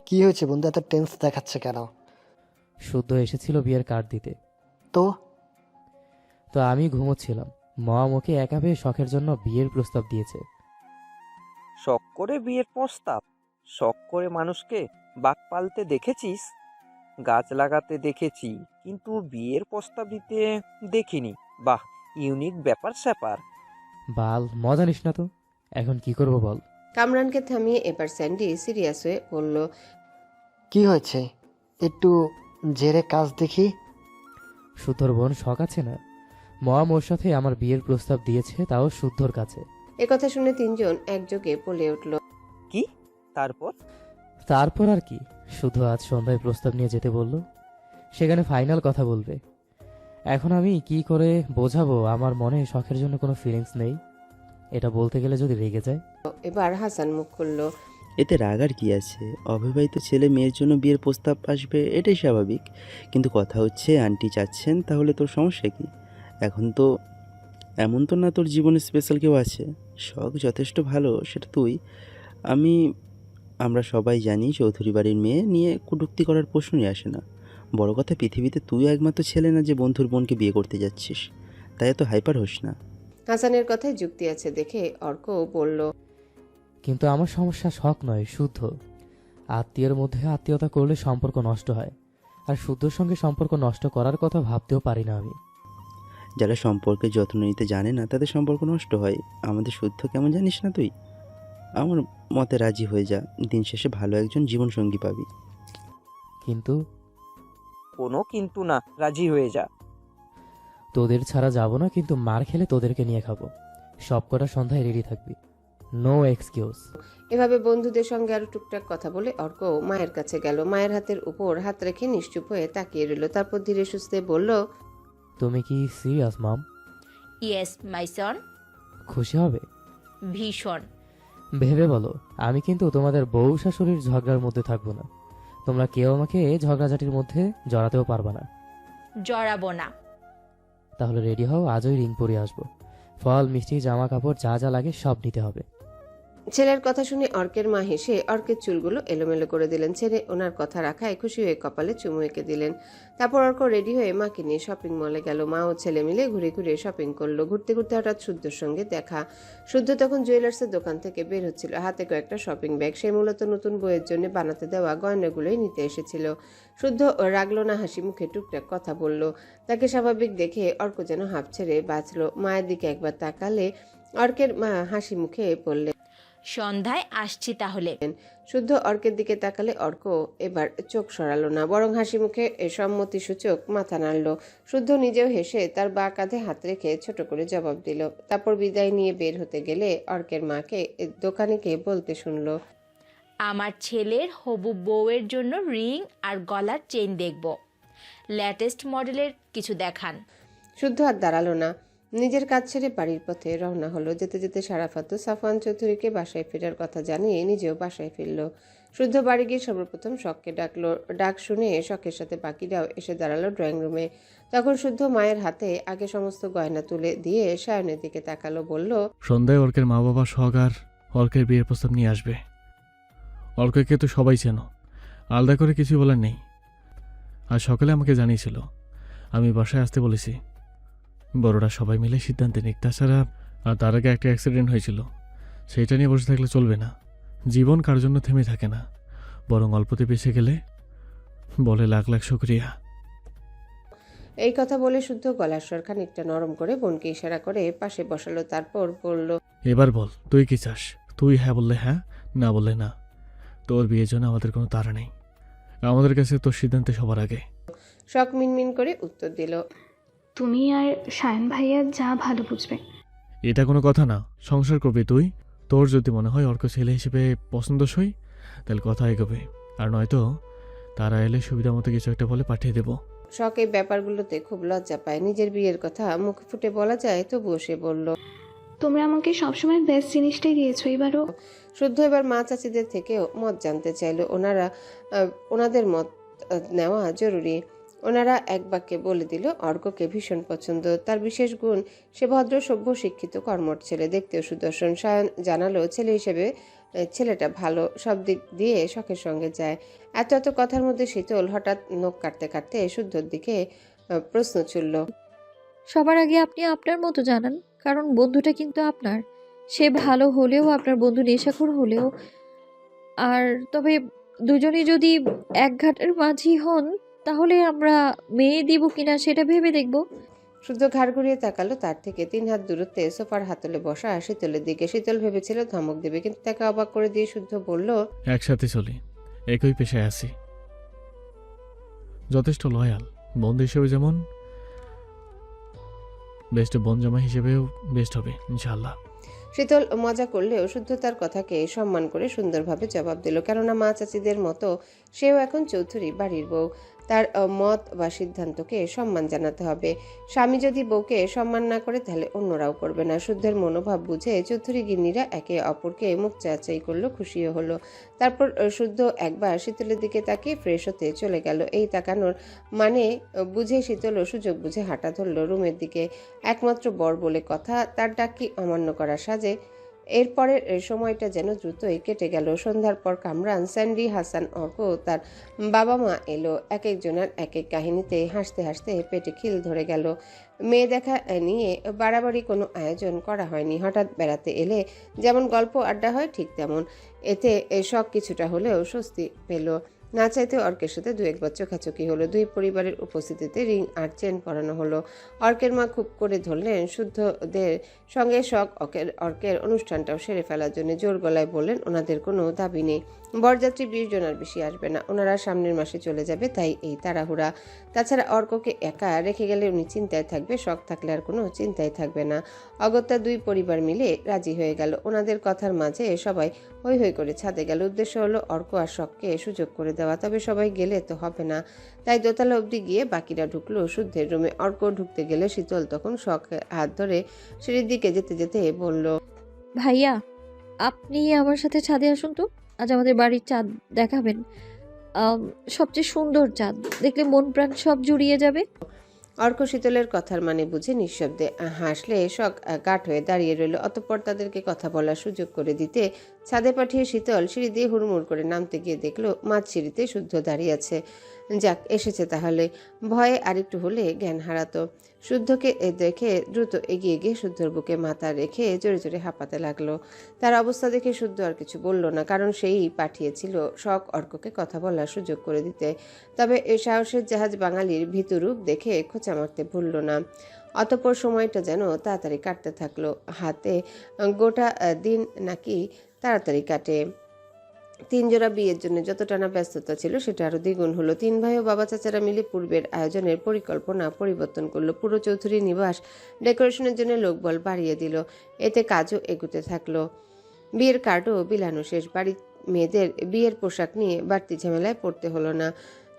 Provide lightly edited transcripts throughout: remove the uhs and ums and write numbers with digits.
কি হয়েছে বন্ধু, এত টেন্স দেখাচ্ছে কেন? শুদ্ধ এসেছিল বিয়ের কার্ড দিতে। তো তো আমি ঘুমোচ্ছিলাম, মা মুখে একা পেয়ে শখের জন্য বিয়ের প্রস্তাব দিয়েছে। শখ করে বিয়ের প্রস্তাব? শখ করে মানুষকে বাঘ পালতে দেখেছিস? গাছ লাগাতে দেখেছি, কিন্তু বিয়ের প্রস্তাব দিতে দেখিনি। বাহ, ইউনিক ব্যাপার স্যাপার। বাল, মজা নিস না তো। এখন কি করব বল? কামরানকে থামিয়ে এবার স্যান্ডি সিরিয়াস হয়ে বলল, কি হয়েছে, একটু জেরে কাজ দেখি। শুদ্ধর বোন শখ আছে না? মা ওর সাথে আমার বিয়ের প্রস্তাব দিয়েছে, তাও শুদ্ধর কাছে। একথা শুনে তিনজন একযোগে বলে উঠল, কি? তারপর? তারপর আর কি, শুধু আজ সন্ধ্যায় প্রস্তাব নিয়ে যেতে বলল। সেখানে ফাইনাল কথা বলবে। এখন আমি কি করে বোঝাবো আমার মনে শখের জন্য কোনো ফিলিংস নেই? এটা বলতে গেলে যদি রেগে যায়। এবার হাসান মুখ খুলল, এতে রাগ আর কি আছে? অবিবাহিত ছেলে মেয়ের জন্য বিয়ের প্রস্তাব আসবে, এটাই স্বাভাবিক। কিন্তু কথা হচ্ছে আন্টি চাচ্ছেন, তাহলে তোর সমস্যা কি? এখন তো এমন তো না তোর জীবনে স্পেশাল কেউ আছে। শখ যথেষ্ট ভালো, সেটা তুই আমি আমরা সবাই জানি। চৌধুরী বাড়ির মেয়ে নিয়ে কটূক্তি করার প্রশ্নই আসে না। বড় কথা, পৃথিবীতে তুই একমাত্র ছেলে না যে বন্ধুর বোনকে বিয়ে করতে যাচ্ছিস। তাই এত হাইপার হোস না। হাসানের কথায় যুক্তি আছে দেখে অর্ক বলল, কিন্তু আমার সমস্যা শখ নয়, শুদ্ধ। আত্মীয়ের মধ্যে আত্মীয়তা করলে সম্পর্ক নষ্ট হয়, আর শুদ্ধর সঙ্গে সম্পর্ক নষ্ট করার কথা ভাবতেও পারি না আমি। যারা সম্পর্কের যত্ন নিতে জানে না তাদের সম্পর্ক নষ্ট হয়। আমাদের শুদ্ধ কেমন জানিস না তুই? আমার মতে রাজি হয়ে যা, দিন শেষে ভালো একজন জীবনসঙ্গী পাবি। কিন্তু কোনো কিন্তু না, রাজি হয়ে যা। তোদের ছাড়া যাব না, কিন্তু মার খেলে তোদেরকে নিয়ে খাবো। সব কটা সন্ধ্যায় রেডি থাকবি, নো এক্সকিউজ। এভাবে বন্ধুদের সঙ্গে আরো টুকটাক কথা বলে অর্ক মায়ের কাছে গেল। মায়ের হাতের উপর হাত রেখে নিশ্চুপ হয়ে তাকিয়ে রইল। তারপর ধীরে সুস্থে বলল, তুমি কি সিরিয়াস মাম? ইয়েস মাই সন। খুশি হবে? ভীষণ। ভেবে বলো, আমি কিন্তু তোমাদের বউ শাশুড়ির ঝগড়ার মধ্যে থাকবো না। তোমরা কেউ আমাকে ঝগড়াঝাটির মধ্যে জড়াতেও পারবা না। জড়াবো না। তাহলে রেডি হও, আজই রিং পরিয়ে আসবো। ফল, মিষ্টি, জামা কাপড় যা যা লাগে সব নিতে হবে। ছেলের কথা শুনে অর্কের মা হেসে অর্কের চুলগুলো এলোমেলো করে দিলেন। ছেলে ওনার কথা রাখায় খুশি হয়ে কপালে চুমু এঁকে দিলেন। তারপর অর্ক রেডি হয়ে মাকে নিয়ে শপিং মলে গেল। মা ও ছেলে মিলে ঘুরে ঘুরে শপিং করলো। ঘুরতে ঘুরতে হঠাৎ শুদ্ধর সঙ্গে দেখা। শুদ্ধ তখন জুয়েলার্সের দোকান থেকে বের হচ্ছিল, হাতে কয়েকটা শপিং ব্যাগ। সে মূলত নতুন বইয়ের জন্য বানাতে দেওয়া গয়নাগুলোই নিতে এসেছিল। শুদ্ধ রাগলো না, হাসি মুখে টুকটাক কথা বলল। তাকে স্বাভাবিক দেখে অর্ক যেন হাঁপ ছেড়ে বাঁচল। মায়ের দিকে একবার তাকালে অর্কের মা হাসি মুখে বললেন, সন্ধ্যায় আসছি তাহলে। শুদ্ধ অর্কের দিকে তাকালে অর্ক এবার চোখ সরালো না, বরং হাসি মুখে সম্মতি সূচক মাথা নাড়ল। শুদ্ধ নিজেও হেসে তার বাঁ কাঁধে হাত রেখে ছোট করে জবাব দিল। তারপর বিদায় নিয়ে বের হতে গেলে অর্কের মাকে দোকানিকে বলতে শুনল, আমার ছেলের হবু বউয়ের জন্য রিং আর গলার চেইন দেখব। লেটেস্ট মডেলের কিছু দেখান। শুদ্ধ আর দাঁড়ালো না, নিজের কাজ ছেড়ে বাড়ির পথে রওনা হলো। যেতে যেতে শারাফাতও সাফওয়ান চৌধুরীকে বাসায় ফেরার কথা জানিয়ে নিজেও বাসায় ফিরল। শুদ্ধ বাড়ি গিয়ে সর্বপ্রথম শখকে ডাকলো। ডাক শুনে শখের সাথে বাকিরাও এসে দাঁড়ালো ড্রয়িং রুমে। তখন শুদ্ধ মায়ের হাতে আগে সমস্ত গয়না তুলে দিয়ে সায়নের দিকে তাকালো, বলল, সন্ধ্যায় অর্কের মা বাবা শখ আর অর্কের বিয়ের প্রস্তাব নিয়ে আসবে। অর্ককে তো সবাই চেনো, আলাদা করে কিছু বলার নেই। আর সকালে আমাকে জানিয়েছিল, আমি বাসায় আসতে বলেছি। বড়রা সবাই মিলে সিদ্ধান্তে নিক। তাছাড়া তার আগে একটা অ্যাক্সিডেন্ট হয়েছিল, সেইটা নিয়ে বসে থাকলে চলবে না। জীবন কার জন্য থেমে থাকে না, বরং অল্পতে বেঁচে গেলে বলে লাখ লাখ শুকরিয়া। এই কথা বলে শুদ্ধ গলার স্বর খানিকটা নরম করে বোনকে ইশারা করে পাশে বসালো। তারপর বলল, এবার বল, তুই কি চাস? তুই হ্যাঁ বললে হ্যাঁ, না বললে না। তোর বিয়ের জন্য আমাদের কোনো তাড়া নেই। আমাদের কাছে তোর সিদ্ধান্তে সবার আগে। শখ মিনমিন করে উত্তর দিল, তুমি আর সায়ন ভাইয়া যা ভালো বুঝবে। এটা কোনো কথা না, সংসার করবি তুই। তোর যদি মনে হয় অর্ক ছেলে হিসেবে পছন্দসই, তাহলে কথা এগোবে। আর নয়তো তারা এলে সুবিধা মতো কিছু একটা বলে পাঠিয়ে দেবো। শখ এই ব্যাপারগুলোতে খুব লজ্জা পায়। নিজের বিয়ের কথা মুখ ফুটে বলা যায়, তবুও সে বলল, তোমরা আমাকে সবসময় বেস্ট জিনিসটাই দিয়েছো, এবারও। শুদ্ধ এবার মা চাচিদের থেকেও মত জানতে চাইলো। ওনাদের মত নেওয়া জরুরি। ওনারা এক বাক্যে বলে দিল অর্ককে ভীষণ পছন্দ। তার বিশেষ গুণ, সে ভদ্র, সভ্য, শিক্ষিত, কর্মঠ ছেলে, দেখতেও সুদর্শন। সায়ন জানালো ছেলে হিসেবে ছেলেটা ভালো, সব দিক দিয়ে শখের সঙ্গে যায়। এত এত কথার মধ্যে শীতল হঠাৎ নখ কাটতে কাটতে শুদ্ধর দিকে প্রশ্ন ছুড়ল। সবার আগে আপনি আপনার মতো জানান, কারণ বন্ধুটা কিন্তু আপনার। সে ভালো হলেও, আপনার বন্ধু নেশাখোর হলেও, আর তবে দুজনেই যদি এক ঘাটের মাঝি হন, তাহলে আমরা মেয়ে দিব কিনা সেটা ভেবে দেখব। শুদ্ধ ঘাড় ঘুরিয়ে তাকালো তার থেকে 3 হাত দূরত্বে সোফার হাতলে বসা শীতলের দিকে। শীতল ভেবেছিল ধমক দেবে, কিন্তু তাকে অবাক করে দিয়ে শুদ্ধ বলল, একসাথে চলি, একই পেশায় আছি, যথেষ্ট লয়াল। বন্ধু হিসেবে যেমন, বেস্ট বোন জামা হিসেবেও বেস্ট হবে ইনশাল্লাহ। শীতল মজা করলেও শুদ্ধ তার কথাকে সম্মান করে সুন্দরভাবে জবাব দিল, কেননা মা চাচিদের মতো সেও এখন চৌধুরী বাড়ির বউ। তার মত বা সিদ্ধান্তকে সম্মান জানাতে হবে। স্বামী যদি বউকে সম্মান না করে, তাহলে অন্যরাও করবে না। শুদ্ধের মনোভাব বুঝে চৌধুরী গিন্নিরা একে অপরকে মুখ চাচাই করলো, খুশিও হলো। তারপর শুদ্ধ একবার শীতলের দিকে তাকিয়ে ফ্রেশ হতে চলে গেল। এই তাকানোর মানে বুঝে শীতলও সুযোগ বুঝে হাঁটা ধরল রুমের দিকে। একমাত্র বর বলে কথা, তার ডাক কি অমান্য করা সাজে? এরপরের সময়টা যেন দ্রুতই কেটে গেল। সন্ধ্যার পর কামরান, স্যান্ডি, হাসান, অর্ক, তার বাবা মা এলো। এক একজনের এক এক কাহিনীতে হাসতে হাসতে পেটে খিল ধরে গেল। মেয়ে দেখা নিয়ে বাড়াবাড়ি কোনো আয়োজন করা হয়নি। হঠাৎ বেড়াতে এলে যেমন গল্প আড্ডা হয়, ঠিক তেমন। এতে শখ কিছুটা হলেও স্বস্তি পেল। না চাইতে অর্কের সাথে 2-1 চোখাচোখি হলো। দুই পরিবারের উপস্থিতিতে রিং আর চেন পরানো হলো। অর্কের মা খুব করে ধরলেন শুদ্ধদের সঙ্গে শখ অর্কের অনুষ্ঠানটাও সেরে ফেলার জন্য। জোর গলায় বললেন ওনাদের কোনো দাবি নেই, বরযাত্রী 20 জনের বেশি আসবে না, ওনারা সামনের মাসে চলে যাবে, তাই এই তাড়াহুড়া। তাছাড়া অর্ককে একা রেখে গেলে উনি চিন্তায় থাকবে, শখ থাকলে আর কোনো চিন্তায় থাকবে না। অগত্যা দুই পরিবার মিলে রাজি হয়ে গেল। ওনাদের কথার মাঝে সবাই হৈ হৈ করে ছাদে গেল। উদ্দেশ্য হলো অর্ক আর শখকে সুযোগ করে দেওয়া। তবে সবাই গেলে তো হবে না, তাই দোতলা অবধি গিয়ে বাকিরা ঢুকলো শুদ্ধের রুমে। অর্ক ঢুকতে গেলে শীতল তখন শখ হাত ধরে সিঁড়ির দিকে যেতে যেতে বলল, ভাইয়া, আপনি আমার সাথে ছাদে আসুন তো, আজ আমাদের বাড়ির চাঁদ দেখাবেন। সবচেয়ে সুন্দর চাঁদ, দেখলে মন প্রাণ সব জুড়িয়ে যাবে। অর্ক শীতলের কথার মানে বুঝে নিঃশব্দে হাসলে শখ কাঠ হয়ে দাঁড়িয়ে রইল। অতঃপর তাদেরকে কথা বলার সুযোগ করে দিতে ছাদে পাঠিয়ে শীতল সিঁড়ি দিয়ে হুড়মুড় করে নামতে গিয়ে দেখলো মাঝ সিঁড়িতে শুদ্ধ দাঁড়িয়ে আছে। যাক, এসেছে তাহলে। ভয়ে আরেকটু হলে জ্ঞান হারাতো। শুদ্ধকে দেখে দ্রুত এগিয়ে গিয়ে শুদ্ধর বুকে মাথা রেখে জোরে জোরে হাঁপাতে লাগলো। তার অবস্থা দেখে শুদ্ধ আর কিছু বলল না, কারণ সেই পাঠিয়েছিল শখ অর্ককে কথা বলার সুযোগ করে দিতে। তবে সাহসের জাহাজ বাঙালির ভীতুরূপ দেখে খোঁচা মারতে ভুলল না। অতঃপর সময়টা যেন তাড়াতাড়ি কাটতে থাকলো। হাতে গোটা দিন নাকি তাড়াতাড়ি কাটে। 3 জোড়া বিয়ের জন্য যত টানা ব্যস্ততা ছিল সেটা আরো দ্বিগুণ হলো। 3 ভাই ও বাবা চাচারা মিলে পূর্বের আয়োজনের পরিকল্পনা পরিবর্তন করলো। পুরো চৌধুরী নিবাস ডেকোরেশনের জন্য লোকবল বাড়িয়ে দিল। এতে কাজও এগুতে থাকলো। বিয়ের কার্ডও বিলানো শেষ। বাড়ির মেয়েদের বিয়ের পোশাক নিয়ে বাড়তি ঝামেলায় পড়তে হলো না।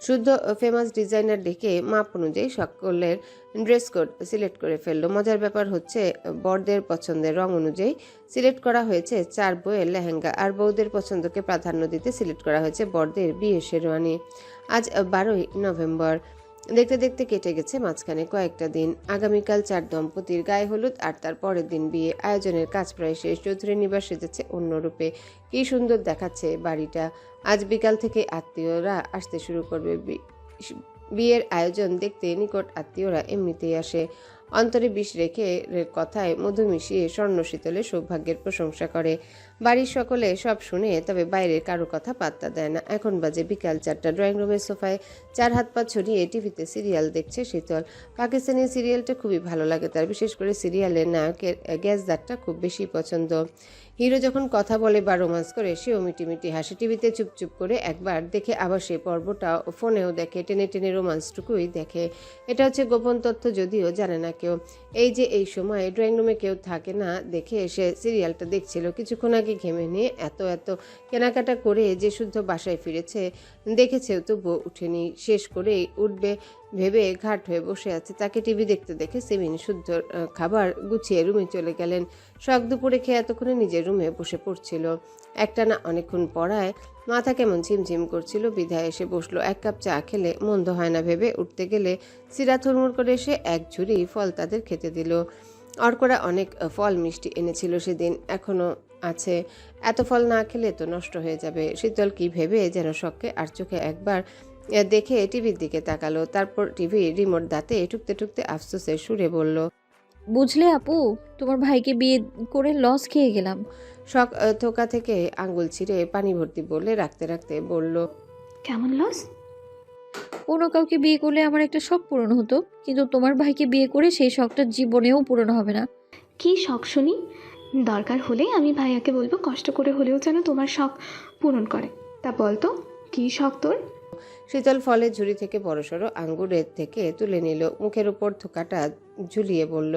শুদ্ধ ফেমাস ডিজাইনার ডেকে মাপ অনুযায়ী সকলের ড্রেস কোড সিলেক্ট করে ফেললো। মজার ব্যাপার হচ্ছে বরদের পছন্দের রং অনুযায়ী সিলেক্ট করা হয়েছে 4 বইয়ের লেহেঙ্গা, আর বউদের পছন্দকে প্রাধান্য দিতে সিলেক্ট করা হয়েছে বরদের বিয়ের শেরওয়ানি। আজ 12ই নভেম্বর। দেখতে দেখতে কেটে গেছে মাঝখানে কয়েকটা দিন। আগামীকাল 4 দম্পতির গায়ে হলুদ, আর তার পরের দিন বিয়ে। আয়োজনের কাজ প্রায় শেষ। চৌধুরী নিবাস সেজেছে অন্য রূপে। কি সুন্দর দেখাচ্ছে বাড়িটা। আজ বিকাল থেকে আত্মীয়রা আসতে শুরু করবে। বিয়ের আয়োজন দেখতে নিকট আত্মীয়রা এমনিতেই আসে। অন্তরে বিষ রেখে কথায় মধু মিশিয়ে স্বর্ণ শীতলে সৌভাগ্যের প্রশংসা করে। বাড়ির সকলে সব শুনে, তবে বাইরের কারো কথা পাত্তা দেয় না। এখন বাজে বিকাল 4টা। ড্রয়িং রুমের সোফায় 4 হাত পা ছড়িয়ে টিভিতে সিরিয়াল দেখছে শীতল। পাকিস্তানি সিরিয়ালটা খুবই ভালো লাগে তার। বিশেষ করে সিরিয়ালের নায়কের গ্যাসদারটা খুব বেশি পছন্দ। হিরো যখন কথা বলে বা রোমান্স করে সেও মিটিমিটি হাসে। টিভিতে চুপচুপ করে একবার দেখে আবার সে পর্বটা ফোনেও দেখে। টেনে টেনে রোমান্সটুকুই দেখে। এটা হচ্ছে গোপন তথ্য, যদিও জানে না কেউ। এই যে এই সময় ড্রয়িং রুমে কেউ থাকে না দেখে সে সিরিয়ালটা দেখছিল। কিছুক্ষণ আগে ঘেমে নিয়ে এত কেনাকাটা করে যে শুদ্ধ বাসায় ফিরেছে, দেখেছেও তবুও উঠেনি। শেষ করেই উঠবে ভেবে ঘাট হয়ে বসে আছে। তাকে টিভি দেখতে দেখে সিমিন শুদ্ধ খাবার গুছিয়ে রুমে চলে গেলেন। শখ দুপুরে খেয়ে এতক্ষণে নিজের রুমে বসে পড়ছিল। একটানা অনেকক্ষণ পড়ায় মাথা কেমন ঝিমঝিম করছিল, বিধায় এসে বসলো। এক কাপ চা খেলে মন্দ হয় না ভেবে উঠতে গেলে সিরাত হুড়মুড় করে এসে এক ঝুড়ি ফল তাদের খেতে দিল। অর্করা অনেক ফল মিষ্টি এনেছিল সেদিন, এখনো আছে। এত ফল না খেলে তো নষ্ট হয়ে যাবে। শীতল কি ভেবে যেন শখকে আর চোখে একবার দেখে টিভির দিকে তাকালো। তারপর টিভি রিমোট দাঁতে ঠুকতে ঠুকতে আফসোসের সুরে বলল, বুঝলে আপু, তোমার ভাইকে বিয়ে করে লস খেয়ে গেলাম। শখ থোকা থেকে আঙ্গুল ছিঁড়ে পানি ভর্তি বলে রাখতে রাখতে বলল, কেমন লস? অন্য কাউকে বিয়ে করলে আমার একটা শখ পূরণ হতো, কিন্তু তোমার ভাইকে বিয়ে করে সেই শখটা জীবনেও পূরণ হবে না। কি শখ শুনি? দরকার হলে আমি ভাইয়াকে বলবো কষ্ট করে হলেও যেন তোমার শখ পূরণ করে। তা বলতো কি শখ তোর? শীতল ফলের ঝুড়ি থেকে বড়সড় আঙ্গুরের থেকে তুলে নিল, মুখের উপর থোকাটা ঝুলিয়ে বলল,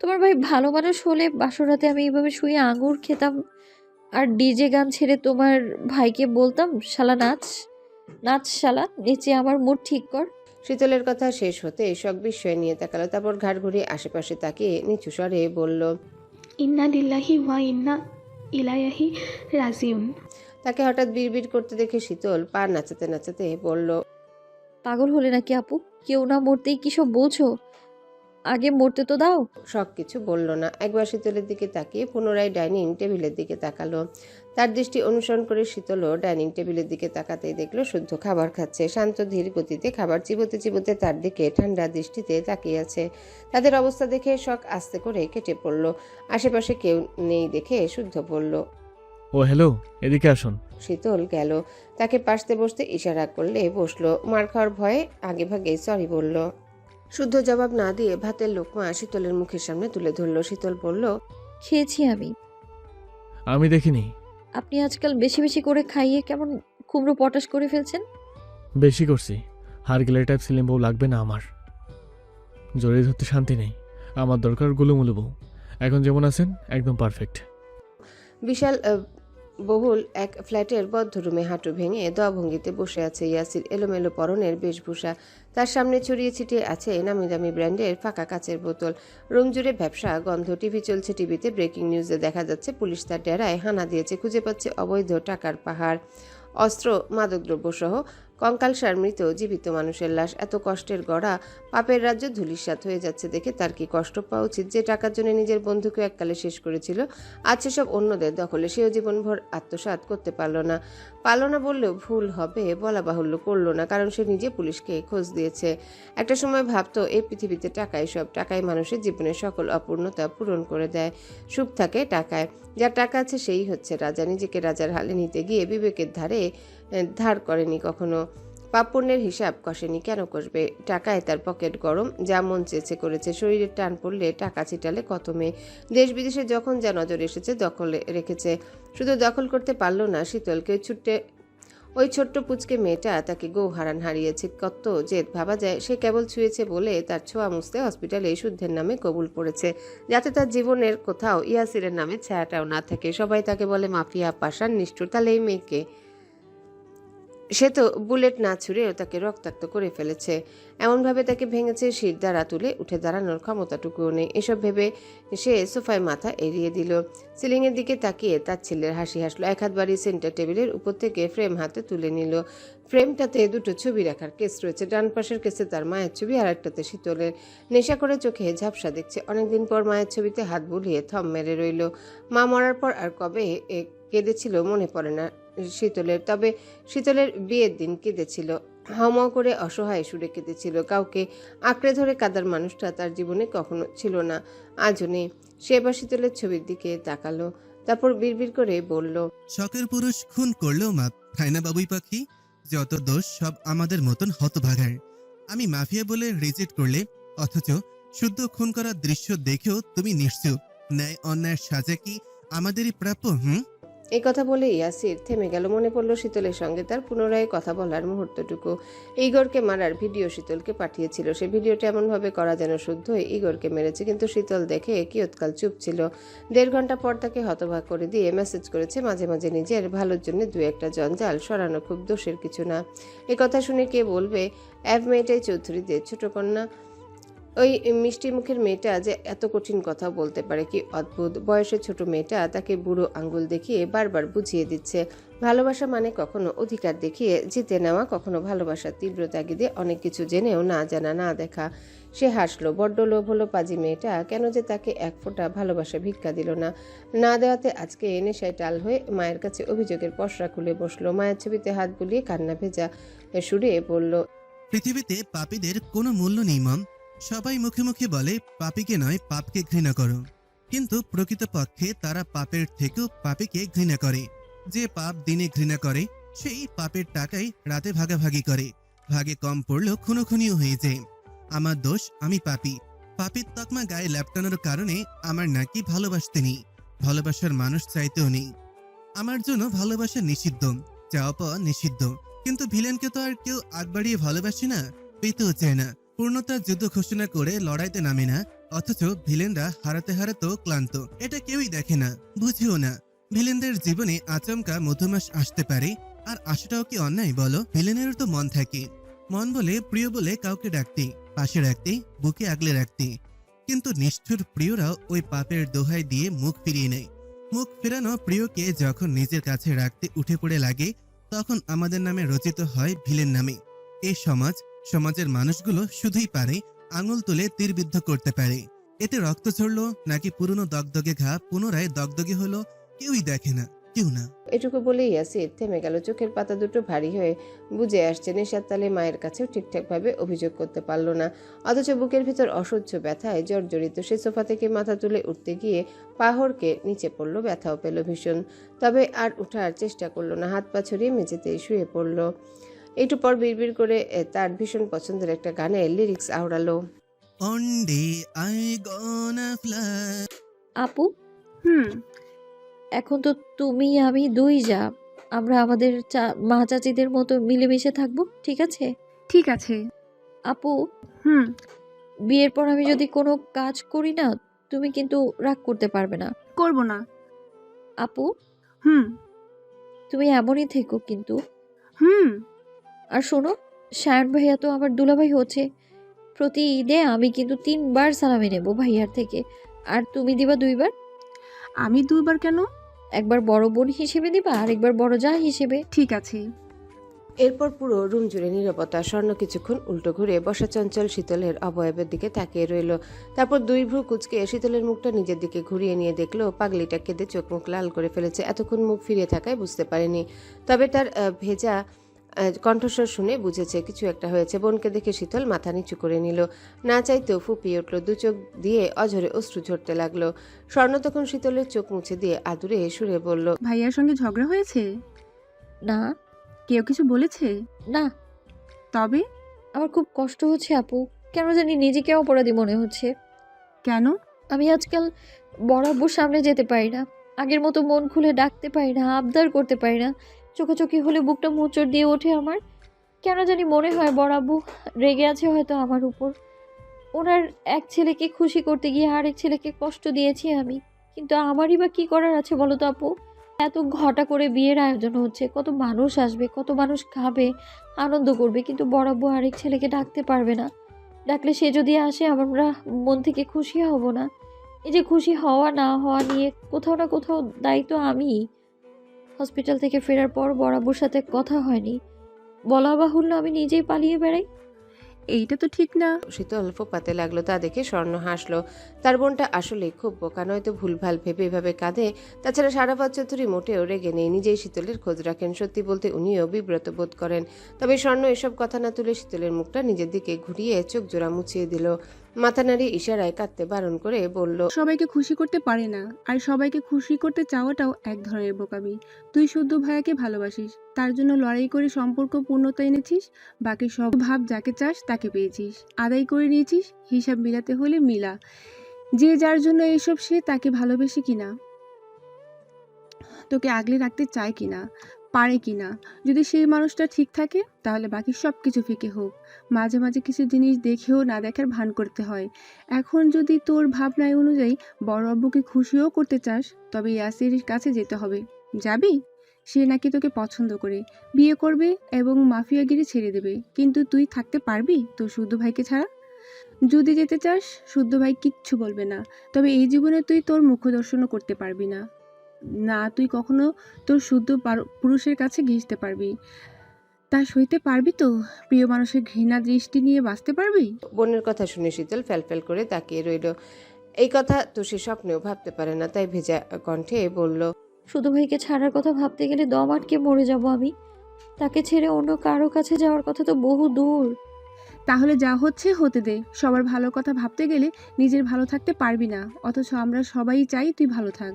তোমার ভাই ভালো মানুষ হলে বাসরাতে আমি এইভাবে শুয়ে আঙুর খেতাম আর ডিজে গান ছেড়ে তোমার ভাইকে বলতাম, শালা নাচ নাচ, শালা নেচে আমার মুড ঠিক কর। শীতলের কথা শেষ হতে শখ বিস্ময় নিয়ে তাকালো। তারপর ঘাড় ঘুরিয়ে আশেপাশে তাকিয়ে নিচু স্বরে বলল, ইন্না লিল্লাহি ওয়া ইন্না ইলাইহি রাজিউন। তাকে হঠাৎ বিড়বিড় করতে দেখে শীতল পা নাচাতে নাচাতে বলল, পাগল হলে নাকি আপু? কেউ না মরতেই কি সব বলছো? আগে মরতে তো দাও। শখ কিছু বলল না। একবার শীতলের দিকে তাকিয়ে পুনরায় ডাইনিং টেবিলের দিকে তাকালো। তার দৃষ্টি অনুসরণ করে শীতলও ডাইনিং টেবিলের দিকে তাকাতেই দেখলো শুদ্ধ খাবার খাচ্ছে। শান্ত ধীর গতিতে খাবার চিবোতে চিবোতে তার দিকে ঠান্ডা দৃষ্টিতে তাকিয়ে আছে। তাদের অবস্থা দেখে শখ আস্তে করে কেটে পড়ল। আশেপাশে কেউ নেই দেখে শুদ্ধ বলল, ও হ্যালো, এদিকে আসুন। শীতল গেল। তাকে পাশতে বসতে ইশারা করলে বসলো। মার খাওয়ার ভয়ে আগে ভাগে সরি বলল। শুদ্ধ জবাব না দিয়ে ভাতের লোকমা শীতলের মুখের সামনে তুলে ধরল। শীতল বলল, খেয়েছি আমি। আমি দেখিনি। আপনি আজকাল বেশি বেশি করে খাইয়ে কেমন কুমড়ো পটাশ করে ফেলছেন। বেশি করছি। হার গেলে টাইপ সিলিম বউ লাগবে না আমার। জড়িয়ে ধরতে শান্তি নেই। আমার দরকার গুলুমুলু বউ। এখন যেমন আছেন একদম পারফেক্ট। বিশাল বহুল এক ফ্ল্যাটের বদ্ধ রুমে হাঁটু ভেঙে দভঙ্গিতে বসে আছে ইয়াসির। এলোমেলো পরনের বেশভূষা, তার সামনে ছড়িয়ে ছিটিয়ে আছে নামি দামি ব্র্যান্ডের ফাঁকা কাচের বোতল। রুম জুড়ে ব্যবসা গন্ধ। টিভি চলছে। টিভিতে ব্রেকিং নিউজে দেখা যাচ্ছে পুলিশ তার ডেরায় হানা দিয়েছে, খুঁজে পাচ্ছে অবৈধ টাকার পাহাড়, অস্ত্র, মাদকদ্রব্য সহ কঙ্কালসার মৃত জীবিত মানুষের লাশ। এত কষ্টের গড়া পাপের রাজ্য ধূলিসাৎ হয়ে যাচ্ছে দেখে তার কি কষ্ট পাওয়া উচিত? যে টাকার জন্য নিজের বন্ধুকে এককালে শেষ করেছিল, আজ সেসব অন্যদের দখলে। সেও জীবনভর আত্মসাৎ করতে পারল না বললেও ভুল হবে, বলা বাহুল্য করলো না, কারণ সে নিজে পুলিশকে খোঁজ দিয়েছে। একটা সময় ভাবতো এই পৃথিবীতে টাকাই সব, টাকাই মানুষের জীবনের সকল অপূর্ণতা পূরণ করে দেয়। সুখ থাকে টাকায়। যার টাকা আছে সেই হচ্ছে রাজা। নিজেকে রাজার হালে নিতে গিয়ে বিবেকের ধার করেনি কখনো। পাপ পুণ্যের হিসাব কষেনি, কেন কষবে? টাকায় তার পকেট গরম, যা মন চেয়েছে করেছে। শরীরের টান পড়লে টাকা ছিটালে কত মেয়ে। দেশ বিদেশে যখন যা নজর এসেছে দখলে রেখেছে। শুধু দখল করতে পারল না শীতলকে। ওই ছোট্ট পুচকে মেয়েটা তাকে গৌহারান হারিয়েছে। কত জেদ ভাবা যায়। সে কেবল ছুঁয়েছে বলে তার ছোঁয়া মুছতে হসপিটালে শুদ্ধের নামে কবুল পড়েছে, যাতে তার জীবনের কোথাও ইয়াসিরের নামে ছায়াটাও না থাকে। সবাই তাকে বলে মাফিয়া, পাষাণ, নিষ্ঠুর। তাহলে এই মেয়েকে? সে তো বুলেট না ছুঁড়েও তাকে রক্তাক্ত করে ফেলেছে। এমনভাবে তাকে ভেঙেছে, শির দ্বারা তুলে উঠে দাঁড়ানোর ক্ষমতাটুকুও নেই। এসব ভেবে সে সোফায় মাথা এড়িয়ে দিল। সিলিংয়ের দিকে তাকিয়ে তার ছেলের হাসি হাসলো। এক হাত বাড়িয়ে সেন্টার টেবিলের উপর থেকে ফ্রেম হাতে তুলে নিল। ফ্রেমটাতে দুটো ছবি রাখার কেস রয়েছে। ডান পাশের কেসে তার মায়ের ছবি, আর একটাতে শীতলের। নেশা করে চোখে ঝাপসা দেখছে। অনেকদিন পর মায়ের ছবিতে হাত বুলিয়ে থম মেরে রইল। মা মরার পর আর কবে কেঁদেছিল মনে পড়ে না শীতলের। তবে শীতলের বিয়ের দিন কেঁদেছিল। হাউমাউ করে অসহায় সুরে কেঁদেছিল। কাউকে আঁকড়ে ধরে কাদার মানুষটা তার জীবনে কখনো ছিল না, আজও নেই। সে এবার শীতলের ছবির দিকে তাকালো, তারপর বিড়বিড় করে বলল, শখের পুরুষ খুন করলেও মাপ খায় না বাবুই পাখি। যত দোষ সব আমাদের মতন হতভাগার। আমি মাফিয়া বলে রিজেক্ট করলে, অথচ শুদ্ধ খুন করার দৃশ্য দেখেও তুমি নিশ্চুপ। ন্যায় অন্যায়ের সাজা কি আমাদেরই প্রাপ্য? এই কথা বলে ইয়াসির থেমে গেল। মনে পড়ল শীতলের সঙ্গে তার পুনরায় কথা বলার মুহূর্তটুকু। ইগরকে মারার ভিডিও শীতলকে পাঠিয়েছিল। সে ভিডিওটা এমনভাবে করা যেন শুদ্ধই ইগরকে মেরেছে, কিন্তু শীতল দেখে কিয়ৎকাল চুপ ছিল। 1.5 ঘন্টা পর তাকে হতবাক করে দিয়ে মেসেজ করেছে মাঝে মাঝে নিজের ভালোর জন্য 2-1টা জঞ্জাল সরানো খুব দোষের কিছু না। এ কথা শুনে কে বলবে অ্যাব মেয়েটাই চৌধুরীদের ছোট কন্যা। ওই মিষ্টি মুখের মেয়েটা যে এত কঠিন কথা বলতে পারে, কি অদ্ভুত। বয়সে ছোট মেয়েটা তাকে বুড়ো আঙ্গুল দেখিয়ে বারবার বুঝিয়ে দিচ্ছে ভালোবাসা মানে কখনো অধিকার দেখিয়ে জিতে নেওয়া, কখনো ভালোবাসার তীব্র তাগিদে অনেক কিছু জেনেও না জানা না দেখা। সে হাসলো। বড্ড লোভ হলো পাজি মেয়েটা, কেন যে তাকে এক ফোঁটা ভালোবাসা ভিক্ষা দিল না। না দেওয়াতে আজকে নেশায় টাল হয়ে মায়ের কাছে অভিযোগের পসরা খুলে বসলো। মায়ের ছবিতে হাত বুলিয়ে কান্না ভেজা সুরে বলল, পৃথিবীতে পাপীদের কোনো মূল্য নেই মম। সবাই মুখে মুখে বলে পাপীকে নয় পাপকে ঘৃণা করো, কিন্তু প্রকৃতপক্ষে তারা পাপের থেকেও পাপীকে ঘৃণা করে। যে পাপ দিনে ঘৃণা করে সেই পাপের টাকাই রাতে ভাগাভাগি করে। ভাগে কম পড়লেও খুনোখুনিও হয়ে যায়। আমার দোষ, আমি পাপী। পাপীর তকমা গায়ে ল্যাপটানোর কারণে আমার নাকি ভালোবাসতে নেই, ভালোবাসার মানুষ চাইতেও নেই। আমার জন্য ভালোবাসা নিষিদ্ধ, চাওয়া পাওয়া নিষিদ্ধ। কিন্তু ভিলেনকে তো আর কেউ আগ বাড়িয়ে ভালোবাসে না, পেতেও চায় না। পূর্ণতার যুদ্ধ ঘোষণা করে লড়াইতে নামে না, অথচ ভিলেনরা হারাতে হারাতেও ক্লান্ত। এটা কেউই দেখে না, বুঝেও না। ভিলেনদের জীবনে আচমকা মধুমাস আসতে পারে, আর আসাটাও কি অন্যায় বলো? ভিলেনেরও তো মন থাকে, মন বলে প্রিয় বলে কাউকে ডাকতে, পাশে রাখতে, বুকে আগলে রাখতে। কিন্তু নিষ্ঠুর প্রিয়রাও ওই পাপের দোহাই দিয়ে মুখ ফিরিয়ে নেয়। মুখ ফেরানো প্রিয়কে যখন নিজের কাছে রাখতে উঠে পড়ে লাগে, তখন আমাদের নামে রচিত হয় ভিলেন নামে। এই সমাজের মানুষগুলো শুধুই পারে আঙুল তুলে তীরবিদ্ধ করতে পারে। এতে রক্ত ঝরলো নাকি পুরনো দগদগে ঘা পুনরায় দগদগে হলো, কেউই দেখে না, কেউ না। এটুকু বলেই ইয়াসির থেমে গেল। চোখের পাতা দুটো ভারী হয়ে বুঝে আসছে। নেশার তালে মায়ের কাছেও ঠিকঠাকভাবে অভিযোগ করতে পারল না, অথচ বুকের ভিতর অসহ্য ব্যথায় জর্জরিত। সে সোফা থেকে মাথা তুলে উঠতে গিয়ে পাহড়কে নিচে পড়লো, ব্যথাও পেল ভীষণ। তবে আর উঠার চেষ্টা করলো না, হাত পা ছড়িয়ে মেঝেতে শুয়ে পড়ল। একটু পর বিড়বিড় করে তার ভীষণ পছন্দের একটা গানের lyrics আওড়ালো। One day I gonna fly. আপু, এখন তো তুমি আমি দুই যা, আমরা আমাদের মা চাচিদের মতো মিলেমিশে থাকবো, ঠিক আছে? ঠিক আছে। আপু, হুম। বিয়ের পর আমি যদি কোনো কাজ করি না, তুমি কিন্তু রাগ করতে পারবে না। করব না। আপু, হুম। তুমি এমনই থেকো কিন্তু। হুম। আর শোনো, শায়ন ভাইয়া তো আমার দুলাভাই হচ্ছে। প্রতি ঈদে আমি কিন্তু 3 বার সালামি নেব ভাইয়ার থেকে, আর তুমি দিবা 2 বার। আমি 2 বার কেন? একবার বড় বোন হিসেবে দিবা, আর একবার বড় যা হিসেবে। ঠিক আছে। এরপর পুরো রুম জুড়ে নীরবতা। স্বর্ণ কিছুক্ষণ উল্টো ঘুরে বসা চঞ্চল শীতলের অবয়বের দিকে তাকিয়ে রইল। তারপর 2 ভ্রু কুচকে শীতলের মুখটা নিজের দিকে ঘুরিয়ে নিয়ে দেখলো পাগলিটা কেঁদে চোখ মুখ লাল করে ফেলেছে। এতক্ষণ মুখ ফিরিয়ে থাকায় বুঝতে পারেনি, তবে তার ভেজা কণ্ঠস্বর শুনে বুঝেছে কিছু একটা হয়েছে। বোনকে দেখে শীতল মাথা নিচু করে নিল, না চাইতেও ফুপিয়ে উঠল। 2 চোখ দিয়ে অঝরে অশ্রু ঝরতে লাগলো। স্বর্ণ তখন শীতলের চোখ মুছে দিয়ে আদুরে সুরে বলল, ভাইয়ার সঙ্গে ঝগড়া হয়েছে? না। কেউ কিছু বলেছে? না। তবে আমার খুব কষ্ট হচ্ছে আপু, কেন জানি নিজেকে অপরাধী মনে হচ্ছে। কেন? আমি আজকাল বড় আব্বুর সামনে যেতে পারি না, আগের মতো মন খুলে ডাকতে পারি না, আবদার করতে পারি না। চোখাচোখি হলে বুকটা মোচড় দিয়ে ওঠে আমার। কেন জানি মনে হয় বড় আব্বু রেগে আছে হয়তো আমার উপর। ওনার এক ছেলেকে খুশি করতে গিয়ে আরেক ছেলেকে কষ্ট দিয়েছি আমি, কিন্তু আমারই বা কী করার আছে বলো তো আপু? এত ঘটা করে বিয়ের আয়োজন হচ্ছে, কত মানুষ আসবে, কত মানুষ খাবে, আনন্দ করবে, কিন্তু বড় আব্বু আরেক ছেলেকে ডাকতে পারবে না। ডাকলে সে যদি আসে আমরা মন থেকে খুশি হব না। এই যে খুশি হওয়া না হওয়া নিয়ে কোথাও না কোথাও দায়িত্ব আমি। হসপিটাল থেকে ফেরার পর বড় আব্বুর সাথে কথা হয়নি, বলা বাহুল্য আমি নিজেই পালিয়ে বেড়াই। এইটা তো ঠিক না। শীতল ফোপাতে লাগলো। তা দেখে স্বর্ণ হাসলো। তার বোনটা আসলে খুব বোকা, নয়তো ভুলভাল ভেবে এভাবে কাঁদে। তাছাড়া সারাফাত চৌধুরী মোটেও রেগে নেই, নিজেই শীতলের খোঁজ রাখেন। সত্যি বলতে উনিও বিব্রত বোধ করেন। তবে স্বর্ণ এসব কথা না তুলে শীতলের মুখটা নিজের দিকে ঘুরিয়ে চোখ জোড়া মুছিয়ে দিল। মাথা নাড়িয়ে ইশারায় কাঁদতে বারণ করে বলল, সবাইকে খুশি করতে পারে না, আর সবাইকে খুশি করতে চাওয়াটাও এক ধরনের বোকামি। তুই শুদ্ধ ভাইয়াকে ভালোবাসিস, তার জন্য লড়াই করে সম্পর্ক পূর্ণতা এনেছিস। বাকি সব ভাব যাকে চাস তাকে পেয়েছিস, আদায় করে নিয়েছিস। হিসাব মিলাতে হলে মিলা, যে যার জন্য এইসব সে তাকে ভালোবেসে কিনা। তোকে আগলে রাখতে চায় কিনা, পারে কিনা। যদি সেই মানুষটা ঠিক থাকে তাহলে বাকি সব কিছু ফিকে হোক। মাঝে মাঝে কিছু জিনিস দেখেও না দেখার ভান করতে হয়। এখন যদি তোর ভাবনায় অনুযায়ী বড় আব্বুকে খুশিও করতে চাস, তবে ইয়াসিরের কাছে যেতে হবে। যাবি? সে নাকি তোকে পছন্দ করে, বিয়ে করবে এবং মাফিয়াগিরি ছেড়ে দেবে। কিন্তু তুই থাকতে পারবি তোর শুদ্ধ ভাইকে ছাড়া? যদি যেতে চাস, শুদ্ধ ভাই কিচ্ছু বলবে না। তবে এই জীবনে তুই তোর মুখ দর্শনও করতে পারবি না। না তুই কখনো তোর শুদ্ধ পুরুষের কাছে ঘেঁষতে পারবি। তা সইতে পারবি তো? প্রিয় মানুষের ঘৃণা দৃষ্টি নিয়ে বাঁচতে পারবি? বোনের কথা শুনে শীতল ফ্যালফ্যাল করে তাকিয়ে রইল। এই কথা তো সে স্বপ্নেও ভাবতে পারে না, তাই ভেজা কণ্ঠে বলল, শুধু ভাইকে ছাড়ার কথা ভাবতে গেলে দম আটকে মরে যাব আমি। তাকে ছেড়ে অন্য কারো কাছে যাওয়ার কথা তো বহু দূর। তাহলে যা হচ্ছে হতে দে। সবার ভালো কথা ভাবতে গেলে নিজের ভালো থাকতে পারবি না, অথচ আমরা সবাই চাই তুই ভালো থাক।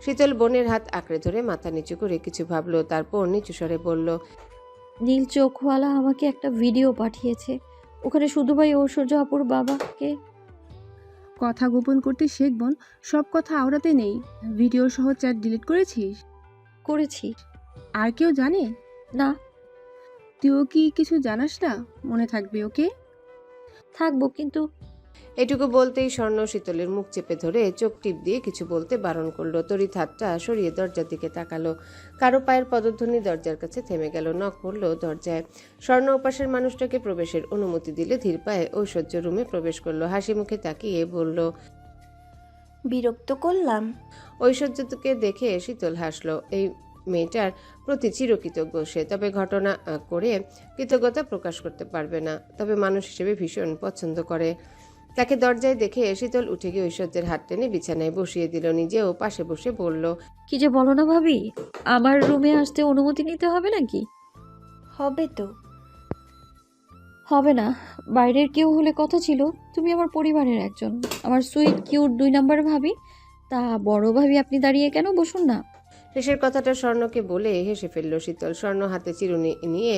শীতল বোনের হাত আঁকড়ে ধরে মাথা নিচু করে কিছু ভাবলো, তারপর নিচু স্বরে বলল, নীল চোখওয়ালা আমাকে একটা ভিডিও পাঠিয়েছে। ওখানে শুধু ভাই ঐশ্বর্য আপুর বাবাকে। কথা গোপন করতে শেখ বোন, সব কথা আওড়াতে নেই। ভিডিও সহ চ্যাট ডিলিট করেছিস? করেছি। আর কেউ জানে? না। তুইও কি কিছু জানাস না? মনে থাকবে ওকে? থাকবো, কিন্তু এটুকু বলতেই স্বর্ণ শীতলের মুখ চেপে ধরে চোখ টিপ দিয়ে কিছু বলতে বারণ করলো। তড়িৎ হাতটা সরিয়ে দরজার দিকে তাকালো। কারো পায়ের পদধ্বনি দরজার কাছে থেমে গেল। নক করলো দরজায়। স্বর্ণ ওপাশের মানুষটাকে প্রবেশের অনুমতি দিলে ধীর পায়ে ঐশ্বর্য রুমে প্রবেশ করলো। হাসি মুখে তাকিয়ে বলল, বিরক্ত করলাম? ঐশ্বর্যকে দেখে শীতল হাসলো। এই মেয়েটার প্রতি চিরকৃতজ্ঞ সে, তবে ঘটনা করে কৃতজ্ঞতা প্রকাশ করতে পারবে না। তবে মানুষ হিসেবে ভীষণ পছন্দ করে। তাকে দরজায় দেখে শীতল উঠে গিয়ে ঐশ্বর্যের হাত টেনে বিছানায় বসিয়ে দিল। নিজেও পাশে বসে বলল, কি যে বলো না ভাবি, আমার রুমে আসতে অনুমতি নিতে হবে নাকি? হবে তো। হবে না, বাইরের কেউ হলে কথা ছিল। তুমি আমার পরিবারের একজন, আমার সুইট কিউট 2 নাম্বার ভাবি। তা বড় ভাবি আপনি দাঁড়িয়ে কেন, বসুন না। শেষের কথাটা স্বর্ণকে বলে হেসে ফেলল শীতল। স্বর্ণ হাতে চিরুনি নিয়ে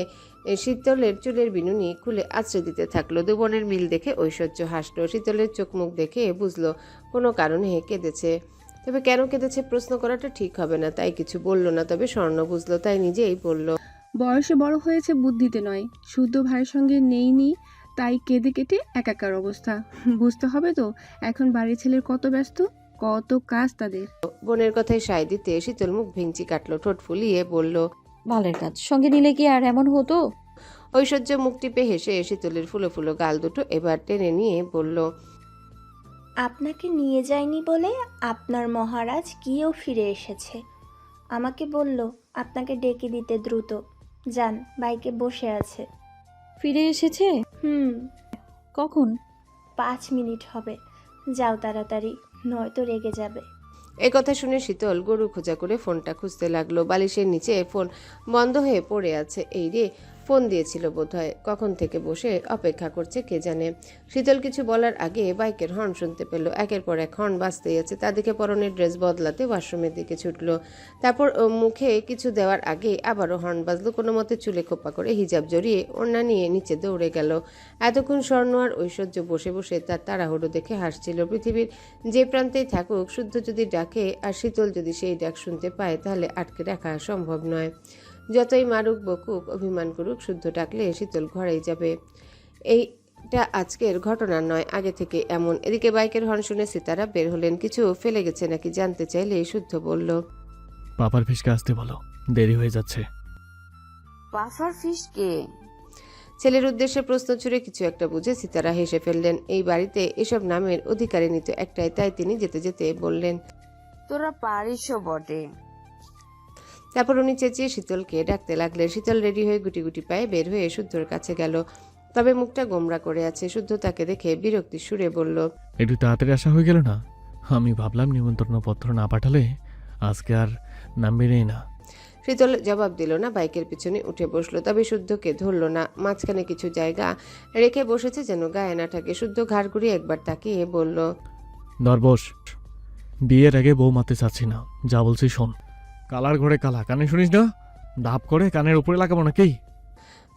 শীতলের চুলের বিনুনি খুলে আছড়ে দিতে থাকলো। দু বোনের মিল দেখে ঐশ্বর্য হাসলো। শীতলের চোখ মুখ দেখে বুঝলো কোনো কারণে কেঁদেছে। তবে কেন কেঁদেছে প্রশ্ন করাটা ঠিক হবে না, তাই কিছু বলল না। তবে স্বর্ণ বুঝলো, তাই নিজেই বলল, বয়সে বড় হয়েছে, বুদ্ধিতে নয়। শুদ্ধ ভাইয়ের সঙ্গে নেইনি, তাই কেঁদে কেটে একাকার অবস্থা। বুঝতে হবে তো এখন বাড়ির ছেলের কত ব্যস্ত, কত কাজ তাদের। বোনের কথায় সায় দিতে শীতল মুখ ভেঙচি কাটলো, ঠোঁট ফুলিয়ে বলল, বালের কাজ, সঙ্গে নিলে কি আর এমন হতো? ঐশ্বর্য মুখ টিপে হেসে শীতলের ফুলো ফুলো গাল দুটো এবার টেনে নিয়ে বলল, আপনাকে নিয়ে যায়নি বলে আপনার মহারাজ গিয়েও ফিরে এসেছে। আমাকে বলল আপনাকে ডেকে দিতে দ্রুত। যান, বাইকে বসে আছে। ফিরে এসেছে? কখন? 5 মিনিট হবে। যাও তাড়াতাড়ি, নয়তো রেগে যাবে। এ কথা শুনে শীতল গরু খোঁজা করে ফোনটা খুঁজতে লাগলো। বালিশের নিচে ফোন বন্ধ হয়ে পড়ে আছে। এই রে, ফোন দিয়েছিল বোধহয়। কখন থেকে বসে অপেক্ষা করছে কে জানে। শীতল কিছু বলার আগে বাইকের হর্ন শুনতে পেল। একের পর এক হর্ন বাজতেই আছে। তা দেখে পরনের ড্রেস বদলাতে ওয়াশরুমের দিকে ছুটলো। তারপর মুখে কিছু দেওয়ার আগে আবারও হর্ন বাজলো। কোনো মতে চুলে খোপা করে হিজাব জড়িয়ে ওড়না নিয়ে নিচে দৌড়ে গেল। এতক্ষণ স্বর্ণ আর ঐশ্বর্য বসে বসে তার তাড়াহুড়ো দেখে হাসছিল। পৃথিবীর যে প্রান্তেই থাকুক, শুদ্ধ যদি ডাকে আর শীতল যদি সেই ডাক শুনতে পায়, তাহলে আটকে রাখা সম্ভব নয়। যতই মারুক বকুক অভিমান করুক, শুদ্ধ ডাকলে শীতল ঘরেই যাবে। এইটা আজকের ঘটনা নয়, আগে থেকে এমন। এদিকে বাইকের হর্ন শুনে সিতারা বের হলেন। কিছু ফেলে গেছে নাকি জানতে চাইলে শুদ্ধ বলল, পাপার ফিসকে আসতে বলো, দেরি হয়ে যাচ্ছে। পাফার ফিশকে? ছেলের উদ্দেশ্যে প্রশ্ন ছুড়ে কিছু একটা বুঝে সিতারা হেসে ফেললেন। এই বাড়িতে এসব নামের অধিকারিণী তো একটাই, তাই তিনি যেতে যেতে বললেন, তোরা পারিসও বটে। তারপর উনি চেঁচিয়ে শীতলকে ডাকতে লাগলেন। শীতল রেডি হয়ে গুটি গুটি পায়ে বের হয়ে শুদ্ধর কাছে গেল। তবে মুখটা গোমরা করে আছে। শুদ্ধ তাকে দেখে বিরক্তি সুরে বলল, একটু তাড়াতাড়ি আসা হয়ে গেল না? আমি ভাবলাম নিমন্ত্রণ পত্র না পাঠালে আজকে আর নামবেই না। শীতল জবাব দিল না, বাইকের পিছনে উঠে বসলো। তবে শুদ্ধকে ধরল না। মাঝখানে কিছু জায়গা রেখে বসেছে যেন গায়ে না থাকে। শুদ্ধ ঘাড় ঘুরিয়ে একবার তাকিয়ে বলল, দরবশ, বিয়ের আগে বউ মারতে চাচ্ছি না, যা বলছি শোন। কালার ঘরে কালা, কানে শুনিস না? ধাপ করে কানের উপরে লাগাবো নাকি?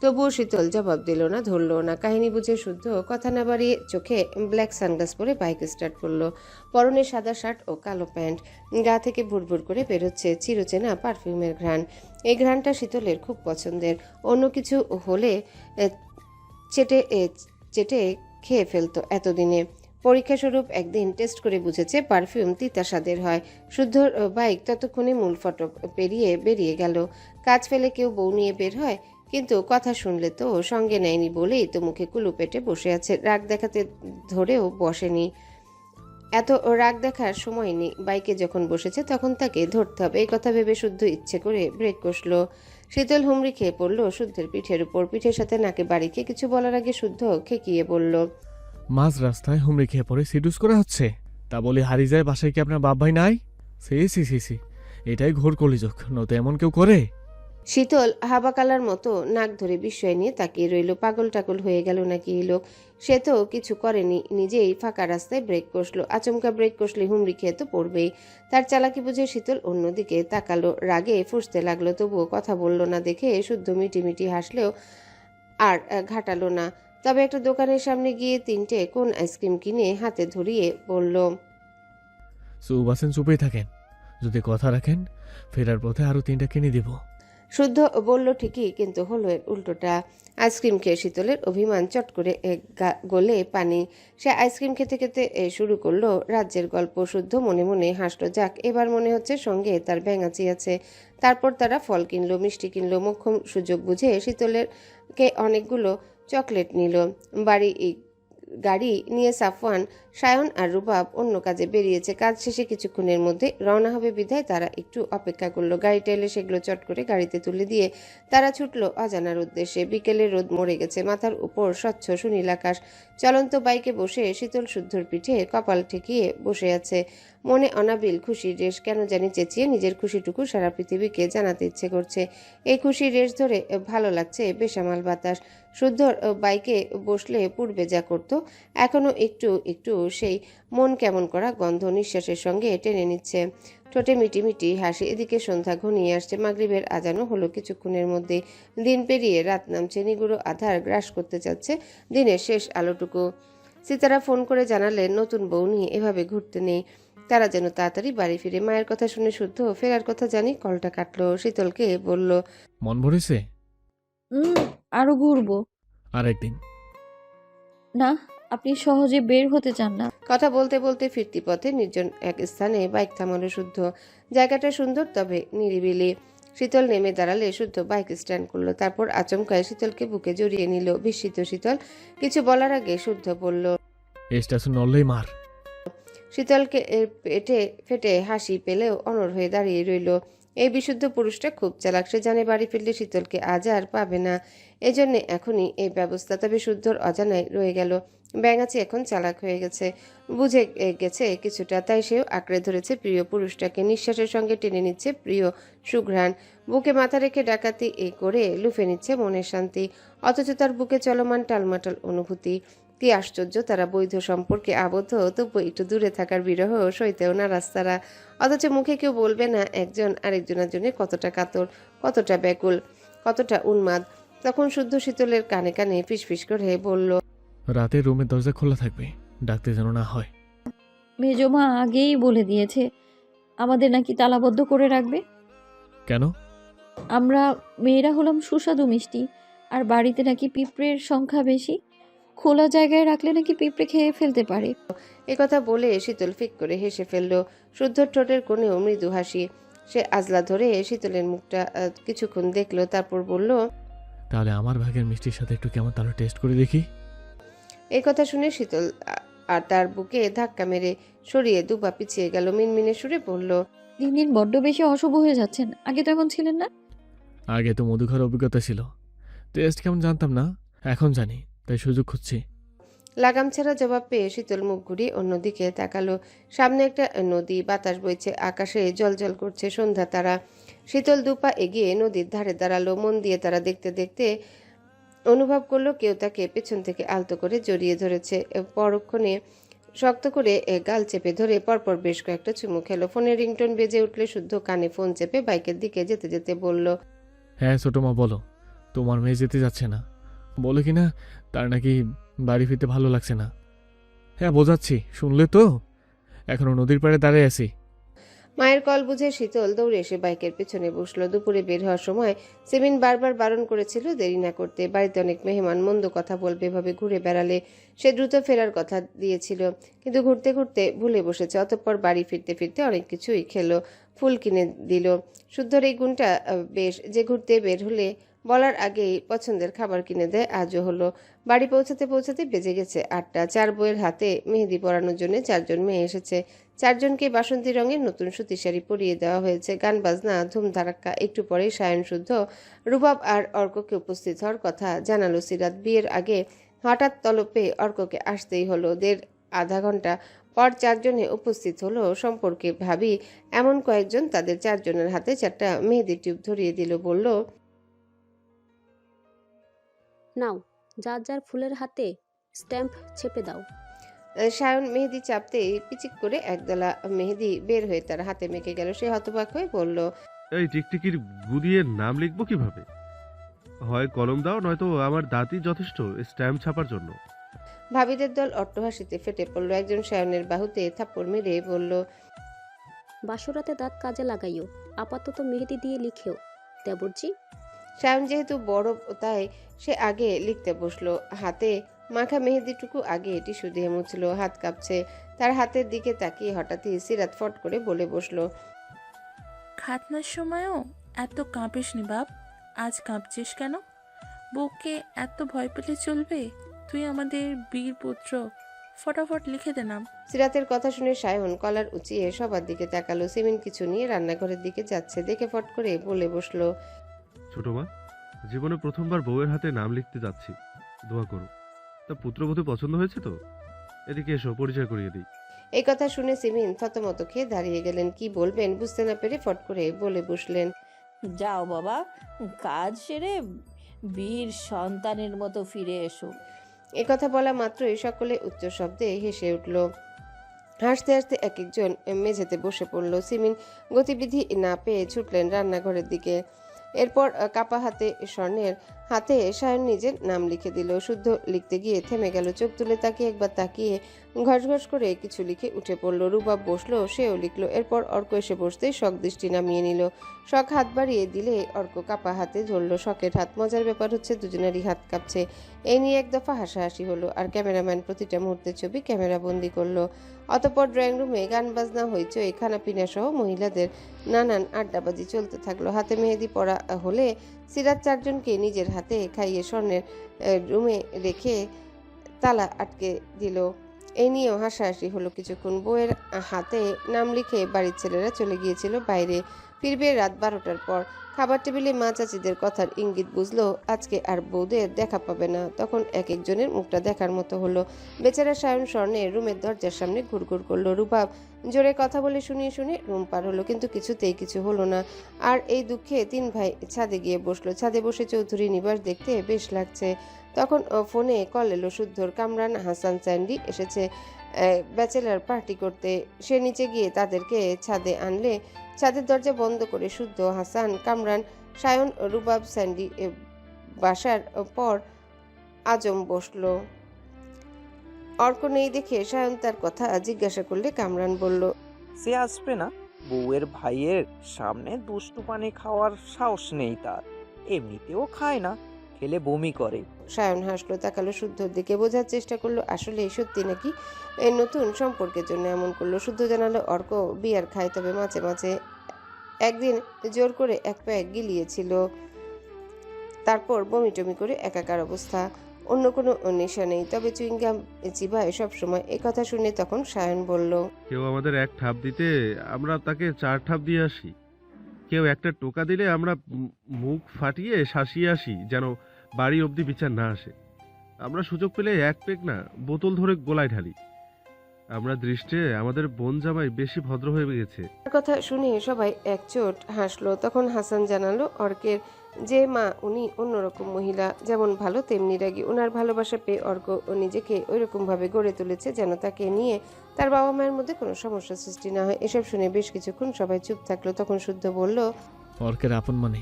তবুও শীতল জবাব দিল না, ধরল না। কাহিনী বুঝে শুদ্ধ কথা না বাড়িয়ে চোখে ব্ল্যাক সানগ্লাস পরে বাইক স্টার্ট করলো। পরনে সাদা শার্ট ও কালো প্যান্ট, গা থেকে ভুরভুর করে বেরোচ্ছে চিরচেনা পারফিউমের ঘ্রাণ। এই ঘ্রাণটা শীতলের খুব পছন্দের। অন্য কিছু হলে চেটে চেটে খেয়ে ফেলতো এতদিনে। পরীক্ষা স্বরূপ একদিন টেস্ট করে বুঝেছে পারফিউম তিতা স্বাদের হয়। শুদ্ধর বাইক ততক্ষণে মূল ফটক পেরিয়ে বেরিয়ে গেল। কাজ ফেলে কেউ বউ নিয়ে বের হয়, কিন্তু কথা শুনলে তো সঙ্গে নেয়নি বলেই তো মুখে কুলু পেটে বসে আছে। রাগ দেখাতে ধরেও বসেনি, এত রাগ দেখার সময় নেই। বাইকে যখন বসেছে তখন তাকে ধরতে হবে, এই কথা ভেবে শুদ্ধ ইচ্ছে করে ব্রেক কষলো। শীতল হুমড়ি খেয়ে পড়লো শুদ্ধের পিঠের উপর। পিঠের সাথে নাকে বাড়ি খেয়ে কিছু বলার আগে শুদ্ধ খেকিয়ে বলল, মাঝ রাস্তায় হুমড়ি খেয়ে পড়ে সিডুস করা হচ্ছে, তা বলে হারিয়ে যায় বাসায় কি আপনার বাপ ভাই নাই? সি, এটাই ঘোর কলিযোগ, নয়তো এমন কেউ করে? শীতল হাবাকালার মতো নাক ধরে বিস্ময় নিয়ে তাকিয়ে রইল। পাগল টাগল হয়ে গেল নাকি এই লোক? সে তো কিছু করেনি, নিজেই ফাঁকা রাস্তায় ব্রেক কষলো। আচমকা ব্রেক কষলে হুমড়ি খেয়ে তো পড়বেই। তার চালাকি বুঝে শীতল অন্যদিকে তাকালো, রাগে ফুঁসতে লাগলো। তবুও কথা বলল না দেখে শুদ্ধ মিটিমিটি হাসলেও আর ঘাটালো না। তবে একটা দোকানের সামনে গিয়ে 3টে কোন আইসক্রিম কিনে হাতে ধরিয়ে বলল, চুপ আছেন, চুপেই থাকেন। যদি কথা রাখেন ফেরার পথে আরো 3টা কিনে দিব। শুদ্ধ বলল ঠিকই, কিন্তু হলো এর উল্টোটা। আইসক্রিম খেয়ে শীতলের অভিমান চট করে গলে পানি। সে আইসক্রিম খেতে খেতে শুরু করলো রাজ্যের গল্প। শুদ্ধ মনে মনে হাসলো, যাক এবার মনে হচ্ছে সঙ্গে তার ব্যাঙাচি আছে। তারপর তারা ফল কিনলো, মিষ্টি কিনলো। মোক্ষম সুযোগ বুঝে শীতলের কে অনেকগুলো চকলেট নিল। গাড়ি নিয়ে সাফওয়ান, সায়ন আর রুবাব অন্য কাজে বেরিয়েছে। কাজ শেষে কিছুক্ষণের মধ্যে রওনা হবে বিধায় তারা একটু অপেক্ষা করলো। গাড়িটা এলে সেগুলো চট করে গাড়িতে তুলে দিয়ে তারা ছুটলো অজানার উদ্দেশ্যে। বিকেলের রোদ মরে গেছে, মাথার উপর স্বচ্ছ সুনীল আকাশ। চলন্ত বাইকে বসে শীতল শুদ্ধর পিঠে কপাল ঠেকিয়ে বসে আছে। মনে অনাবিল খুশির রেশ, কেন জানি চেঁচিয়ে নিজের খুশিটুকু সারা পৃথিবীকে জানাতে ইচ্ছে করছে। এই খুশির রেশ ধরে ভালো লাগছে বেসামাল বাতাস। শুদ্ধর বাইকে বসলে পূর্বে যা করত, এখনো একটু একটু সেই মন কেমন করা গন্ধ নিঃশ্বাসের সঙ্গে টেনে নিচ্ছে। ঠোঁটে মিটি হাসি। এদিকে সন্ধ্যা ঘনিয়ে আসছে, মাগরিবের আজানও হলো কিছুক্ষণের মধ্যে। দিন পেরিয়ে রাত নামছে, নিগুড়ো আধার গ্রাস করতে যাচ্ছে দিনের শেষ আলোটুকু। সিতারা ফোন করে জানালেন নতুন বউ নিয়ে এভাবে ঘুরতে নেই, তারা যেন তাড়াতাড়ি বাড়ি ফিরে। মায়ের কথা শুনে শুদ্ধ ফেরার কথা জানি কলটা কাটলো। শীতলকে বলল, মন ভরেছে? আরো ঘুরবো। আর একদিন? না, আপনি সহজে বের হতে চান না। কথা বলতে বলতে ফিরতি পথে নির্জন এক স্থানে বাইক থামালো শুদ্ধ। জায়গাটা সুন্দর তবে নিরিবিলি। শীতল নেমে দাঁড়ালে শুদ্ধ বাইক স্ট্যান্ড করলো। তারপর আচমকায় শীতলকে বুকে জড়িয়ে নিল। বিস্মিত শীতল কিছু বলার আগে শুদ্ধ বলল, স্টেশন নড়লেই মার। শীতলকে পেটে ফেটে হাসি পেলেও অনড় হয়ে দাঁড়িয়ে রইল। এই বিশুদ্ধ পুরুষটা খুব চালাক, সে জানে বাড়ি ফিরলে শীতলকে আজ আর পাবে না। এজন্যে এখনই এই ব্যবস্থা। তবে শুদ্ধর অজানায় রয়ে গেল, ব্যাঙাচি এখন চালাক হয়ে গেছে, বুঝে গেছে কিছুটা। তাই সেও আঁকড়ে ধরেছে প্রিয় পুরুষটাকে। নিঃশ্বাসের সঙ্গে টেনে নিচ্ছে প্রিয় সুঘ্রাণ। বুকে মাথা রেখে ডাকাতি করে লুফে নিচ্ছে মনের শান্তি। অথচ তার বুকে চলমান টালমাটাল অনুভূতি। কি আশ্চর্য, তারা বৈধ সম্পর্কে আবদ্ধ, তবু একটু দূরে থাকার বিরহ সইতেও না রাস্তারা। অথচ মুখে কেউ বলবে না একজন আরেকজনের জন্য কতটা কাতর, কতটা ব্যাকুল, কতটা উন্মাদ। তখন শুদ্ধ শীতলের কানে কানে ফিসফিস করে বলল, রাতে রুমের দরজা খোলা থাকবে, ডাকতে যেন না হয়। মেজমা আগেই বলে দিয়েছে আমাদের নাকি তালাবদ্ধ করে রাখবে। কেন? আমরা মেয়েরা হলাম সুস্বাদু মিষ্টি, আর বাড়িতে নাকি পিঁপড়ের সংখ্যা বেশি। খোলা জায়গায় রাখলে নাকি পিঁপড়ে খেয়ে ফেলতে পারে। কথা বলে শীতল ফিক করে হেসে ফেলল। শুদ্ধর ঠোঁটের কোণেও মৃদু হাসি। সে আজলা ধরে শীতলের মুখটা কিছুক্ষণ দেখলো, তারপর বলল, তাহলে আমার ভাগের মিষ্টির সাথে একটু কেমন তাহলে টেস্ট করে দেখি। কথা শুনে শীতল আর তার বুকে ধাক্কা মেরে সরিয়ে দুপা পিছিয়ে গেল। মিনমিনে সুরে বলল, দিন দিন বড্ড বেশি অশুভ হয়ে যাচ্ছেন, আগে তো এমন ছিলেন না। আগে তো মধু খাওয়ার অভিজ্ঞতা ছিল, টেস্ট কেমন জানতাম না, এখন জানি, তাই সুযোগ খুঁজছি। লাগাম ছাড়া জবাব পেয়ে শীতল মুখ ঘুরিয়ে অন্যদিকে তাকালো। সামনে একটা নদী, বাতাস বইছে, আকাশে জলজল করছে সন্ধ্যা তারা। শীতল দুপা এগিয়ে নদীর ধারে দাঁড়ালো। মন দিয়ে তারা দেখতে দেখতে অনুভব করলো কেউ তাকে পেছন থেকে আলতো করে জড়িয়ে ধরেছে। পরক্ষণে শক্ত করে গাল চেপে ধরে পরপর বেশ কয়েকটা চুমু খেলো। ফোনের রিংটোন বেজে উঠলে শুদ্ধ কানে ফোন চেপে বাইকের দিকে যেতে যেতে বলল, হ্যাঁ ছোট মা বলো, তোমার মেয়ে যেতে যাচ্ছে না, বলে কি না তার নাকি বাড়ি ফিরতে ভালো লাগছে না। হ্যাঁ বোঝাচ্ছি, শুনলে তো? এখনো নদীর পাড়ে দাঁড়িয়ে আছি। মায়ের কল বুঝে শীতল দৌড়ে এসে বাইকের পেছনে বসলো। দুপুরে বের হওয়ার সময় সিমিন বারবার বারণ করেছিল দেরি না করতে। বাড়িতে অনেক মেহমান, মন্দ কথা বলবে, এভাবে ঘুরে বেড়ালে সে দ্রুত ফেরার কথা দিয়েছিল, কিন্তু ঘুরতে ঘুরতে ভুলে বসেছে। অতঃপর বাড়ি ফিরতে ফিরতে অনেক কিছুই খেলো, ফুল কিনে দিল। শুদ্ধর এই গুণটা বেশ, যে ঘুরতে বের হলে বলার আগেই পছন্দের খাবার কিনে দেয়। আজও হলো। বাড়ি পৌঁছাতে পৌঁছাতে বেজে গেছে 8টা। 4 বউয়ের হাতে মেহেদি পরানোর জন্য 4 জন মেয়ে এসেছে। 4 জনকে বাসন্তী রঙের নতুন সুতির শাড়ি পরিয়ে দেওয়া হয়েছে। গান বাজনা, ধুমধারাক্কা। একটু পরেই সায়ন, শুদ্ধ, রুবাব আর অর্ককে উপস্থিত হওয়ার কথা জানালো সিরাত। বিয়ের আগে হঠাৎ তলপে অর্ককে আসতেই হলো। আধা ঘন্টা পর 4 জনে উপস্থিত হলো। সম্পর্কে ভাবি এমন কয়েকজন তাদের 4 জনের হাতে 4টা মেহেদি টিউব ধরিয়ে দিল, বলল, নাও, যার যার ফুলের হাতে স্ট্যাম্প ছেপে দাও। সায়ন মেহেদি চাপতেই পিচিক করে একদলা মেহেদি বের হয়ে তার হাতে মেখে গেল। সে হতবাক হয়ে বলল, এই টিকটিকির গু দিয়ে নাম লিখবো কিভাবে? হয় কলম দাও, নয়তো আমার দাঁতই যথেষ্ট স্ট্যাম্প ছাপার জন্য। ভাবিদের দল অট্টহাসিতে ফেটে পড়ল। একজন সায়নের বাহুতে থাপ্পড় মেরে বলল, বাসরাতে দাঁত কাজে লাগাইও, আপাতত মেহেদি দিয়ে লিখেও দেবরজি। সায়ন যেহেতু বড় তাই সে আগে লিখতে বসলো। হাতে মাখা মেহেদিটুকু আগে টিস্যু দিয়ে মুছলো। হাত কাঁপছে। তার হাতের দিকে তাকিয়ে হঠাৎই সিরাত ফট করে বলে বসলো, খাতনার সময়ও এত কাঁপিস নি বাপ, আজ কাঁপছিস কেন? বউকে এত ভয় পেলে চলবে? তুই আমাদের বীর পুত্র, ফটাফট লিখে দে নাম। সিরাতের কথা শুনে সায়ন কলার উঁচিয়ে সবার দিকে তাকালো। সিমিন কিছু নিয়ে রান্নাঘরের দিকে যাচ্ছে দেখে ফট করে বলে বসলো, ছোট মা, জীবনে প্রথমবার বউয়ের হাতে নাম লিখতে যাচ্ছি, দোয়া করো। তা পুত্রবধূ পছন্দ হয়েছে তো? এদিকে এসো, পরিচয় করিয়ে দিই। এই কথা শুনে সিমিন থতমত খেয়ে দাঁড়িয়ে গেলেন। কি বলবেন বুঝতে না পেরে ফট করে বলে বসলেন, যাও বাবা, কাজ সেরে বীর সন্তানের মতো ফিরে এসো। এ কথা বলা মাত্রই সকলে উচ্চ শব্দে হেসে উঠল। হাসতে হাসতে এক একজন মেঝেতে বসে পড়ল। সিমিন গতিবিধি না পেয়ে ছুটলেন রান্নাঘরের দিকে। এরপর কাপা হাতে স্বর্ণের হাতে সায়ন নিজের নাম লিখে দিল। শুদ্ধ লিখতে গিয়ে থেমে গেল। চোখ তুলে তাকিয়ে একবার তাকিয়ে ঘস করে কিছু লিখে উঠে পড়ল। রুবাব বসলো, সেও লিখলো। এরপর অর্ক এসে বসতেই শখ দৃষ্টি নামিয়ে নিল। শখ হাত বাড়িয়ে দিলে অর্ক কাপা হাতে ধরল শখের হাত। মজার ব্যাপার হচ্ছে দুজনেরই হাত কাঁপছে। এই নিয়ে এক দফা হাসাহাসি হলো, আর ক্যামেরাম্যান প্রতিটা মুহূর্তের ছবি ক্যামেরা বন্দি করলো। অতঃপর ড্রয়িং রুমে গান বাজনা হইচই, খানাপিনা সহ মহিলাদের নানান আড্ডাবাজি চলতে থাকলো। হাতে মেহেদি পরা হলে সিরাত 4 জনকে নিজের হাতে খাইয়ে স্বর্ণের রুমে রেখে তালা আটকে দিল। এই নিয়েও হাসাহাসি হলো কিছুক্ষণ। বউয়ের হাতে নাম লিখে বাড়ির ছেলেরা চলে গিয়েছিল বাইরে। ফিরবে রাত 12টার পর। খাবার টেবিলে মা চাচিদের কথার ইঙ্গিত বুঝলো আজকে আর বউদের দেখা পাবে না। তখন এক একজনের মুখটা দেখার মতো হলো। বেচারা সায়ন স্বর্ণের রুমের দরজার সামনে ঘুরঘুর করলো। রুবাব জোরে কথা বলে শুনিয়ে রুম পার হলো, কিন্তু কিছুতেই কিছু হলো না। আর এই দুঃখে 3 ভাই ছাদে গিয়ে বসলো। ছাদে বসে চৌধুরী নিবাস দেখতে বেশ লাগছে। তখন ফোনে কল এলো শুদ্ধর। কামরান, হাসান, স্যান্ডি এসেছে ব্যাচেলার পার্টি করতে। সে নিচে গিয়ে তাদেরকে ছাদে আনলে ছাদের দরজা বন্ধ করে শুদ্ধ, হাসান, কামরান, সায়ন, রুবাব, স্যান্ডি বাসার পর আজম বসলো। অর্ক নেই দেখে সায়ন তার কথা জিজ্ঞাসা করলে কামরান বলল, সে আসবে না। বউয়ের ভাইয়ের সামনে দুষ্টু পানি খাওয়ার সাহস নেই তার, এমনিতেও খায় না, খেলে বমি করে। সায়ন হাসলো, তাকালো শুদ্ধর দিকে, বোঝার চেষ্টা করলো আসলে সত্যি নাকি এই নতুন সম্পর্কের জন্য এমন করলো। শুদ্ধ জানালো অর্ক বিয়ার খায়, তবে মাঝে মাঝে। একদিন জোর করে 1 প্যাক গিলিয়েছিল, তারপর বমি টমি করে একাকার অবস্থা। অন্য কোনো নেশা নেই, তবে চুইংগাম চিবায় সবসময়। এ কথা শুনে তখন সায়ন বলল, কেউ আমাদের 1 ঠাপ দিতে আমরা তাকে 4 ঠাপ দিয়ে আসি। কেউ একটা টোকা দিলে আমরা মুখ ফাটিয়ে শাসিয়ে আসি, যেন বাড়ি অবধি বিচার না আসে। আমরা সুযোগ পেলে 1 পেক না, বোতল ধরে গোলায় ঢালি। আমরা দৃষ্টে আমাদের বোন জামাই বেশি ভদ্র হয়ে গেছে। কথা শুনে সবাই একচোট হাসলো। তখন হাসান জানালো অর্কের যে মা উনি অন্যরকম মহিলা, যেমন ভালো তেমনি রাগী। ওনার ভালোবাসা পেয়ে অর্ক নিজেকে ওইরকম ভাবে গড়ে তুলেছে যেন তাকে নিয়ে তার বাবা মায়ের মধ্যে কোনো সমস্যা সৃষ্টি না হয়। এসব শুনে বেশ কিছুক্ষণ সবাই চুপ থাকলো। তখন শুদ্ধ বলল, অর্কের আপন মানে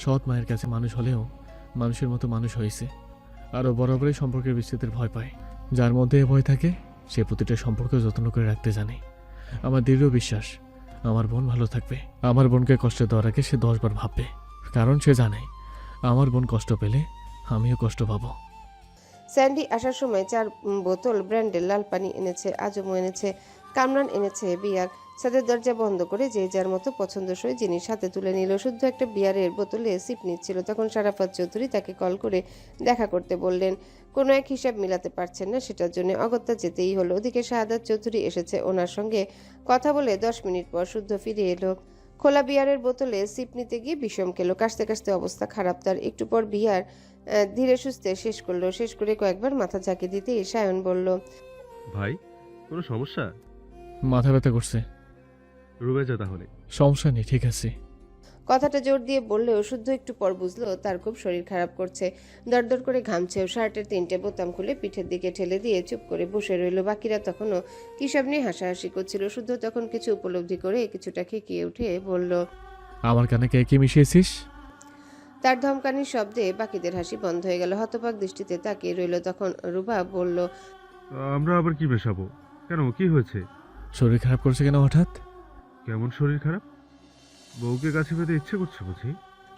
সৎ মায়ের কাছে মানুষ হলেও মানুষের মতো মানুষ হয়েছে, আরও বরাবরই সম্পর্কের বিচ্ছেদের ভয় পায়। যার মধ্যে এ ভয় থাকে সে প্রতিটা সম্পর্ক যত্ন করে রাখতে জানে। আমার দৃঢ় বিশ্বাস আমার বোন ভালো থাকবে। আমার বোনকে কষ্ট দেওয়ার আগে সে 10 বার ভাববে, কারণ সে জানে আমার বোন কষ্ট পেলে আমিও কষ্ট পাবো। স্যান্ডি আসার সময় 4 বোতল ব্র্যান্ডের লাল পানি এনেছে, আজমও এনেছে, কামরান এনেছে বিয়ার। ছাদের দরজা বন্ধ করে যে যার মতো পছন্দসই জিনিস হাতে তুলে নিল। শুদ্ধ একটা বিয়ারের বোতলে সিপ নিচ্ছিল, তখন শারাফাত চৌধুরী তাকে কল করে দেখা করতে বললেন। কোনো এক হিসাব মিলাতে পারছেন না, সেটার জন্য অগত্যা যেতেই হলো। ওদিকে শাহাদাত চৌধুরী এসেছে, ওনার সঙ্গে কথা বলে 10 মিনিট পর শুদ্ধ ফিরে এলো। খোলা বিয়ারের বোতলে সিপ নিতে গিয়ে বিষম খেলো, কাশতে কাশতে অবস্থা খারাপ তার। একটু পর বিয়ার ধীরে সুস্থে শেষ করলো। শেষ করে কয়েকবার মাথা ঝাঁকি দিতে সায়ন বলল, ভাই কোনো সমস্যা? মাথা ব্যথা করছে। রুমে যা তাহলে। সমস্যা নেই, ঠিক আছে। কথাটা জোর দিয়ে বললেও শুদ্ধ একটু পর বুঝলো তার খুব শরীর খারাপ করছে। দরদর করে ঘামছেও। শার্টের 3টে বোতাম খুলে পিঠের দিকে ঠেলে দিয়ে চুপ করে বসে রইল। বাকিরা তখনও কী সব নিয়ে হাসাহাসি করছিল। শুদ্ধ তখন কিছু উপলব্ধি করে কিছুটা খেকিয়ে উঠে বলল, আমার কানে কে কি মিশিয়েছিস? তার ধমকানির শব্দে বাকিদের হাসি বন্ধ হয়ে গেল। হতবাক দৃষ্টিতে তাকিয়ে রইল। তখন রুবা বলল, আমরা আবার কি মেশাবো? কেন, কি হয়েছে? শরীর খারাপ করছে কেন হঠাৎ? কেমন শরীর খারাপ? বউকে কাছে পেতে ইচ্ছে করছে বুঝি?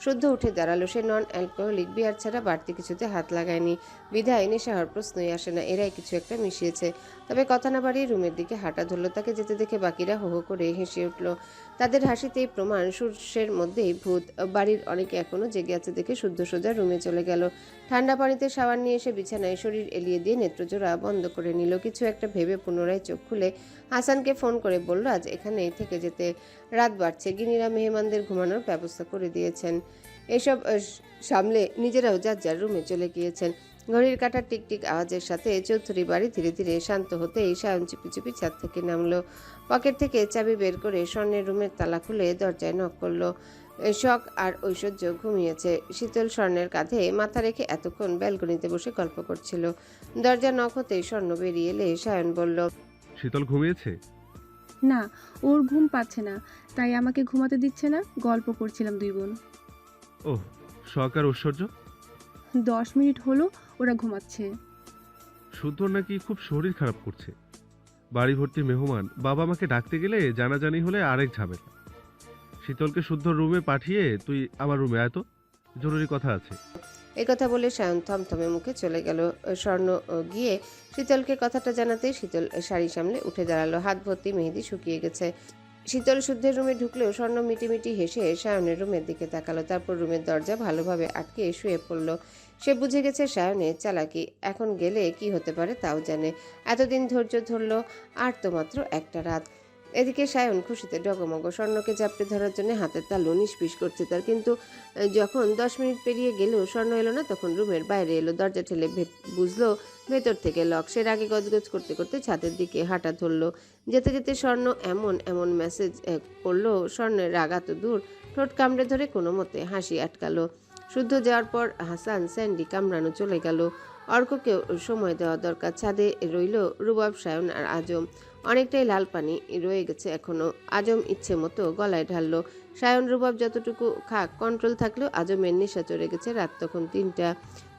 শুদ্ধ উঠে দাঁড়ালো। সে নন অ্যালকোহলিক বিয়ার ছাড়া বাড়তি কিছুতে হাত লাগায়নি, বিধায় নেশা হওয়ার প্রশ্নই আসে না। এরাই কিছু একটা মিশিয়েছে। তবে কথা না বাড়িয়ে রুমের দিকে হাঁটা ধরল। তাকে যেতে দেখে বাকিরা হো হো করে হেসে উঠল। তাদের হাসিতেই প্রমাণ সূর্যের মধ্যেই ভূত। বাড়ির অনেকে এখনো জেগে আছে দেখে শুদ্ধ সোজা রুমে চলে গেল। ঠান্ডা পানিতে শাওয়ার নিয়ে এসে বিছানায় শরীর এলিয়ে দিয়ে নেত্রজোড়া বন্ধ করে নিল। কিছু একটা ভেবে পুনরায় চোখ খুলে হাসানকে ফোন করে বলল আজ এখানেই থেকে যেতে। রাত বাড়ছে, গিনিরা মেহমানদের ঘুমানোর ব্যবস্থা করে দিয়েছেন। এসব সামলে নিজেরাও যার যার রুমে চলে গিয়েছেন। ঘড়ির কাঁটার টিকটিক আওয়াজের সাথে চৌধুরী বাড়ি ধীরে ধীরে শান্ত হতেই সায়ন চুপি চুপি ছাদ থেকে নামলো। পকেট থেকে চাবি বের করে স্বর্ণের রুমের তালা খুলে দরজায় নক করলো। শখ আর ঐশ্বর্য ঘুমিয়েছে। শীতল স্বর্ণের কাঁধে মাথা রেখে এতক্ষণ ব্যালকনিতে বসে গল্প করছিল। দরজা নক হতেই স্বর্ণ বেরিয়ে এলে সায়ন বলল, শীতল ঘুমিয়েছে? না, ওর ঘুম পাচ্ছে না, তাই আমাকে ঘুমাতে দিচ্ছে না। গল্প করছিলাম 2 বোন। ওহ, শখ আর ঐশ্বর্য? 10 মিনিট হলো ওরা ঘুমাচ্ছে। শুদ্ধর নাকি খুব শরীর খারাপ করছে। বাড়ি ভর্তি মেহমান, বাবা মাকে ডাকতে গেলে জানাজানি হলে আরেক ঝামেলা। শীতলকে শুদ্ধ রুমে পাঠিয়ে তুই আমার রুমে আয় তো, জরুরি কথা আছে। এই কথা বলে সায়ন থমথমে মুখে চলে গেল। স্বর্ণ গিয়ে শীতলকে কথাটা জানাতে শীতল শাড়ি সামলে উঠে দাঁড়ালো। হাত ভর্তি মেহেদি শুকিয়ে গেছে। শীতল শুদ্ধের রুমে ঢুকলেও স্বর্ণ মিটিমিটি হেসে সায়নের রুমের দিকে তাকালো। তারপর রুমের দরজা ভালোভাবে আটকে শুয়ে পড়ল। সে বুঝে গেছে সায়নের চালাকি। এখন গেলে কি হতে পারে তাও জানে। এতদিন ধৈর্য ধরলো, আর তো মাত্র একটা রাত। এদিকে সায়ন খুশিতে ডগমগ। স্বর্ণকে জাপটে ধরার জন্য হাতের তালু নিষ্পিস করছে তার। কিন্তু যখন 10 মিনিট পেরিয়ে গেলেও স্বর্ণ এলো না, তখন রুমের বাইরে এলো। দরজা ঠেলে বুঝলো ভেতর থেকে লক। সে রাগে গজগজ করতে করতে ছাদের দিকে হাঁটা ধরলো। যেতে যেতে স্বর্ণ এমন মেসেজ করলো, স্বর্ণের রাগ এত দূর, ঠোঁট কামড়ে ধরে কোনো মতে হাসি আটকালো। শুদ্ধ যাওয়ার পর হাসান, স্যান্ডি, কামরানও চলে গেল। অর্ককেও সময় দেওয়া দরকার। ছাদে রইল রুবাব, সায়ন আর আজম। অনেকটাই লাল পানি রয়ে গেছে এখনো। আজম ইচ্ছে মতো গলায় ঢাললো। সায়ন রুবাব যতটুকু খাক কন্ট্রোল থাকলেও আজমের নেশা চড়ে গেছে। রাত তখন 3টা।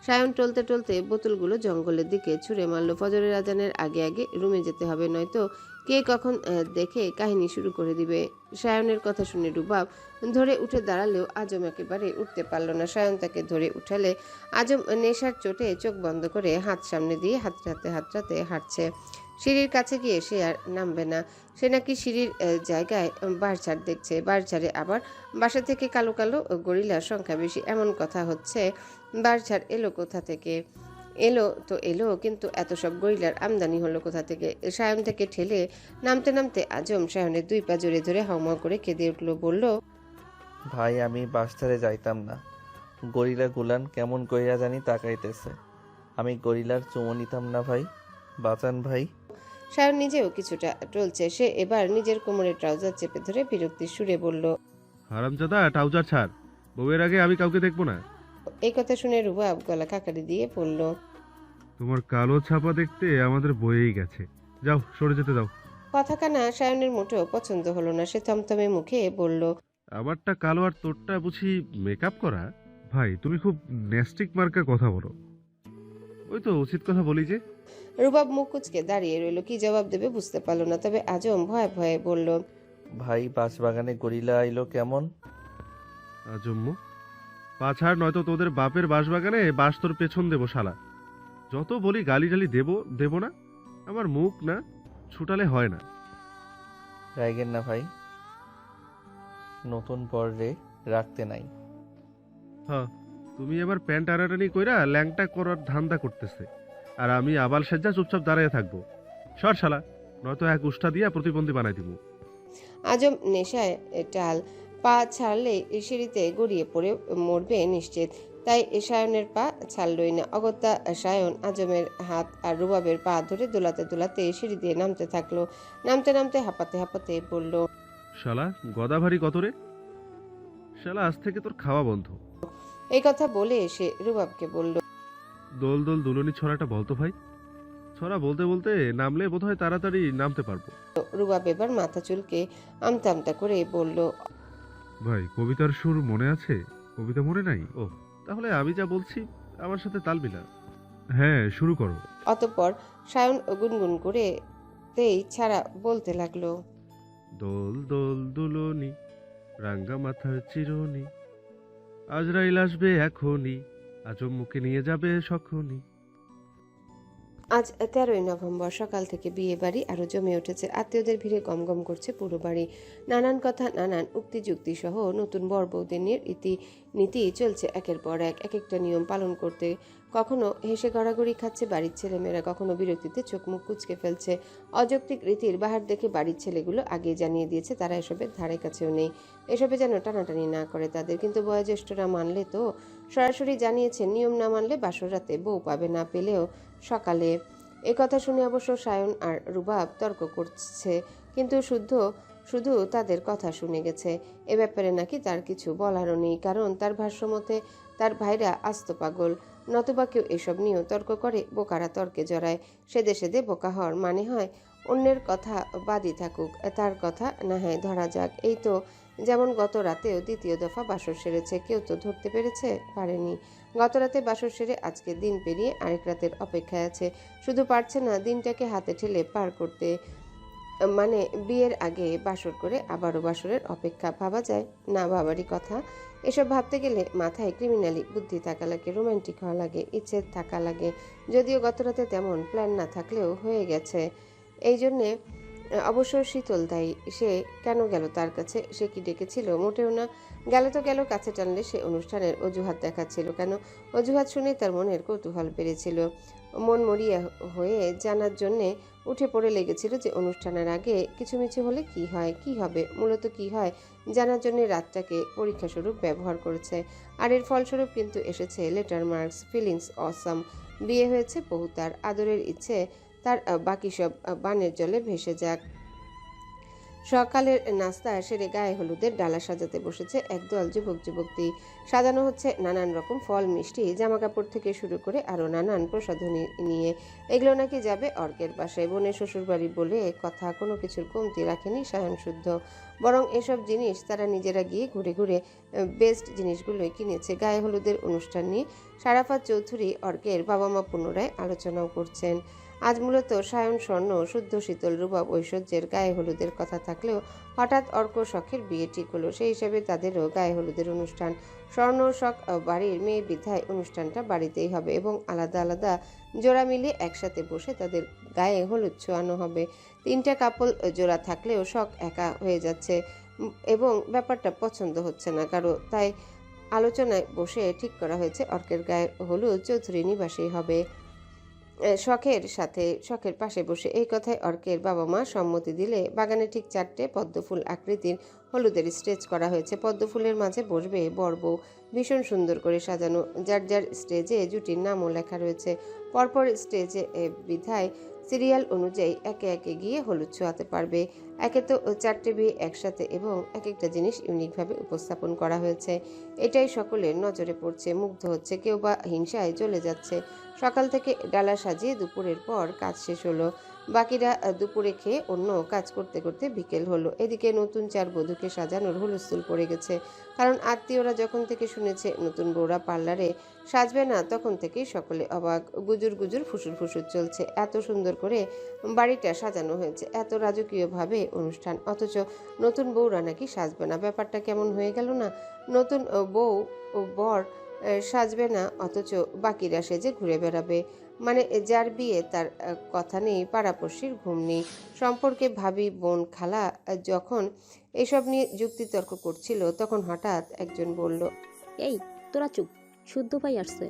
সায়ন টলতে টলতে বোতলগুলো জঙ্গলের দিকে ছুঁড়ে মারল। ফজরের আজানের আগে আগে রুমে যেতে হবে, নয়তো কে কখন দেখে কাহিনী শুরু করে দিবে। সায়নের কথা শুনে রুবাব ধরে উঠে দাঁড়ালেও আজম একেবারে উঠতে পারল না। সায়ন তাকে ধরে উঠালে আজম নেশার চোটে চোখ বন্ধ করে হাত সামনে দিয়ে হাতড়াতে হাঁটছে। সিঁড়ির কাছে গিয়ে সে আর নামবে না। সে নাকি সিঁড়ির জায়গায় বাঁশঝাড় দেখছে। বাঁশঝাড়ে আবার বাসা থেকে কালো কালো গরিলার সংখ্যা বেশি। এমন কথা হচ্ছে। বাঁশঝাড় এলো কোথা থেকে? এলো কিন্তু এত সব গরিলার আমদানি হলো কোথা থেকে? সায়ন থেকে ঠেলে নামতে নামতে আজম সায়নের 2 পা জড়িয়ে ধরে হাউমাউ করে কেঁদে উঠল। বলল, ভাই আমি বাসটারে যাইতাম না। গরিলা গুলান কেমন কইরা জানি তাকাইতেছে। আমি গরিলার চুমো নিতাম না ভাই, বাঁচান ভাই। সায়ন নিজেও কিছুটা টলছে। সে এবার নিজের কোমরে ট্রাউজার চেপে ধরে বিরক্তির সুরে বলল, হারামজাদা, ট্রাউজার ছাড়। বউয়ের আগে আমি কাউকে দেখবো না। এই কথা শুনে রুবাব গলা কাকারি দিয়ে পড়ল, তোমার কালো ছাপা দেখতে আমাদের বইয়েই গেছে। যাও, সরে যেতে দাও। কথাখানা সায়নের মোটেও পছন্দ হলো না। সে থমথমে মুখে বলল, আমারটা কালো আর তোরটা বুঝি মেকআপ করা? ভাই তুমি খুব নেস্টিক মার্কা কথা বলো। ওই তো উচিত কথা বলি যে। রুবাব মুখ কুচকে দাঁড়িয়ে রইল, কি জবাব দেবে বুঝতে পারল না। তবে আজম ভয়ে ভয়ে বলল, ভাই বাঁশবাগানে গরিলা আইলো কেমন? আজম্মু পা ছাড়, নয়তো তোদের বাপের বাঁশবাগানে বাঁশ তোর পেছন দেবো শালা। যত বলি গালি টালি দেবো না, আমার মুখ না ছুটালে হয় না। রাইগেন না ভাই, নতুন বর রে রাখতে নাই। হ্যাঁ, তুমি এবার প্যান্ট টানাটানি কইরা ল্যাংটা করার ধান্দা করতেছে, আর আমি আবাল সেজ্জা চুপচাপ দাঁড়িয়ে থাকবো। সর শালা, নয়তো এক উষ্টা দিয়া প্রতিবন্ধী বানাই দিব। আজম নেশায় টাল, পা ছাড়লে সিঁড়িতে গড়িয়ে পড়ে মরবে নিশ্চিত। তাই সায়নের পা ছাড়লই না। অগত্যা সায়ন আজমের হাত আর রুবাবের পা ধরে দোলাতে দোলাতে সিঁড়ি দিয়ে নামতে থাকলো। নামতে নামতে হাঁপাতে হাঁপাতে বলল, শালা গদা ভারী কত রে শালা, আজ থেকে তোর খাওয়া বন্ধ। এই কথা বলে সে রুবাবকে বলল, দোল দোল দুলনি ছড়াটা বলতো ভাই। ছড়া বলতে বলতে নামলে বোধহয় তাড়াতাড়ি নামতে পারবো। রুবাব এবার মাথা চুলকে আমতা আমতা করে বলল, ভাই কবিতার সুর মনে আছে? কবিতা মনে নাই? ও তাহলে আমি যা বলছি আমার সাথে তাল মিলা। হ্যাঁ শুরু করো। অতঃপর সায়ন গুনগুন করে তেই ছাড়া বলতে লাগলো, দোল দোল দুলনি রাঙ্গা মাথার চিরনি, আজরাইল আসবে এখনই, আজম্মুকে নিয়ে যাবে সখনি। আজ 13ই নভেম্বর। সকাল থেকে বিয়ে বাড়ি আরো জমে উঠেছে। আত্মীয়দের ভিড়ে গমগম করছে পুরো বাড়ি। নানান কথা, নানান উক্তি যুক্তি সহ নতুন বর বউদের নীতি চলছে একের পর এক। এক একটা নিয়ম পালন করতে কখনো হেসে গড়াগড়ি খাচ্ছে বাড়ির ছেলেমেয়েরা, কখনো বিরক্তিতে চোখ মুখ কুচকে ফেলছে। অযৌক্তিক রীতির বাহার দেখে বাড়ির ছেলেগুলো আগে জানিয়ে দিয়েছে তারা এসবের ধারে কাছেও নেই, এসবে যেন টানাটানি না করে তাদের। কিন্তু বয়োজ্যেষ্ঠরা মানলে তো, সরাসরি জানিয়েছে নিয়ম না মানলে বাসর রাতে বউ পাবে, না পেলেও সকালে। এ কথা শুনে অবশ্য সায়ন আর রুবাব তর্ক করছে, কিন্তু শুধু তাদের কথা শুনে গেছে। এ ব্যাপারে নাকি তার কিছু বলারও নেই, কারণ তার ভাষ্যমতে তার ভাইরা আস্ত পাগল। নতুবা কেউ এসব নিয়েও তর্ক করে? বোকারা তর্কে জড়ায়। সেদে সেদে বোকা হওয়ার মানে হয় অন্যের কথা বাদই থাকুক, তার কথা না হয় ধরা যাক। এই তো যেমন গত রাতেও দ্বিতীয় দফা বাসর সেরেছে, কেউ তো ধরতে পারেনি। গত রাতে বাসর সেরে আজকে দিন পেরিয়ে আরেক রাতের অপেক্ষায় আছে। শুধু পারছে না দিনটাকে হাতে ঠেলে পার করতে, মানে বিয়ের আগে বাসর করে আবারও বাসরের অপেক্ষা। ভাবা যায় না? ভাবারই কথা। এসব ভাবতে গেলে মাথায় ক্রিমিনালি বুদ্ধি থাকা লাগে, রোমান্টিক হওয়া লাগে, ইচ্ছে থাকা লাগে। যদিও গত রাতে তেমন প্ল্যান না থাকলেও হয়ে গেছে। এই জন্যে অবশ্য শীতল দায়ী। সে কেন গেল তার কাছে? সে কি ডেকেছিল? মোটেও না। গেল তো গেল, কাছে টানলে সে অনুষ্ঠানের অজুহাত দেখাচ্ছিল কেন? অজুহাত শুনে তার মনের কৌতূহল বেড়েছিল। মন মরিয়া হয়ে জানার জন্যে উঠে পড়ে লেগেছিল যে অনুষ্ঠানের আগে কিছুমিছু হলে কি হয়, কি হবে, মূলত কি হয় জানার জন্য রাতটাকে পরীক্ষা স্বরূপ ব্যবহার করেছে। আর এর ফলস্বরূপ কিন্তু এসেছে লেটার মার্কস, ফিলিংস অসাম। বিয়ে হয়েছে বহু, তার আদরের ইচ্ছে তার বাকি সব বানের জলে ভেসে যাক। সকালের নাস্তা সেরে গায়ে হলুদের ডালা সাজাতে বসেছে একদল যুবক যুবতী। সাজানো হচ্ছে নানান রকম ফল, মিষ্টি, জামাকাপড় থেকে শুরু করে আরও নানান প্রসাধনী নিয়ে। এগুলো নাকি যাবে অর্কের বাসায়। বোনের শ্বশুরবাড়ি বলে কথা, কোনো কিছুর কমতি রাখেনি সায়ন শুদ্ধ। বরং এসব জিনিস তারা নিজেরা গিয়ে ঘুরে ঘুরে বেস্ট জিনিসগুলোই কিনেছে। গায়ে হলুদের অনুষ্ঠান নিয়ে সারাফাত চৌধুরী অর্কের বাবা মা পুনরায় আলোচনাও করছেন। আজ মূলত সায়ন স্বর্ণ, শুদ্ধ শীতল, রুবাব ঐশ্বর্যের গায়ে হলুদের কথা থাকলেও হঠাৎ অর্ক শখের বিয়ে ঠিক হলো। সেই হিসাবে তাদেরও গায়ে হলুদের অনুষ্ঠান। স্বর্ণ শখ বাড়ির মেয়ে বিধায় অনুষ্ঠানটা বাড়িতেই হবে এবং আলাদা আলাদা জোড়া মিলে একসাথে বসে তাদের গায়ে হলুদ ছোঁয়ানো হবে। 3টা কাপল জোড়া থাকলেও শখ একা হয়ে যাচ্ছে এবং ব্যাপারটা পছন্দ হচ্ছে না কারো। তাই আলোচনায় বসে ঠিক করা হয়েছে অর্কের গায়ে হলুদ চৌধুরী নিবাসেই হবে। শখের পাশে বসে। এই কথায় অর্কের বাবা মা সম্মতি দিলে বাগানে ঠিক 4টে পদ্মফুল আকৃতির হলুদের স্টেজ করা হয়েছে। পদ্মফুলের মাঝে বসবে বর বউ, ভীষণ সুন্দর করে সাজানো। যার যার স্টেজে জুটির নামও লেখা রয়েছে। পরপর স্টেজে বিধায় সিরিয়াল অনুযায়ী একে একে গিয়ে হলুদ ছোঁয়াতে পারবে। একে তো 4টে বিয়ে একসাথে এবং এক একটা জিনিস ইউনিকভাবে উপস্থাপন করা হয়েছে। এটাই সকলের নজরে পড়ছে, মুগ্ধ হচ্ছে, কেউ বা হিংসায় জ্বলে যাচ্ছে। সকাল থেকে ডালা সাজিয়ে দুপুরের পর কাজ শেষ হলো। বাকিরা দুপুরে খেয়ে অন্য কাজ করতে করতে বিকেল হলো। এদিকে নতুন 4 বধূকে সাজানোর হুলস্থুল পড়ে গেছে, কারণ আত্মীয়রা যখন থেকে শুনেছে নতুন বউরা পার্লারে সাজবে না, তখন থেকেই সকলে অবাক। গুজুর গুজুর ফুসুর ফুসুর চলছে। এত সুন্দর করে বাড়িটা সাজানো হয়েছে, এত রাজকীয়ভাবে অনুষ্ঠান, অথচ নতুন বউরা নাকি সাজবে না। ব্যাপারটা কেমন হয়ে গেল না? নতুন বউ ও বর সাজবে না, অথচ বাকিরা সেজে ঘুরে বেড়াবে। মানে যার বিয়ে তার কথা নেই, পাড়াপড়শির ঘুম নেই। সম্পর্কে ভাবি, বোন, খালা যখন এসব নিয়ে যুক্তিতর্ক করছিল, তখন হঠাৎ একজন বলল, এই তোরা চুপ, শুদ্ধ ভাই আসছে।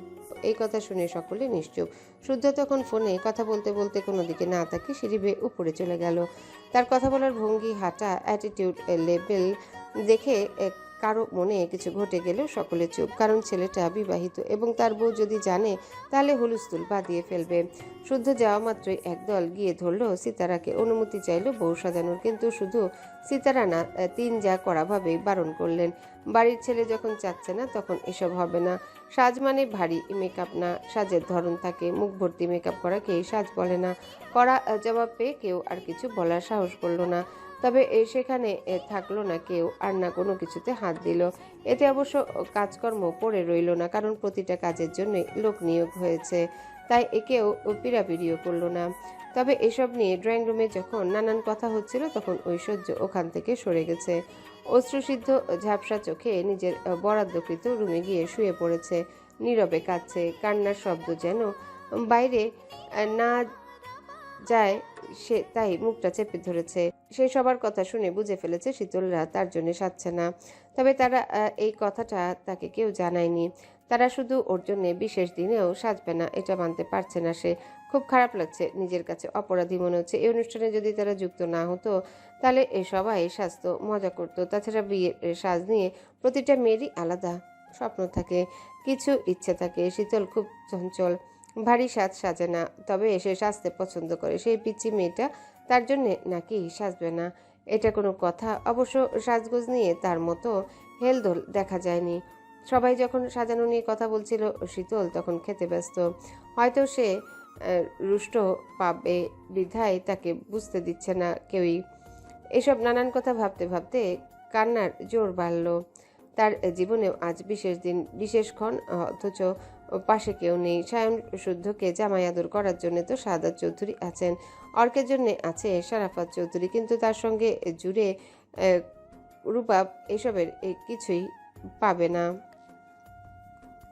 এই কথা শুনে সকলে নিশ্চুপ। শুদ্ধ তখন ফোনে কথা বলতে বলতে কোনো দিকে না তাকে সিঁড়ি বেয়ে উপরে চলে গেল। তার কথা বলার ভঙ্গি, হাঁটা, অ্যাটিটিউড লেভেল দেখে কারো মনে কিছু ঘটে গেলেও সকলে চুপ, কারণ ছেলেটা বিবাহিত এবং তার বউ যদি জানে তাহলে হুলস্থুল বাঁধিয়ে ফেলবে। শুদ্ধ যাওয়া মাত্রই একদল গিয়ে ধরলো সিতারাকে, অনুমতি চাইলো বউ সাজানোর, কিন্তু শুধু সিতারা না, 3 যা কড়াভাবেই বারণ করলেন। বাড়ির ছেলে যখন চাচ্ছে না, তখন এসব হবে না। সাজ মানে ভারী মেকআপ না, সাজের ধরন থাকে। মুখ ভর্তি মেকআপ করাকেই সাজ বলে না। কড়া জবাব পেয়ে কেউ আর কিছু বলার সাহস করলো না। তবে সেখানে থাকলো না কেউ, আর না কোনো কিছুতে হাত দিল। এতে অবশ্য কাজকর্ম পড়ে রইল না, কারণ প্রতিটা কাজের জন্যই লোক নিয়োগ হয়েছে, তাই কেউ পিড়াপিড়িও করলো না। তবে এসব নিয়ে ড্রয়িং রুমে যখন নানান কথা হচ্ছিল, তখন ঐশ্বর্য ওখান থেকে সরে গেছে। অশ্রুসিদ্ধ ঝাপসা চোখে নিজের বরাদ্দকৃত রুমে গিয়ে শুয়ে পড়েছে। নীরবে কাঁদছে, কান্নার শব্দ যেন বাইরে না যায়, সে তাই মুখটা চেপে ধরেছে। সে সবার কথা শুনে বুঝে ফেলেছে শীতলরা তার জন্য সাজছে না। তবে তারা এই কথাটা তাকে কেউ জানায়নি। তারা শুধু ওর জন্য বিশেষ দিনেও সাজবে না এটা মানতে পারছে না সে। খুব খারাপ লাগছে, নিজের কাছে অপরাধী মনে হচ্ছে। এই অনুষ্ঠানে যদি তারা যুক্ত না হতো, তাহলে সবাই সাজতো, মজা করতো। তাছাড়া বিয়ের সাজ নিয়ে প্রতিটা মেয়েরই আলাদা স্বপ্ন থাকে, কিছু ইচ্ছে থাকে। শীতল খুব চঞ্চল, ভারী সাজ সাজে না, তবে সে সাজতে পছন্দ করে। সেই পিচ্চি মেয়েটা তার জন্যে নাকি সাজবে না, এটা কোনো কথা? অবশ্য সাজগোজ নিয়ে তার মতো হেলদোল দেখা যায়নি। সবাই যখন সাজানো নিয়ে কথা বলছিল, শীতল তখন খেতে ব্যস্ত। হয়তো সে রুষ্ট পাবে বিধায় তাকে বুঝতে দিচ্ছে না কেউই। এসব নানান কথা ভাবতে ভাবতে কান্নার জোর বাড়ল। তার জীবনেও আজ বিশেষ দিন, বিশেষক্ষণ, অথচ পাশে কেউ নেই। সায়ন শুদ্ধকে জামাই আদর করার জন্য তো সাদাত চৌধুরী আছেন, অর্কের জন্য আছে শারাফাত চৌধুরী, কিন্তু তার সঙ্গে জুড়ে রূপাব এসবের কিছুই পাবে না।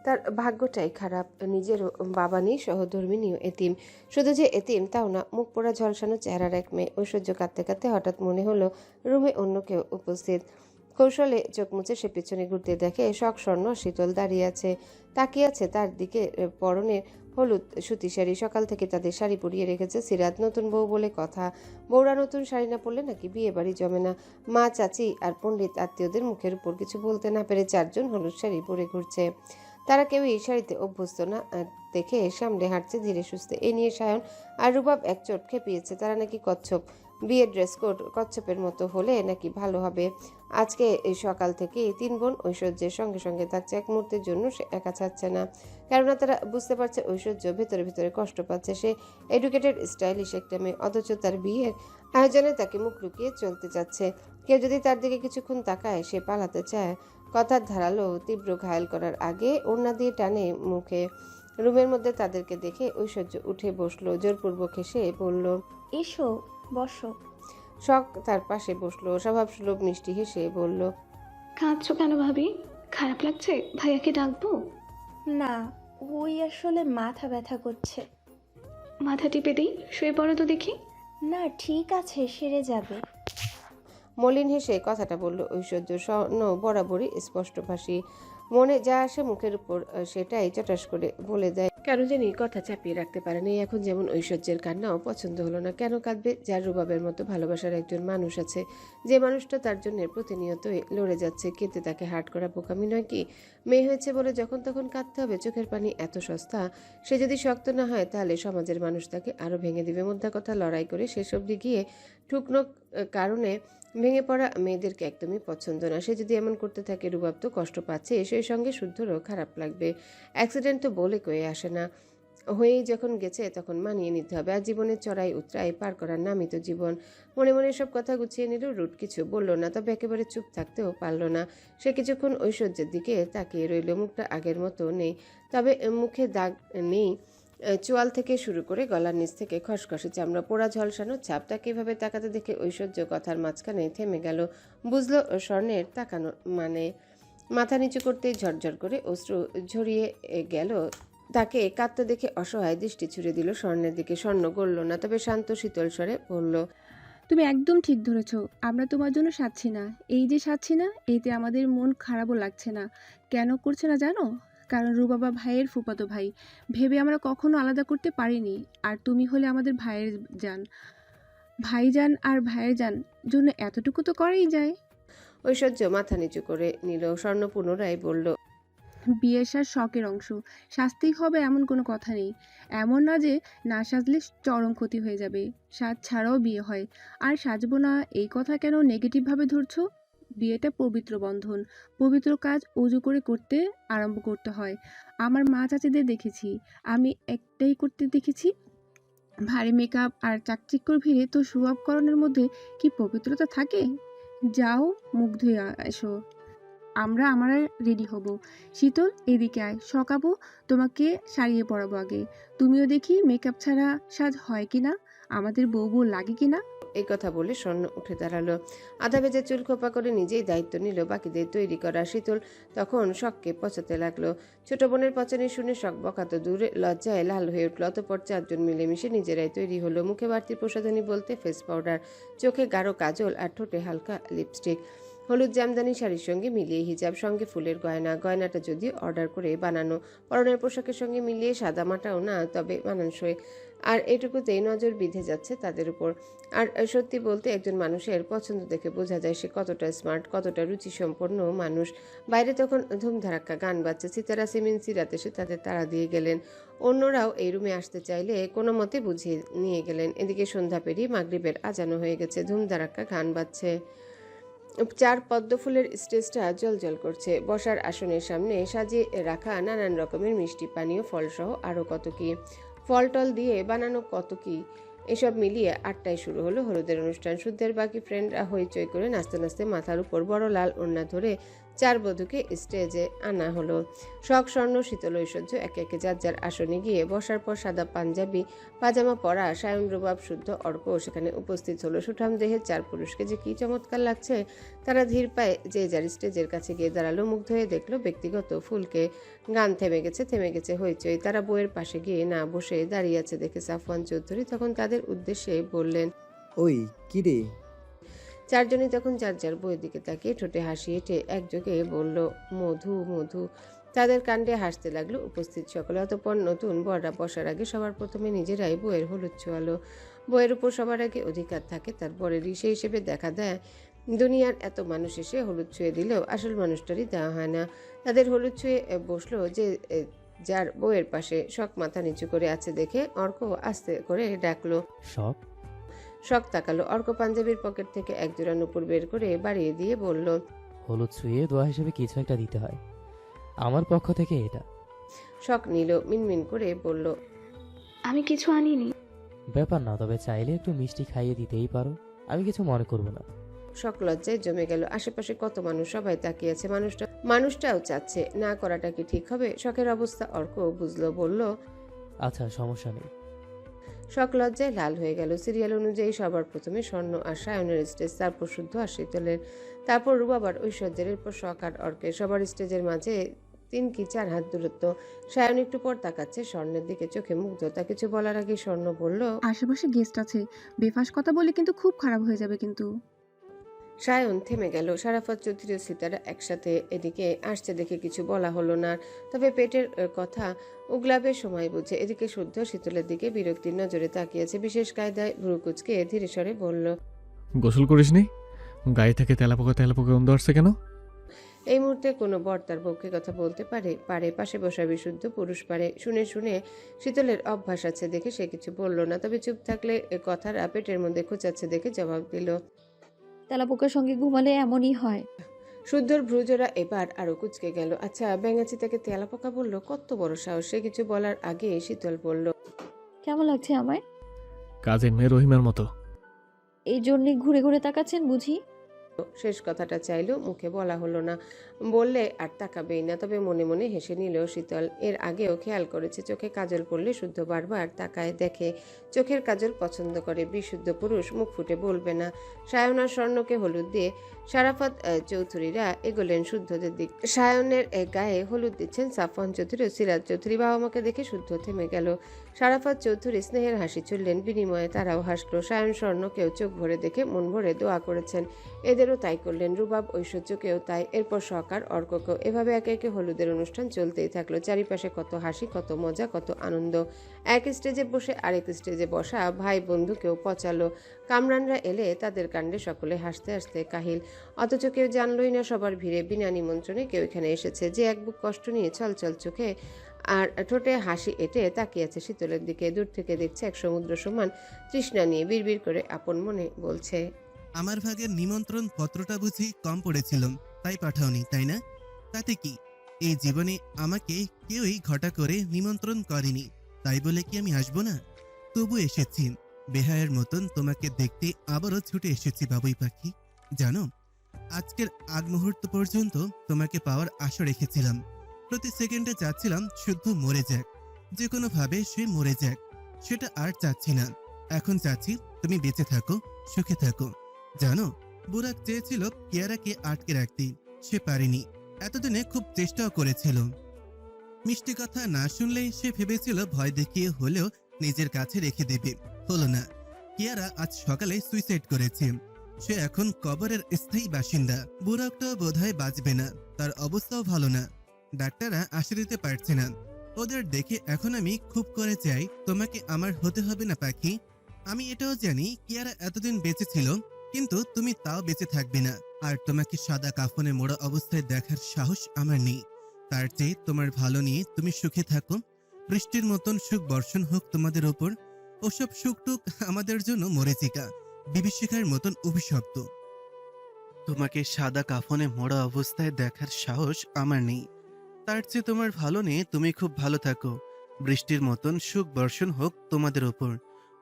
তার ভাগ্যটাই খারাপ, নিজেরও বাবা নেই, সহধর্মিনীও এতিম। শুধু যে এতিম তাও না, মুখ পোড়া ঝলসানো চেহারার এক মেয়ে। ঐশ্বর্য কাঁদতে কাঁদতে হঠাৎ মনে হলো রুমে অন্য কেউ উপস্থিত। কৌশলে চোখ মুছে সে পিছনে ঘুরতে দেখে শখ স্বর্ণ শীতল দাঁড়িয়ে আছে, তাকিয়ে আছে তার দিকে। পরনের হলুদ সুতি শাড়ি, সকাল থেকে তাদের শাড়ি পরিয়ে রেখেছে সিরাত। নতুন বউ বলে কথা, বউরা নতুন শাড়ি না পরলে নাকি বিয়ে বাড়ি জমে না। মা, চাচি আর পণ্ডিত আত্মীয়দের মুখের উপর কিছু বলতে না পেরে 4 জন হলুদ শাড়ি পরে ঘুরছে। তারা কেউই এই শাড়িতে অভ্যস্ত না দেখে সামনে হাঁটছে ধীরে সুস্থে। এ নিয়ে সায়ন আর রুবাব এক চোট খেপিয়েছে, তারা নাকি কচ্ছপ। বিয়ের ড্রেস কোড কচ্ছপের মতো হলে নাকি ভালো হবে। আজকে এই সকাল থেকে 3 বোন ঐশ্বর্যের সঙ্গে সঙ্গে থাকছে। এক মুহূর্তের জন্য সে একা ছাড়ছে না, কেননা তারা বুঝতে পারছে ঐশ্বর্য ভেতরে ভেতরে কষ্ট পাচ্ছে। সে এডুকেটেড, স্টাইলিশ একটা মেয়ে, অথচ তার বিয়ের আয়োজনে তাকে মুখ লুকিয়ে চলতে চাচ্ছে। কেউ যদি তার দিকে কিছুক্ষণ তাকায়, সে পালাতে চায়। কথার ধারালো তীব্র ঘায়েল করার আগে ওড়না দিয়ে টানে মুখে। রুমের মধ্যে তাদেরকে দেখে ঐশ্বর্য উঠে বসলো, জোরপূর্বক হেসে বলল, এসো বসো। শখ তার পাশে বসলো, স্বভাব সুলভ মিষ্টি হেসে বলল, কাঁদছো কেন ভাবি? খারাপ লাগছে? ভাইয়াকে ডাকবো? না, ওই আসলে মাথা ব্যথা করছে। মাথা টিপে দিই, শুয়ে পড়ো তো দেখি। না ঠিক আছে, সেরে যাবে। মলিন হেসে কথাটা বলল ঐশ্বর্য। স্বর্ণ বরাবরই স্পষ্টভাষী, মনে যা আসে মুখের উপর সেটাই চটাস করে বলে দেয়। কেন জানি কথা চাপিয়ে রাখতে পারেনি। এখন যেমন ঐশ্বর্যের কান্নাও পছন্দ হলো না। কেন কাঁদবে? যার রুবাবের মতো ভালোবাসার একজন মানুষ আছে, যে মানুষটা তার জন্য প্রতিনিয়তই লড়ে যাচ্ছে, কিন্তু তাকে হার্ট করা বোকামি নয় কি? মেয়ে হয়েছে বলে যখন তখন কাঁদতে হবে? চোখের পানি এত সস্তা? সে যদি শক্ত না হয়, তাহলে সমাজের মানুষ তাকে আরো ভেঙে দিবে। মোদ্দা কথা, লড়াই করে শেষ অবধি গিয়ে ঠুকনো কারণে ভেঙে পড়া মেয়েদেরকে একদমই পছন্দ না। সে যদি এমন করতে থাকে, রুবাব তো কষ্ট পাচ্ছে, সেই সঙ্গে শুদ্ধরও খারাপ লাগবে। অ্যাক্সিডেন্ট তো বলে কয়ে আসে না। হয়েই যখন গেছে তখন মানিয়ে নিতে হবে। আর জীবনের চড়াই উতরাই পার করার নামই তো জীবন। মনে মনে সব কথা গুছিয়ে নিল। রুট কিছু বলল না, তবে একেবারে চুপ থাকতেও পারল না। সে কিছুক্ষণ ঐশ্বর্যের দিকে তাকিয়ে রইল। মুখটা আগের মতো নেই, তবে মুখে দাগ নেই। চোয়াল থেকে শুরু করে গলার নিচ থেকে খসখসে চামড়া, পোড়া ঝলসানো ছাপ। তাকে এভাবে তাকাতে দেখে ঐশ্বর্য কথার মাঝখানে থেমে গেল। বুঝলো স্বর্ণের তাকানো মানে। মাথা নিচু করতেই ঝরঝর করে অশ্রু ঝরিয়ে গেল। তাকে কাঁদতে দেখে অসহায় দৃষ্টি ছুড়ে দিল স্বর্ণের দিকে। স্বর্ণ গড়ল না, তবে শান্ত শীতল স্বরে বলল, তুমি একদম ঠিক ধরেছ। আমরা তোমার জন্য সাচ্ছি না। এই যে সাচ্ছি না, এতে আমাদের মন খারাপও লাগছে না। কেন করছে না জানো? কারণ রুবাবা ভাইয়ের ফুফাতো ভাই ভেবে আমরা কখনো আলাদা করতে পারিনি। আর তুমি হলে আমাদের ভাইয়ের জান। ভাইজান আর ভাইয়ের জান জন্য এতটুকু তো করেই যায়। ঐশ্বর্য মাথা নিচু করে নিল। স্বর্ণ পুনরায় বলল, বিয়ের সাজ শখের অংশ, সাজতেই হবে এমন কোনো কথা নেই। এমন না যে না সাজলে চরম ক্ষতি হয়ে যাবে। সাজ ছাড়াও বিয়ে হয়, আর সাজবো না এই কথা কেন নেগেটিভভাবে ধরছো? বিয়েটা পবিত্র বন্ধন, পবিত্র কাজ অজু করে করতে আরম্ভ করতে হয়। আমার মা চাচিদের দেখেছি, আমি একটাই করতে দেখেছি। ভারী মেকআপ আর চাকচিক্যর ভিড়ে তো সুয়াবকরণের মধ্যে কি পবিত্রতা থাকে? যাও, মুখ ধুয়ে এসো, আমরা রেডি হব। শীতল, এদিকে আয়, সকাবো, তোমাকে সারিয়ে পরাবো আগে। তুমিও দেখি মেকআপ ছাড়া সাজ হয় কিনা, আমাদের বউ লাগে কিনা। এই কথা বলে স্বর্ণ উঠে দাঁড়ালো। আধা ভেজে চুল খোপা করে নিজেই দায়িত্ব নিল বাকিদের তৈরি করা। শীতল তখন শখকে পচাতে লাগলো। ছোট বোনের পচানি শুনে শখ বকাতো দূরে, লজ্জায় লাল হয়ে উঠল। অতঃপর চারজন মিলেমিশে নিজেরাই তৈরি হলো। মুখে বাড়তি প্রসাধনী বলতে ফেস পাউডার, চোখে গাঢ় কাজল আর ঠোঁটে হালকা লিপস্টিক। হলুদ জামদানি শাড়ির সঙ্গে মিলিয়ে হিজাব, সঙ্গে ফুলের গয়না। গয়নাটা যদিও অর্ডার করে বানানো, পরনের পোশাকের সঙ্গে মিলিয়ে সাদামাটাও না, তবে মানানসই। আর এটুকুতেই নজর বিঁধে যাচ্ছে তাদের উপর। আর সত্যি বলতে একজন মানুষের পছন্দ দেখে বোঝা যায় সে কতটা স্মার্ট, কতটা রুচিসম্পন্ন মানুষ। বাইরে তখন ধুমধারাক্কা গান বাজছে। সিতারা সিমিন সিরাত এসে তাদের তাড়া দিয়ে গেলেন। অন্যরাও এই রুমে আসতে চাইলে কোনো মতে বুঝিয়ে নিয়ে গেলেন। এদিকে সন্ধ্যা পেরিয়ে মাগরিবের আজানও হয়ে গেছে। ধুমধারাক্কা গান বাজছে। চার পদ্ম ফুলের স্টেজটা জলজল করছে। বসার আসনের সামনে সাজিয়ে রাখা নানান রকমের মিষ্টি পানীয়, ফলসহ আরও কত কি, ফল টল দিয়ে বানানো কত কি। এসব মিলিয়ে 8টায় শুরু হলো হলুদের অনুষ্ঠান। শুদ্ধের বাকি ফ্রেন্ডরা হইচই করে নাচতে নাচতে মাথার উপর বড় লাল ওড়না ধরে চার বধূকে স্টেজে আনা হলো। শখ, স্বর্ণ, শীতল, ঐশ্বর্য একে একে যার যার আসনে গিয়ে বসার পর সাদা পাঞ্জাবি পাজামা পরা সায়ন, রুবাব, শুদ্ধ, অর্ক সেখানে উপস্থিত হলো। সুঠাম দেহের চার পুরুষকে যে কি চমৎকার লাগছে। তারা ধীর পায়ে যে যার স্টেজের কাছে গিয়ে দাঁড়ালো। মুগ্ধ হয়ে দেখলো ব্যক্তিগত ফুলকে। গান থেমে গেছে হইচই। তারা বইয়ের পাশে গিয়ে না বসে দাঁড়িয়ে আছে দেখে সাফওয়ান চৌধুরী তখন তাদের উদ্দেশ্যে বললেন, ওই কি রে? চারজনই তখন যার যার বইয়ের দিকে তাকিয়ে ঠোঁটে হাসি এঁটে একযোগে বলল, মধু মধু। তাদের কাণ্ডে হাসতে লাগলো উপস্থিত সকলে। অতঃপর নতুন বররা বসার আগে সবার প্রথমে নিজেরাই বইয়ের হলুদ ছোঁয়ালো। বইয়ের উপর সবার আগে অধিকার থাকে তার বরেরই। সেই হিসেবে দেখা দেয় দুনিয়ার এত মানুষ এসে হলুদ ছুঁয়ে দিলেও আসল মানুষটারই দেওয়া হয় না। তাদের হলুদ ছুঁয়ে বসলো যে যার বইয়ের পাশে। শখ মাথা নিচু করে আছে দেখে অর্ক আস্তে করে ডাকলো, শখ। শখ তাকালো। অর্ক পাঞ্জাবির পকেট থেকে এক জোড়া নুপুর বের করে বাড়িয়ে দিয়ে বলল, হলুদ ছুঁয়ে দোয়া হিসেবে কিছু একটা দিতে হয়, আমার পক্ষ থেকে এটা। শখ নিল, মিনমিন করে বলল, আমি কিছু আনিনি। ব্যাপার না, তবে চাইলে একটু মিষ্টি খাইয়ে দিতেই পারো, আমি কিছু মনে করব না। শখ লজ্জায় জমে গেল। আশেপাশে কত মানুষ, সবাই তাকিয়ে আছে। মানুষটাও চাচ্ছে, না করাটা কি ঠিক হবে? শখের অবস্থা অর্ক বুঝলো, বলল, আচ্ছা সমস্যা নেই। শখ লজ্জায় লাল হয়ে গেল। সিরিয়াল অনুযায়ী সবার প্রথমে স্বর্ণ আর সায়নের স্টেজ, তারপর শুদ্ধ আর শীতলের, তারপর রুবাবার, ঐশ্বর্যের, এরপর শখ আর অর্কের। সবার স্টেজের মাঝে 3 কি 4 হাত দূরত্ব। সায়ন একটু পর তাকাচ্ছে স্বর্ণের দিকে, চোখে মুগ্ধতা। কিছু বলার আগে স্বর্ণ বলল, আশেপাশে গেস্ট আছে, বেফাস কথা বলে কিন্তু খুব খারাপ হয়ে যাবে কিন্তু। সায়ন থেমে গেল। সারাফত চৌধুরী ও সিতারা একসাথে এদিকে আসছে দেখে কিছু বলা হলো না, তবে পেটের কথা উগলাবে সময় বুঝে। এদিকে শুদ্ধ শীতলের দিকে বিরক্তির নজরে তাকিয়েছে। বিশেষ কায়দায় ভ্রুকুচকে ধীরে স্বরে বলল, গোসল করিসনি? গায়ে থেকে তেলাপোকা গন্ধ আসছে কেন? এই মুহূর্তে কোনো বর তার বউকে কথা বলতে পারে? পাশে বসা বিশুদ্ধ পুরুষ পারে। শুনে শীতলের অভ্যাস আছে দেখে সে কিছু বলল না, তবে চুপ থাকলে কথার পেটের মধ্যে খোঁচাচ্ছে দেখে জবাব দিল, তেলাপোকার সঙ্গে ঘুমালে এমনই হয়। শুদ্ধর ভ্রুজোড়া এবার আরো কুচকে গেল। আচ্ছা, ব্যাঙাচি তাকে তেলাপোকা বলল? কত বড় সাহস! সে কিছু বলার আগে শীতল বলল, কেমন লাগছে আমায়? কাজের মেয়ে রহিমের মতো। এই জন্যে ঘুরে ঘুরে তাকাচ্ছেন বুঝি? শেষ কথাটা চাইলো, মুখে বলা হলো না। বললে আর তাকাবেই না, তবে মনে মনে হেসে নিল শীতল। এর আগেও খেয়াল করেছে চোখে কাজল পড়লে শুদ্ধ বারবার তাকায়, দেখে চোখের কাজল পছন্দ করে। বিশুদ্ধ পুরুষ মুখ ফুটে বলবে না। সায়ন আর স্বর্ণকে হলুদ দিয়ে শারাফত চৌধুরীরা এগোলেন শুদ্ধদের দিক। সায়নের গায়ে হলুদ দিচ্ছেন সাফওয়ান চৌধুরী ও সিরাজ চৌধুরী। বাবা মাকে দেখে শুদ্ধ থেমে গেল। শারাফত চৌধুরী স্নেহের হাসি ছুড়লেন, বিনিময়ে তারাও হাসলো। সায়ন স্বর্ণকেও চোখ ভরে দেখে মন ভরে দোয়া করেছেন, এদেরও তাই করলেন। রুবাব ঐশ্বর্যকেও তাই, এরপর সকার অর্ককেও। এভাবে একে একে হলুদের অনুষ্ঠান চলতেই থাকলো। চারিপাশে কত হাসি, কত মজা, কত আনন্দ। এক স্টেজে বসে আরেক স্টেজে বসা ভাই বন্ধুকেও পচালো। কামরানরা এলে তাদের কাণ্ডে সকলে হাসতে হাসতে কাহিল। অথচ কেউ জানলই না সবার ভিড়ে বিনা নিমন্ত্রণে কেউ এখানে এসেছে। যে এক বুক কষ্ট নিয়ে ছলছল চোখে আর ঠোঁটে হাসি এঁটে তাকিয়ে আছে শীতলের দিকে। দূর থেকে দেখছে এক সমুদ্র সমান তৃষ্ণা নিয়ে বিড়বিড় করে আপন মনে বলছে, আমার ভাগের নিমন্ত্রণ পত্রটা বুঝি কম পড়েছিল, তাই পাঠাওনি, তাই না? তাতে কি, এই জীবনে আমাকে কেউই ঘটা করে নিমন্ত্রণ করেনি, তাই বলে কি আমি আসবো না? তবু এসেছি। বেহায়ের মতন তোমাকে দেখতে আবারও ছুটে এসেছি বাবুই পাখি। জানো, আজকের আগ মুহূর্ত পর্যন্ত তোমাকে পাওয়ার আশা রেখেছিলাম। প্রতি সেকেন্ডে চাচ্ছিলাম শুদ্ধ মরে যাক, যে কোনো ভাবে সে মরে যাক। সেটা আর চাচ্ছি না, এখন চাচ্ছি তুমি বেঁচে থাকো, সুখে থাকো। জানো, বুরাক চেয়েছিল কিয়ারাকে আটকে রাখতে, সে পারেনি। এতদিনে খুব চেষ্টাও করেছিল। মিষ্টি কথা না শুনলেই সে ভেবেছিল ভয় দেখিয়ে হলেও নিজের কাছে রেখে দেবে, হলো না। কিয়ারা আজ সকালে সুইসাইড করেছে। সে এখন কবরের স্থায়ী বাসিন্দা। বুরাকটাও বোধহয় বাঁচবে না, তার অবস্থাও ভালো না। ডাক্তাররা আশা দিতে পারছে না। ওদের দেখে এখন আমি খুব করে চাই তোমাকে আমার হতে হবে না পাখি। আমি এটাও জানি কিয়ারা এতদিন বেঁচে ছিল, কিন্তু তুমি তাও বেঁচে থাকবে না। আর তোমাকে সাদা কাফনে মোড়া অবস্থায় দেখার সাহস আমার নেই। তার চেয়ে তোমার ভালো নিয়ে তুমি সুখে থাকো। বৃষ্টির মতন সুখ বর্ষণ হোক তোমাদের ওপর। ওসব সুখটুক আমাদের জন্য মরীচিকা, বিভীষিকার মতন অভিশপ্ত। তোমাকে সাদা কাফনে মোড়া অবস্থায় দেখার সাহস আমার নেই। তার চেয়ে তোমার ভালো নিয়ে তুমি খুব ভালো থাকো। বৃষ্টির মতন সুখ বর্ষণ হোক তোমাদের ওপর।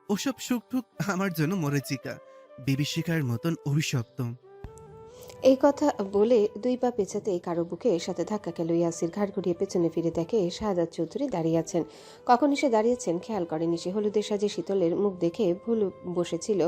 ওসব সুখটুক আমার জন্য মরীচিকা, বিভীষিকার মতন অভিশপ্ত। এই কথা বলে দুই পা পেছাতেই কারো বুকে সাথে ধাক্কা খেল। ইয়াসির ঘাড় ঘুরিয়ে পেছনে ফিরে দেখে শাহাদাত চৌধুরী দাঁড়িয়ে আছেন। কখন এসে দাঁড়িয়েছেন খেয়াল করেনি সে। হলুদের সাজে শীতলের মুখ দেখে ভুল বসেছিল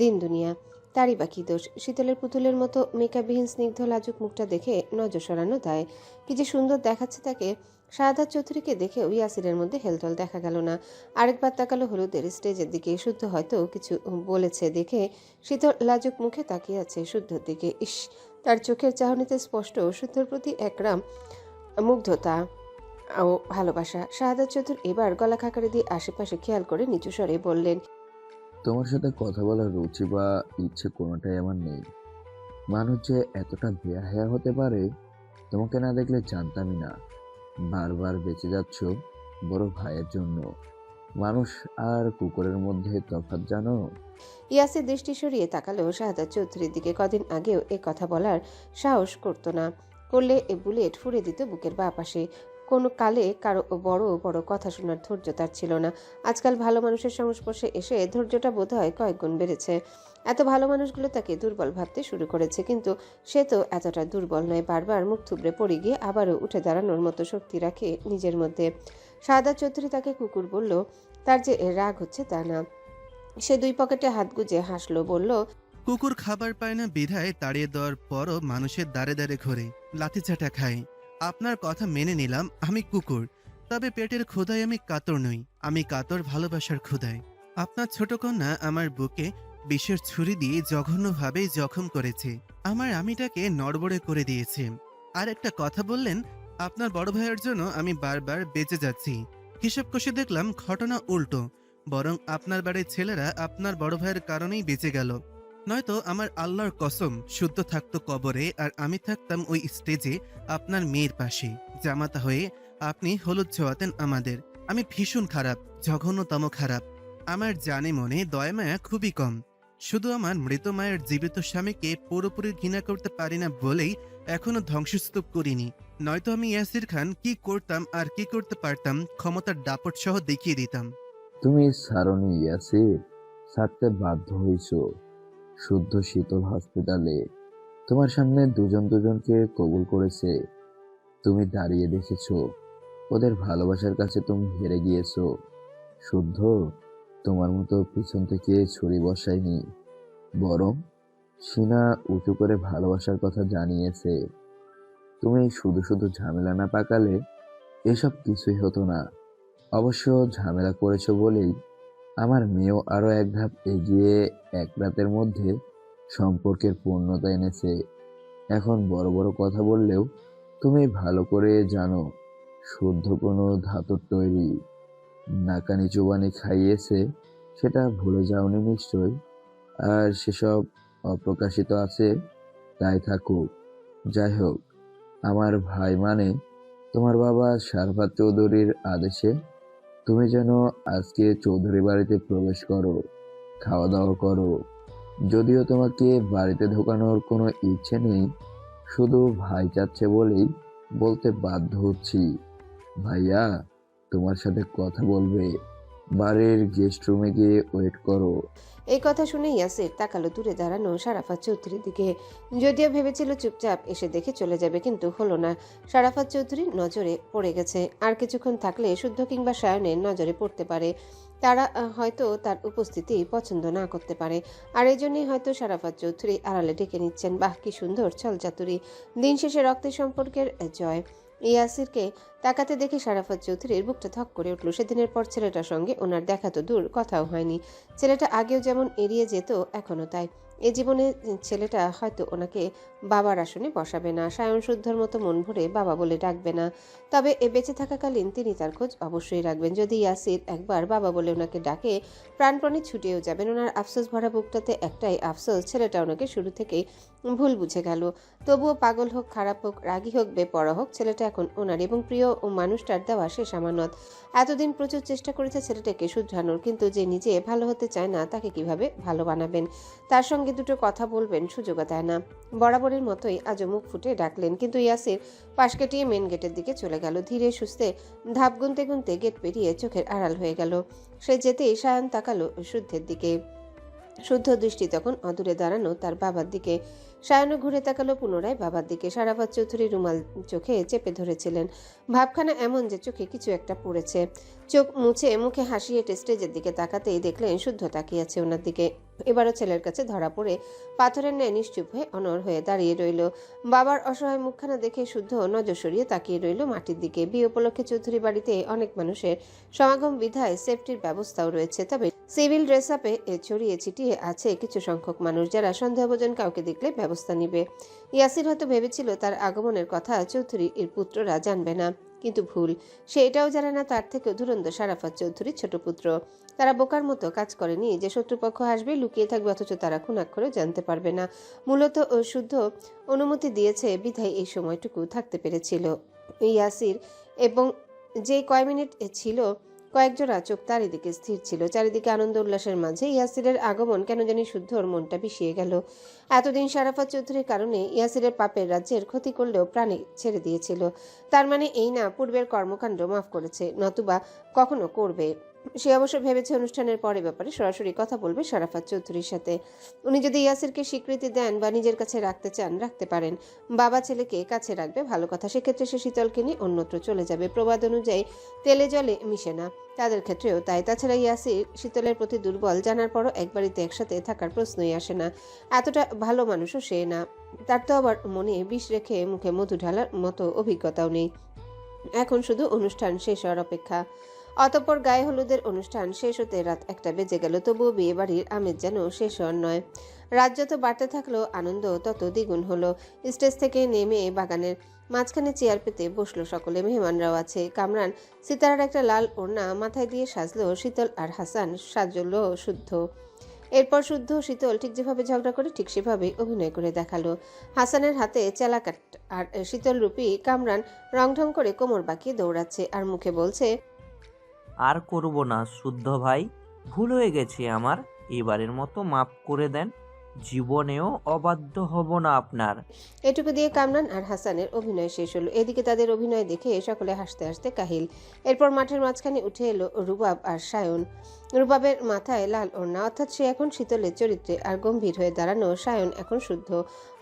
দিন দুনিয়া। তারই বা কি দোষ? শীতলের পুতুলের মতো মেকআপবিহীন স্নিগ্ধ লাজুক মুখটা দেখে নজর সরানো দায়। কি যে সুন্দর দেখাচ্ছে তাকে। শাহাদাত চৌধুরীকে দেখেও ইয়াসিরের মধ্যে হেলদোল দেখা গেল না। আরেকবার তাকালো হলুদের স্টেজের দিকে। শুদ্ধ হয়তো কিছু বলেছে দেখে শীতল লাজুক মুখে তাকিয়ে আছে শুদ্ধর দিকে। ইস, তার চোখের চাহনিতে স্পষ্ট শুদ্ধর প্রতি একরাম মুগ্ধতা ও ভালোবাসা। শাহাদাত চৌধুরী এবার গলা খাকারি দিয়ে আশেপাশে খেয়াল করে নিচু স্বরে বললেন, তোমার সাথে কথা বলার রুচি বা ইচ্ছে কোনোটাই আমার নেই। মানুষ যে এতটা বেহায়া হতে পারে তোমাকে না দেখলে জানতামই না। বারবার বেঁচে যাচ্ছ বড় ভাইয়ের জন্য। মানুষ আর কুকুরের মধ্যে তফাৎ জানো? ইয়াসির দৃষ্টি সরিয়ে তাকালো শাহাদাত চৌধুরীর দিকে। কদিন আগেও এ কথা বলার সাহস করতো না, করলে এ বুলেট ফুঁড়ে দিত বুকের বাঁ পাশে। কোনো কালে কারো বড় বড় কথা শোনার ধৈর্য তার ছিল না। আজকাল ভালো মানুষের সংস্পর্শে এসে ধৈর্যটা বোধহয় কয়েক গুণ বেড়েছে। এত ভালো মানুষগুলো তাকে দুর্বল ভাবতে শুরু করেছে, কিন্তু সে তো এতটা দুর্বল নয়। বারবার মুখ থুবড়ে পড়ে গিয়ে আবারও উঠে দাঁড়ানোর মতো শক্তি রাখে নিজের মধ্যে। শাহাদাত চৌধুরী তাকে কুকুর বলল, তার যে রাগ হচ্ছে তা না। সে দুই পকেটে হাত গুজে হাসলো, বলল, কুকুর খাবার পায় না বিধায় তাড়িয়ে দেওয়ার পরও মানুষের দাঁড়ে দাঁড়ে ঘোরে, লাঠিচাটা খায়। আপনার কথা মেনে নিলাম, আমি কুকুর, তবে পেটের ক্ষুধায় আমি কাতর নই। আমি কাতর ভালোবাসার ক্ষুধায়। আপনার ছোট কন্যা আমার বুকে বিষের ছুরি দিয়ে জঘন্যভাবে জখম করেছে। আমার আমিটাকে নড়বড়ে করে দিয়েছে। আর একটা কথা বললেন, আপনার বড় ভাইয়ের জন্য আমি বারবার বেঁচে যাচ্ছি। হিসাব কষে দেখলাম ঘটনা উল্টো, বরং আপনার বাড়ির ছেলেরা আপনার বড় ভাইয়ের কারণেই বেঁচে গেল। নয়তো আমার আল্লাহর কসম শুদ্ধ থাকতো কবরে আর আমি থাকতাম ওই স্টেজে আপনার মেয়ের পাশে। জামাতা হয়ে আপনি হলুদ ছোঁয়াতেন আমাদের। আমি ভীষণ খারাপ, জঘন্যতম খারাপ। আমার জানে মনে দয়ামায়া খুবই কম। শুধু আমার মৃত মায়ের জীবিত স্বামীকে পুরোপুরি ঘৃণা করতে পারি না বলেই এখনো ধ্বংসস্তূপ করিনি, নয়তো আমি ইয়াসির খান কি করতাম আর কি করতে পারতাম ক্ষমতার দাপট সহ দেখিয়ে দিতাম। তুমি সারণী ইয়াসির, ছাড়তে বাধ্য হয়েছ শুদ্ধ শীতল হসপিটালে। তোমার সামনে দুজন দুজনকে কবুল করেছে, তুমি দাঁড়িয়ে দেখেছো। ওদের ভালোবাসার কাছে তুমি হেরে গিয়েছো। শুদ্ধ তোমার মতো পিছন থেকে ছুরি বসায়নি, বরং সিনা উঁচু করে ভালোবাসার কথা জানিয়েছে। তুমি শুধু শুধু ঝামেলা না পাকালে এসব কিছুই হতো না। অবশ্য ঝামেলা করেছো বলেই আমার মেয়েও আরো এক ধাপ এগিয়ে এক রাতের মধ্যে সম্পর্কের পূর্ণতা এনেছে। এখন বড় বড় কথা বললেও তুমি ভালো করে জানো শুদ্ধ কোনো ধাতুর তৈরি। নাকানি চুবানি খাইয়েছে, সেটা ভুলে যাওনি নিশ্চয়। আর সেসব অপ্রকাশিত আছে, তাই থাকুক। যাই হোক, আমার ভাই মানে তোমার বাবা শারফাত চৌধুরীর আদেশে তুমি যেন আজকে চৌধুরী বাড়িতে প্রবেশ করো, খাওয়া দাওয়া করো। যদিও তোমাকে বাড়িতে ঢোকানোর কোনো ইচ্ছে নেই, শুধু ভাই চাচ্ছে বলেই বলতে বাধ্য হচ্ছি। ভাইয়া তোমার সাথে কথা বলবে, বাড়ির গেস্ট রুমে গিয়ে ওয়েট করো। এই কথা শুনে ইয়াসির তাকালো দূরে দাঁড়ানো শারাফাত চৌধুরীর দিকে। যদিও ভেবেছিল চুপচাপ এসে দেখে চলে যাবে, কিন্তু হলো না। শারাফাত চৌধুরীর নজরে পড়ে গেছে। আর কিছুক্ষণ থাকলে শুদ্ধ কিংবা সায়নের নজরে পড়তে পারে। তারা হয়তো তার উপস্থিতি পছন্দ না করতে পারে, আর এই জন্যই হয়তো শারাফাত চৌধুরী আড়ালে ডেকে নিচ্ছেন। বাহ, কি সুন্দর ছলচাতুরি! দিন শেষে রক্তের সম্পর্কের জয়। ইয়াসিরকে তাকাতে দেখে শারাফাত চৌধুরীর বুকটা ধক করে উঠল। সেদিনের পর ছেলেটার সঙ্গে ওনার দেখা তো দূর, কথাও হয়নি। ছেলেটা আগেও যেমন এড়িয়ে যেত, এখনও তাই। এ জীবনে ছেলেটা হয়তো ওনাকে বাবার আসনে বসাবে না, সায়ন শুদ্ধর মতো মন ভরে বাবা বলে ডাকবে না। তবে এ বেঁচে থাকাকালীন তিনি তার খোঁজ অবশ্যই রাখবেন। যদি ইয়াসির একবার বাবা বলে ওনাকে ডাকে, প্রাণপণে ছুটেও যাবেন। ওনার আফসোস ভরা বুকটাতে একটাই আফসোস, ছেলেটা ওনাকে শুরু থেকেই ভুল বুঝে গেল। তবুও পাগল হোক, খারাপ হোক, রাগী হোক, বেপরোয়া হোক, ছেলেটা এখন ওনার এবং প্রিয় ও মানুষটার দেওয়া শেষ আমানত। এতদিন প্রচুর চেষ্টা করেছে ছেলেটাকে শুধরানোর, কিন্তু যে নিজে ভালো হতে চায় না তাকে কিভাবে ভালো বানাবেন, তার সঙ্গে দুটো কথা বলবেন সুযোগও দেয় না। বরাবরের মতোই আজও মুখ ফুটে ডাকলেন, কিন্তু ইয়াসির পাশ কাটিয়ে মেন গেটের দিকে চলে গেল। ধীরে সুস্থে ধাপ গুনতে গুনতে গেট পেরিয়ে চোখের আড়াল হয়ে গেল। সে যেতেই সায়ন তাকালো শুদ্ধের দিকে। শুদ্ধ দৃষ্টি তখন অদূরে দাঁড়ানো তার বাবার দিকে। সায়নও ঘুরে তাকালো পুনরায় বাবার দিকে। শারাফাত চৌধুরী রুমাল চোখে চেপে ধরেছিলেন। ভাবখানা এমন যে চোখে কিছু একটা পড়েছে। চোখ মুছে মুখে হাসি এঁটে স্টেজের দিকে তাকাতেই দেখলেন শুদ্ধ তাকিয়ে আছে ওনার দিকে। এবারও ছেলের কাছে ধরা পড়ে পাথরের ন্যায় নিশ্চুপ হয়ে অনড় হয়ে দাঁড়িয়ে রইল। বাবার অসহায় মুখখানা দেখে শুদ্ধ নজর সরিয়ে তাকিয়ে রইল মাটির দিকে। বিয়ে উপলক্ষে চৌধুরী বাড়িতে অনেক মানুষের সমাগম বিধায় সেফটির ব্যবস্থাও রয়েছে, তবে সিভিল ড্রেস আপে ছড়িয়ে ছিটিয়ে আছে কিছু সংখ্যক মানুষ, যারা সন্দেহভাজন কাউকে দেখলে ব্যবস্থা নিবে। ইয়াসির হয়তো ভেবেছিল তার আগমনের কথা চৌধুরী এর পুত্ররা জানবে না, কিন্তু ভুল। সে এটাও জানে না তার থেকে ধুরন্ধর শারাফাত চৌধুরীর ছোট পুত্র। তারা বোকার মতো কাজ করেনি যে শত্রুপক্ষ আসবে, লুকিয়ে থাকবে, অথচ তারা খুনাক্ষরেও জানতে পারবে না। মূলত শুদ্ধ অনুমতি দিয়েছে বিধায় এই সময়টুকু থাকতে পেরেছিল ইয়াসির, এবং যে কয় মিনিট ছিল কয়েকজোড়া চোখ চারিদিকে স্থির ছিল। চারিদিকে আনন্দ উল্লাসের মাঝে ইয়াসিরের আগমন কেন জানি শুদ্ধর মনটা বিষিয়ে গেল। এতদিন শারাফাত চৌধুরীর কারণে ইয়াসিরের পাপের রাজ্যের ক্ষতি করলেও প্রাণে ছেড়ে দিয়েছিল। তার মানে এই না পূর্বের কর্মকাণ্ড মাফ করেছে, নতুবা কখনো করবে। সে অবশ্য ভেবেছে অনুষ্ঠানের পরে ব্যাপারে সরাসরি কথা বলবে শারাফাত চৌধুরীর সাথে। উনি যদি ইয়াসিরকে স্বীকৃতি দেন বা নিজের কাছে রাখতে চান, রাখতে পারেন। বাবা ছেলেকে কাছে রাখবে, ভালো কথা। সেক্ষেত্রে সে শীতলকে নিয়ে অন্যত্র চলে যাবে। প্রবাদ অনুযায়ী তেলে জলে মিশে না, তাদের ক্ষেত্রেও তাই। তাছাড়া ইয়াসির শীতলের প্রতি দুর্বল, জানার পরও এক বাড়িতে একসাথে থাকার প্রশ্নই আসে না। এতটা ভালো মানুষও সে না। তার তো আবার মনে বিষ রেখে মুখে মধু ঢালার মতো অভিজ্ঞতাও নেই। এখন শুধু অনুষ্ঠান শেষ হওয়ার অপেক্ষা। অতঃপর গায়ে হলুদের অনুষ্ঠান শেষ হতে রাত 1টা বেজে গেল। তবুও বিয়ে বাড়ির আমেজ যেন শেষ হওয়ার নয়। রাত যত বাড়তে থাকলো আনন্দ তত দ্বিগুণ হলো। স্টেজ থেকে নেমে বাগানের মাঝখানে চেয়ার পেতে বসলো সকলে। মেহমানরাও আছে। কামরান সিতারার একটা লাল ওড়না মাথায় দিয়ে সাজলো শীতল, আর হাসান সাজলো শুদ্ধ। এরপর শুদ্ধ শীতল ঠিক যেভাবে ঝগড়া করে ঠিক সেভাবে অভিনয় করে দেখালো। হাসানের হাতে চেলাকাট, আর শীতল রূপী কামরান রংঢং করে কোমর বাঁকিয়ে দৌড়াচ্ছে আর মুখে বলছে, আর করব না শুদ্ধ ভাই, ভুল হয়ে গেছে আমার, এবারের মতো মাফ করে দেন। জীবনেও অবাধ্য হব না আপনার। এটুকু দিয়ে কামরান আর হাসানের অভিনয় শেষ হলো। এদিকে তাদের অভিনয় দেখে সকলে হাসতে হাসতে কাহিল। এরপর মাঠের মাঝখানে উঠে এলো রুবাব আর সায়ন। রুবাবের মাথায় লাল ওড়না, অর্থাৎ সে এখন শীতলের চরিত্রে, আর গম্ভীর হয়ে দাঁড়ানো সায়ন এখন শুদ্ধ।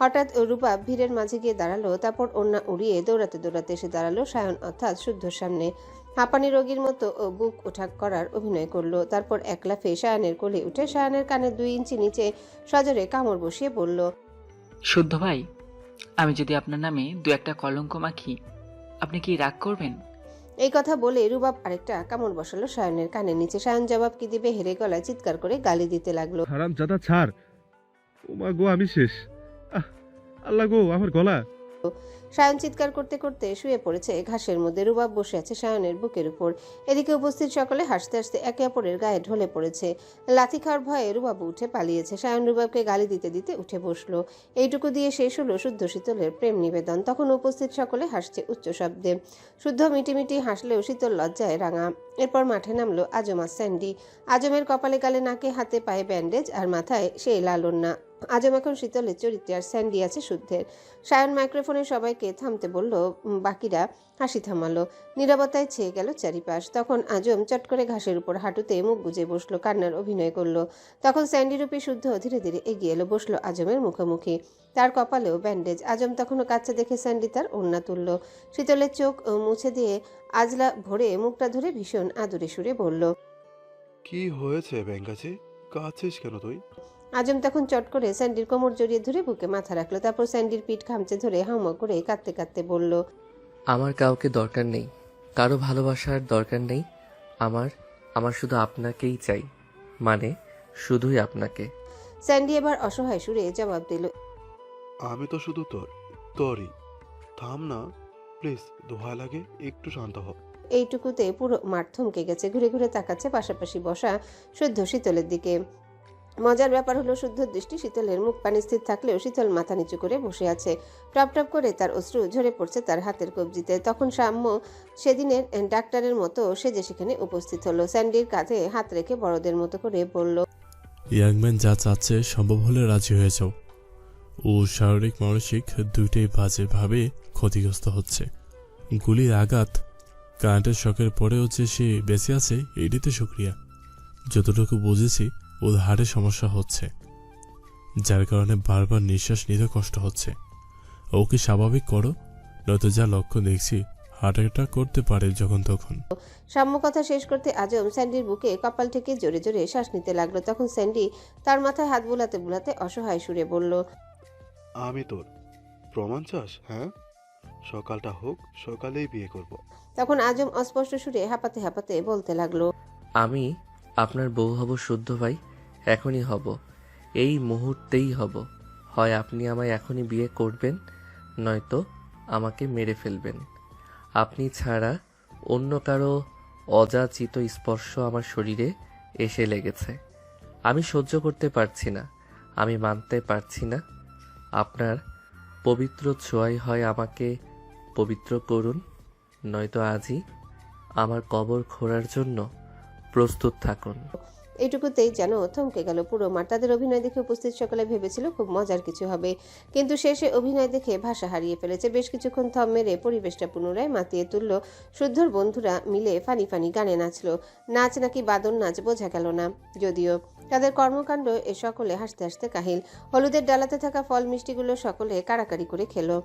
হঠাৎ রুবাব ভিড়ের মাঝে গিয়ে দাঁড়ালো, তারপর ওড়না উড়িয়ে দৌড়াতে দৌড়াতে এসে দাঁড়ালো সায়ন অর্থাৎ শুদ্ধর সামনে। হাঁপানি রোগীর মতো বুক ওঠা করার অভিনয় করলো। তারপর এক লাফে সায়নের কোলে উঠে সায়নের কানের 2 ইঞ্চি নিচে সজোরে কামড় বসিয়ে বলল, শুদ্ধ ভাই, আমি যদি আপনার নামে 2-1টা কলঙ্ক মাখি, আপনি কি রাগ করবেন? এই কথা বলে রুবাব আরেকটা কামড় বসালো সায়নের কানের নিচে। সায়ন জবাব কি দিবে হেরে গলায় চিৎকার করে গালি দিতে লাগলো। হারামজাদা ছাড়। ও মা গো, আমি শেষ। আহ, আল্লাহ গো, আমার গলা। সায়ন চিৎকার করতে করতে শুয়ে পড়েছে ঘাসের মধ্যে। রুবাব বসে আছে সায়নের বুকের উপর। এদিকে উপস্থিত সকলে হাসতে হাসতে একে অপরের গায়ে ঢলে পড়েছে। লাথি খাওয়ার ভয়ে রুবাব উঠে পালিয়েছে। সায়ন রুবাবকে গালি দিতে দিতে উঠে বসলো। এইটুকু দিয়ে শেষ হলো শুদ্ধ শীতলের প্রেম নিবেদন। তখন উপস্থিত সকলে হাসছে উচ্চ শব্দে। শুদ্ধ মিটিমিটি হাসলেও শীতল লজ্জায় রাঙা। এরপর মাঠে নামলো আজম আর স্যান্ডি। আজমের কপালে গালে নাকে হাতে পায়ে ব্যান্ডেজ আর মাথায় সেই লাল ওড়না। আজম এখন শীতলের চরিত্রে আর স্যান্ডি আছে শুদ্ধের। সায়ন মাইক্রোফোনে সবাইকে থামতে বলল, বাকিরা হাসি থামালো। নীরবতায় ছেয়ে গেল চারিপাশ। তখন আজম চট করে ঘাসের উপর হাঁটুতে মুখ গুজে বসলো, কান্নার অভিনয় করলো। তখন স্যান্ডি রূপী শুদ্ধ ধীরে ধীরে এগিয়ে এলো, বসলো আজমের মুখোমুখি। তার কপালেও ব্যান্ডেজ। আজম তখনও কাচ্চা দেখে স্যান্ডি তার ওড়না তুলল। শীতলের চোখ মুছে দিয়ে আজলা ভরে মুখটা ধরে ভীষণ আদুরে সুরে বলল, কি হয়েছে ব্যাঙ্গাচি, কাঁদছিস কেন তুই? আজম তখন চট করে স্যান্ডির কোমর জড়িয়ে ধরে বুকে মাথা রাখলো। তারপর স্যান্ডির পিঠ খামচে ধরে হাউমা করে কাঁদতে কাঁদতে বলল, আমার কাউকে দরকার নেই, কারো ভালোবাসার দরকার নেই। আমার শুধু আপনাকেই চাই, মানে শুধুই আপনাকে। স্যান্ডি এবার অসহায় সুরে জবাব দিল, আমি তো শুধু তোরই। থাম না প্লিজ, দোহা লাগে, একটু শান্ত হ। এইটুকুতে পুরো মাঠ থমকে গেছে। ঘুরে ঘুরে তাকাচ্ছে পাশাপাশি বসা শুদ্ধ শীতলের দিকে। মজার ব্যাপার হলো শুদ্ধর দৃষ্টি শীতলের মুখ পানে স্থির থাকলেও শীতল মাথা নিচু করে বসে আছে। টপ টপ করে তার অশ্রু ঝরে পড়ছে তার হাতের কবজিতে। তখন সাম্য সেদিনের ডাক্তারের মতো সেজে সেখানে উপস্থিত হলো। স্যান্ডির কাঁধে হাত রেখে বড়দের মতো করে বলল, ইয়াংম্যান যা চাচ্ছে সম্ভব হলে রাজি হয়ে যাও। ও শারীরিক মানসিক দুইটাই বাজেভাবে ক্ষতিগ্রস্ত হচ্ছে। গুলির আঘাত, কারেন্টের শকের পরেও যে সে বেঁচে আছে এটিতে শুক্রিয়া। যতটুকু বুঝেছি ওর হার্টে সমস্যা হচ্ছে, যার কারণে বারবার নিঃশ্বাস নিতে কষ্ট হচ্ছে। ওকে স্বাভাবিক করো, নয়তো যা লক্ষ্য দেখছি হার্ট অ্যাটাক করতে পারে যখন তখন। সাম্য কথা শেষ করতে আজম স্যান্ডির বুকে কপাল থেকে জোরে জোরে শ্বাস নিতে লাগলো। তখন স্যান্ডি তার মাথায় হাত বুলাতে বুলাতে অসহায় সুরে বলল, আমি তোর প্রমাণ চাস? হ্যাঁ, সকালটা হোক, সকালেই বিয়ে করব। তখন আজম অস্পষ্ট সুরে হাঁপাতে হাঁপাতে বলতে লাগলো, আমি আপনার বউ হব শুদ্ধ ভাই, এখনই হব, এই মুহূর্তেই হব। হয় আপনি আমায় এখনই বিয়ে করবেন, নয়তো আমাকে মেরে ফেলবেন। আপনি ছাড়া অন্য কারো অযাচিত স্পর্শ আমার শরীরে এসে লেগেছে। আমি সহ্য করতে পারছি না, আমি মানতে পারছি না। আপনার পবিত্র ছোঁয়াই হয় আমাকে পবিত্র করুন, নয়তো আজই আমার কবর খোঁড়ার জন্য প্রস্তুত থাকুন। এইটুকুতেই যেন থমকে গেল পুরো মাঠ। তাদের অভিনয় দেখে উপস্থিত সকলে ভেবেছিল খুব মজার কিছু হবে, কিন্তু শেষে অভিনয় দেখে ভাষা হারিয়ে ফেলেছে। বেশ কিছুক্ষণ থম মেরে পরিবেশটা পুনরায় মাতিয়ে তুলল। শুদ্ধর বন্ধুরা মিলে ফানি ফানি গানে নাচলো। নাচ নাকি বাদন নাচ বোঝা গেল না যদিও। তাদের কর্মকাণ্ড এ সকলে হাসতে হাসতে কাহিল। হলুদের ডালাতে থাকা ফল মিষ্টিগুলো সকলে কাড়াকাড়ি করে খেলো।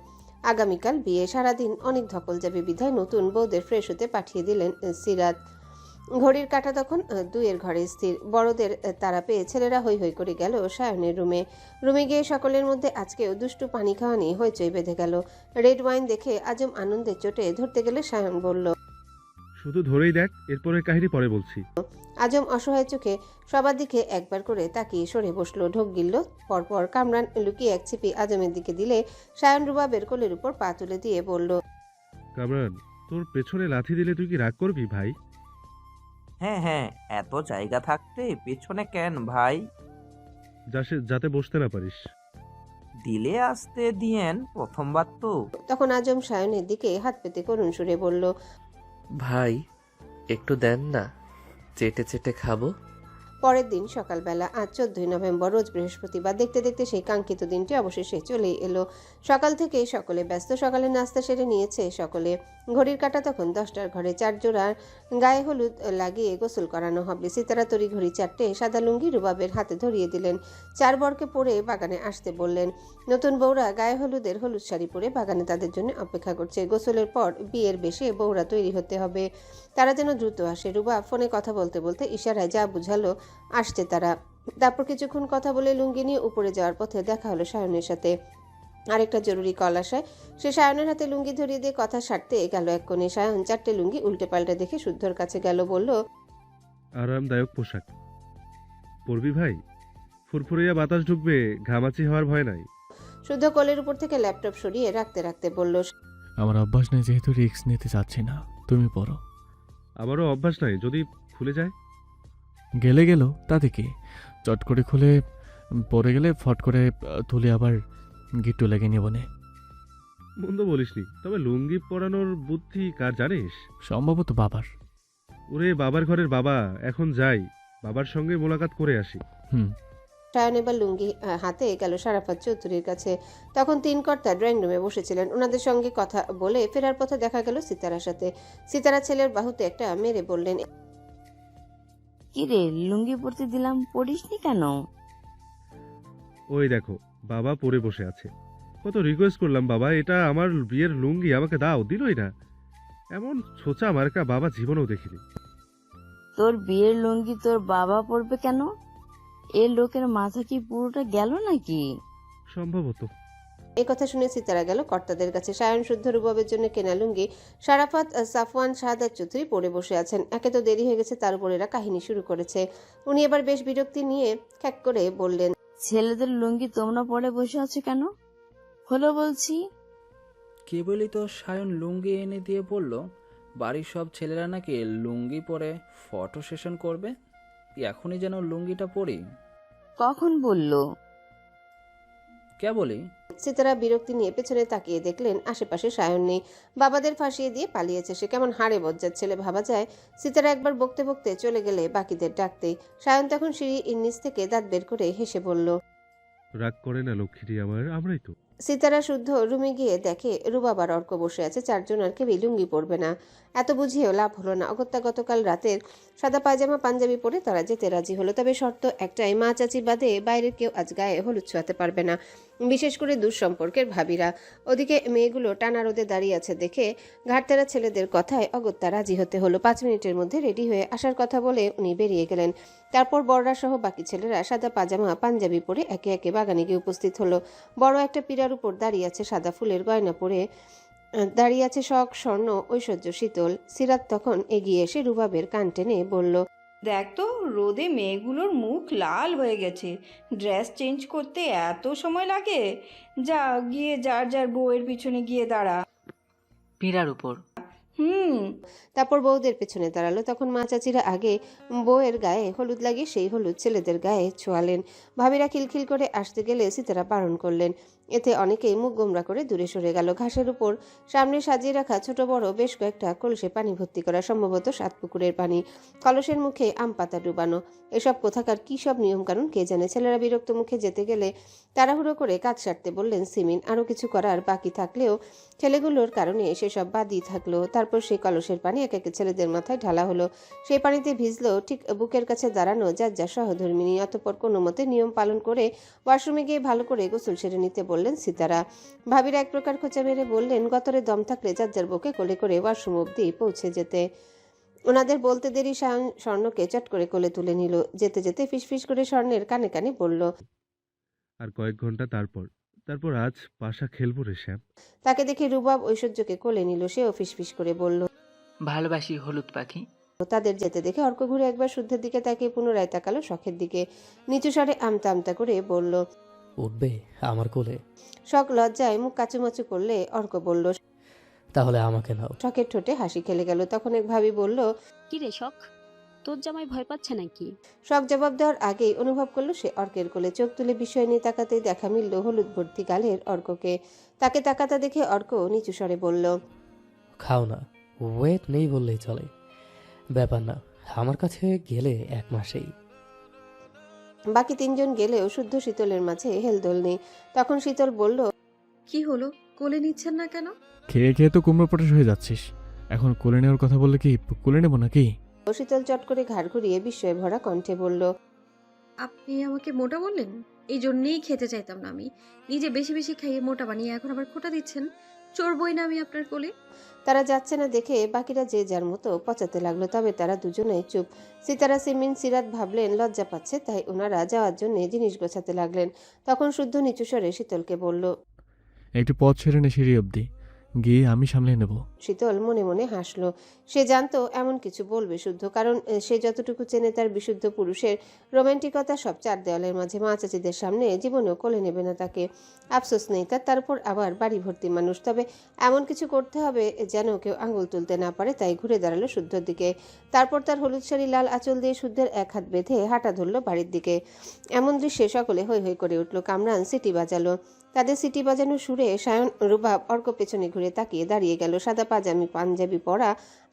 আগামীকাল বিয়ে, সারাদিন অনেক ধকল যাবে বিধায় নতুন বউদের ফ্রেশ হতে পাঠিয়ে দিলেন সিরাত। ঘড়ির কাঁটা তখন 2-এর ঘরে স্থির। বড়দের তারা পেয়ে ছেলেরা হৈ হৈ করে গেল সায়নের রুমে গিয়ে সকলের মধ্যে আজকেও দুষ্টু পানি খাওয়া নিয়ে হইচই বেঁধে গেল। রেড ওয়াইন দেখে আজম আনন্দের চোটে ধরতে গেলে সায়ন বলল, শুধু ধরেই দেখ, এরপরের কাহিনী পরে বলছি। আজম অসহায় চোখে সবার দিকে একবার করে তাকিয়ে সরে বসলো। ঢোক গিলল। পরপর কামরান লুকিয়ে এক ছিপি আজমের দিকে দিলে সায়ন রুবাবের কোলের উপর পা তুলে দিয়ে বলল, কামরান, তোর পেছনে লাথি দিলে তুই কি রাগ করবি ভাই? হ্যাঁ হ্যাঁ, এত জায়গা থাকতে পেছনে কেন ভাই? যাতে বসতে না পারিস। দিলে আসতে দিয়েন, প্রথমবার তো। তখন আজম সায়নের দিকে হাত পেতে করুণ সুরে বলল, ভাই একটু দেন না, চেটে চেটে খাবো। পরের দিন সকালবেলা, আজ 14ই নভেম্বর, রোজ বৃহস্পতিবার। দেখতে দেখতে সেই কাঙ্ক্ষিত দিনটি অবশেষে চলেই এলো। সকাল থেকেই সকলে ব্যস্ত। সকালে নাস্তা সেরে নিয়েছে সকলে। ঘড়ির কাঁটা তখন 10টার ঘরে। 4 জোড়ার গায়ে হলুদ লাগিয়ে গোসল করানো হবে। সিতারা তড়ি ঘড়ি 4টে সাদা লুঙ্গি রুবাবের হাতে ধরিয়ে দিলেন। 4 বরকে পরে বাগানে আসতে বললেন। নতুন বউরা গায়ে হলুদের হলুদ শাড়ি পরে বাগানে তাদের জন্য অপেক্ষা করছে। গোসলের পর বিয়ের বেশে বউরা তৈরি হতে হবে। তারা যেন দ্রুত আসে। রুবাব ফোনে কথা বলতে বলতে ইশারায় যা বুঝালো আসছে তারা। তারপর কিছুক্ষণ কথা বলে লুঙ্গি নিয়ে উপরে যাওয়ার পথে দেখা হলো সায়নের সাথে। আরেকটা জরুরি কল আসায় সে সায়নের হাতে লুঙ্গি ধরিয়ে দিয়ে কথা সারতে গেল এক কোণে। সায়ন 4টে লুঙ্গি উল্টে পাল্টে দেখে শুদ্ধর কাছে গেল, বলল, আরামদায়ক পোশাক পরবি ভাই, ফুরফুরিয়া বাতাস ঢুকবে, ঘামাচি হওয়ার ভয় নাই। শুদ্ধ কোলের উপর থেকে ল্যাপটপ সরিয়ে রাখতে রাখতে বলল, আমার অভ্যাস নেই যেহেতু রিস্ক নিতে চাচ্ছি না, তুমি পড়ো। আমারও অভ্যাস নাই, যদি খুলে যায়। গেলে গেল, তাতে কি? চট করে খুলে পড়ে গেলে ফট করে তুলে আবার গিট্টু লেগে নিব নে। মন্দ বলিসনি, তবে লুঙ্গি পরানোর বুদ্ধি কার জানিস? সম্ভবত বাবার। ওরে বাবার ঘরের বাবা, এখন যাই, বাবার সঙ্গে মোলাকাত করে আসি। সায়ন এবার লুঙ্গি হাতে গেল শারাফাত চৌধুরীর কাছে। তখন 3 কর্তা ড্রয়িং রুমে বসেছিলেন। ওনাদের সঙ্গে কথা বলে ফেরার পথে দেখা গেল সিতারার সাথে। সিতারা ছেলের বাহুতে একটা মেরে বললেন, কি রে, লুঙ্গি পরতে দিলাম, পড়িসনি কেন? ওই দেখো বাবা পরে বসে আছে, কত রিকোয়েস্ট করলাম, বাবা এটা আমার বিয়ের লুঙ্গি, আমাকে দাও, দিলই না। এমন ছোচা মার্কা বাবা জীবনেও দেখিনি। তোর বিয়ের লুঙ্গি তোর বাবা পরবে কেন? এ লোকের মাথা কি পুরোটা গেল নাকি? সম্ভবত। এই কথা শুনে সিতারা গেল কর্তাদের কাছে। সায়ন শুদ্ধ রুবাবের জন্য কেনা লুঙ্গি শারাফাত, সাফওয়ান, শাহাদাত চৌধুরী পরে বসে আছেন। একে তো দেরি হয়ে গেছে, তার উপর এরা কাহিনী শুরু করেছে। উনি এবার বেশ বিরক্তি নিয়ে খ্যাক করে বললেন, ছেলেদের লুঙ্গি তোমরা পরে বসে আছো কেন? হলো বলছি। কেবলই তো সায়ন লুঙ্গি এনে দিয়ে বলল বাড়ির সব ছেলেরা নাকি লুঙ্গি পরে ফটো সেশন করবে, এখনই যেন লুঙ্গিটা পরি। কখন বললো? কেবলই। সিতারা বিরক্তি নিয়ে পেছনে তাকিয়ে দেখলেন আশেপাশে সায়ন নেই। বাবাদের ফাঁসিয়ে দিয়ে পালিয়েছে সে। কেমন হাড়ে বজ্জার ছেলে ভাবা যায়। সিতারা একবার বকতে বকতে চলে গেলে বাকিদের ডাকতেই সায়ন তখন সিঁড়ির নিচ থেকে দাঁত বের করে হেসে বলল, রাগ করে না লক্ষ্মীটি আমার, আমরাই তো। সিতারা শুদ্ধ রুমে গিয়ে দেখে রুবাব আর অর্ক বসে আছে। 4 জন আর কেউই লুঙ্গি পরবে না। এত বুঝিয়েও লাভ হলো না। অগত্যা গতকাল রাতের সাদা পায়জামা পাঞ্জাবি পরে তারা যেতে রাজি হলো। তবে শর্ত একটাই, মা চাচি বাদে বাইরের কেউ আজ গায়ে হলুদ ছোঁয়াতে পারবে না, বিশেষ করে দূর সম্পর্কের ভাবিরা। ওদিকে মেয়েগুলো টানা রোদে দাঁড়িয়ে আছে দেখে ঘাটতেরা ছেলেদের কথায় অগত্যা রাজি হতে হলো। 5 মিনিটের মধ্যে রেডি হয়ে আসার কথা বলে উনি বেরিয়ে গেলেন। তারপর বড়রা সহ বাকি ছেলেরা সাদা পাজামা পাঞ্জাবি পরে একে একে বাগানে গিয়ে উপস্থিত হলো। বড় একটা পীড়ার উপর দাঁড়িয়ে আছে সাদা ফুলের গয়না পরে, দাঁড়িয়ে আছে শখ, স্বর্ণ, ঐশ্বর্য, শীতল। সিরাত তখন এগিয়ে এসে রুবাবের কান টেনে বলল, দেখ তো, রোদে মেয়েগুলোর মুখ লাল হয়ে গেছে, ড্রেস চেঞ্জ করতে এত সময় লাগে? যা গিয়ে যার যার বউয়ের পিছনে গিয়ে দাঁড়া। পীড়ার উপর। তারপর বউদের পেছনে দাঁড়ালো। তখন মা চাচিরা আগে বউয়ের গায়ে হলুদ লাগিয়ে সেই হলুদ ছেলেদের গায়ে ছোঁয়ালেন। ভাবিরা খিলখিল করে আসতে গেলে সিতারা বারণ করলেন। এতে অনেকেই মুখ গোমরা করে দূরে সরে গেল। ঘাসের উপর সামনে সাজিয়ে রাখা ছোট বড় বেশ কয়েকটা কলসে পানি ভর্তি করা, সম্ভবত 7 পুকুরের পানি। কলসের মুখে আম পাতা ডুবানো। এসব কোথাকার কি সব নিয়মকানুন কে জানে। ছেলেরা বিরক্ত মুখে যেতে গেলে তাড়াহুড়ো করে কাজ সারতে বললেন সিমিন। আরও কিছু করার বাকি থাকলেও ছেলেগুলোর কারণে সেসব বাদই থাকলো। তারপর সেই কলসের পানি এক এক ছেলেদের মাথায় ঢালা হলো। সেই পানিতে ভিজলো ঠিক বুকের কাছে দাঁড়ানো যার যা সহধর্মিনী। অতঃপর কোনো মতে নিয়ম পালন করে ওয়াশরুমে গিয়ে ভালো করে গোসল সেরে নিতে বললেন সিতারা। ভাবিরা এক প্রকার খোঁচা মেরে বললেন গতরে দম থাকলে যার যার বুকে কোলে করে ওয়াশরুম অব্দি পৌঁছে যেতে। ওনাদের বলতে দেরি সায়ন স্বর্ণকে চট করে কোলে তুলে নিল। যেতে যেতে ফিসফিস করে স্বর্ণের কানে কানে বলল, আর কয়েক ঘন্টা তারপর আজ পাশা খেলবো রে শ্যাম। তাকে দেখে রুবাব ঐশ্বর্যকে কোলে নিল। সেও ফিসফিস করে বলল, ভালোবাসি হলুদ পাখি। তাদের যেতে দেখে অর্ক ঘুরে একবার শুদ্ধের দিকে তাকিয়ে পুনরায় তাকালো শখের দিকে। নিচু স্বরে আমতা আমতা করে বলল, উঠবে আমার কোলে? শখ লজ্জায় মুখ কাচুমাচু করলে অর্ক বলল, তাহলে আমাকে নাও। শখের ঠোঁটে হাসি খেলে গেল। তখন এক ভাবি বলল, কি রে শখ, তোর জামাই ভয় পাচ্ছে নাকি? শখ জবাব দেওয়ার আগেই অনুভব করলো সে অর্কের কোলে। চোখ তুলে বিস্ময় নিয়ে তাকাতেই দেখা মিলল হলুদ ভর্তি গালের অর্ককে। তাকে তাকাতা দেখে অর্ক নিচু স্বরে বলল, খাও না, ওয়েট নেই বললেই চলে। ব্যাপার না, আমার কাছে গেলে 1 মাসেই। বাকি তিনজন গেলেও শুদ্ধ শীতলের মাঝে হেলদোল নেই। তখন শীতল বলল, কি হলো, কোলে নিচ্ছেন না কেন? খেয়ে খেয়ে তো কুমড়ো পটাশ হয়ে যাচ্ছিস, এখন কোলে নেওয়ার কথা বললে কি কোলে নেবো নাকি? শীতল চট করে ঘাড় ঘুরিয়ে বিস্ময়ে ভরা কণ্ঠে বলল, আপনি আমাকে মোটা বললেন? এই জন্যেই খেতে চাইতাম না আমি। নিজে বেশি বেশি খাইয়ে মোটা বানিয়ে এখন আবার খোটা দিচ্ছেন। চড়বই না আমি আপনার কোলে। তারা যাচ্ছে না দেখে বাকিরা যে যার মতো পচাতে লাগলো। তবে তারা দুজনেই চুপ। সিতারা, সিমিন, সিরাত ভাবলেন লজ্জা পাচ্ছে, তাই ওনারা যাওয়ার জন্য জিনিস গোছাতে লাগলেন। তখন শুদ্ধ নিচু স্বরে শীতলকে বলল, একটু পথ ছেড়ে নে সিঁড়ি অবধি, গিয়ে আমি সামলে নেব। শীতল মনে মনে হাসলো। সে জানতো এমন কিছু বলবে শুদ্ধ, কারণ সে যতটুকু চেনে তার বিশুদ্ধ পুরুষের রোমান্টিকতা সব চার দেওয়ালের মাঝে। মা চাচিদের সামনে জীবনেও কোলে নেবে না তাকে। আফসোস নেই তার, তার উপর আবার বাড়ি ভর্তি মানুষ। তবে এমন কিছু করতে হবে যেন কেউ আঙুল তুলতে না পারে, তাই ঘুরে দাঁড়ালো শুদ্ধর দিকে। তারপর তার হলুদ শাড়ি লাল আঁচল দিয়ে শুদ্ধের এক হাত বেঁধে হাঁটা ধরল বাড়ির দিকে। এমন দৃশ্যে সকলে হৈ হৈ করে উঠল। কামরান সিটি বাজালো। তাদের সিটি বাজানো সুরে সায়ন, রুবাব, অর্ক পেছনে ঘুরে তাকিয়ে দাঁড়িয়ে গেল। সাদা পাঞ্জাবি পরা,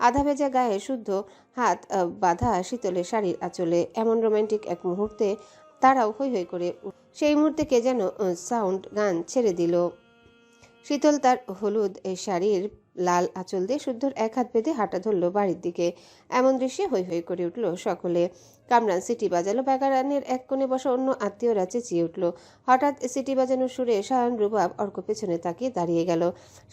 আধা ভেজা গায়ে শুদ্ধ, হাত বাঁধা শীতলের শাড়ির আঁচলে। এমন রোমান্টিক এক মুহূর্তে তারাও হৈ হৈ করে সেই মুহূর্তে কে যেন সাউন্ড গান ছেড়ে দিল। শীতল তার হলুদ শাড়ির লাল আঁচল দিয়ে শুদ্ধর এক হাত বেঁধে হাঁটা ধরল বাড়ির দিকে। এমন দৃশ্যে হৈ হৈ করে উঠল সকলে। কামরান সিটি বাজালো। বাগানের এক কোণে বসা অন্য আত্মীয়রা চেঁচিয়ে উঠল। হঠাৎ সিটি বাজানোর সুরে সায়ন, রুবাব, অর্ক পেছনে তাকিয়ে দাঁড়িয়ে গেল।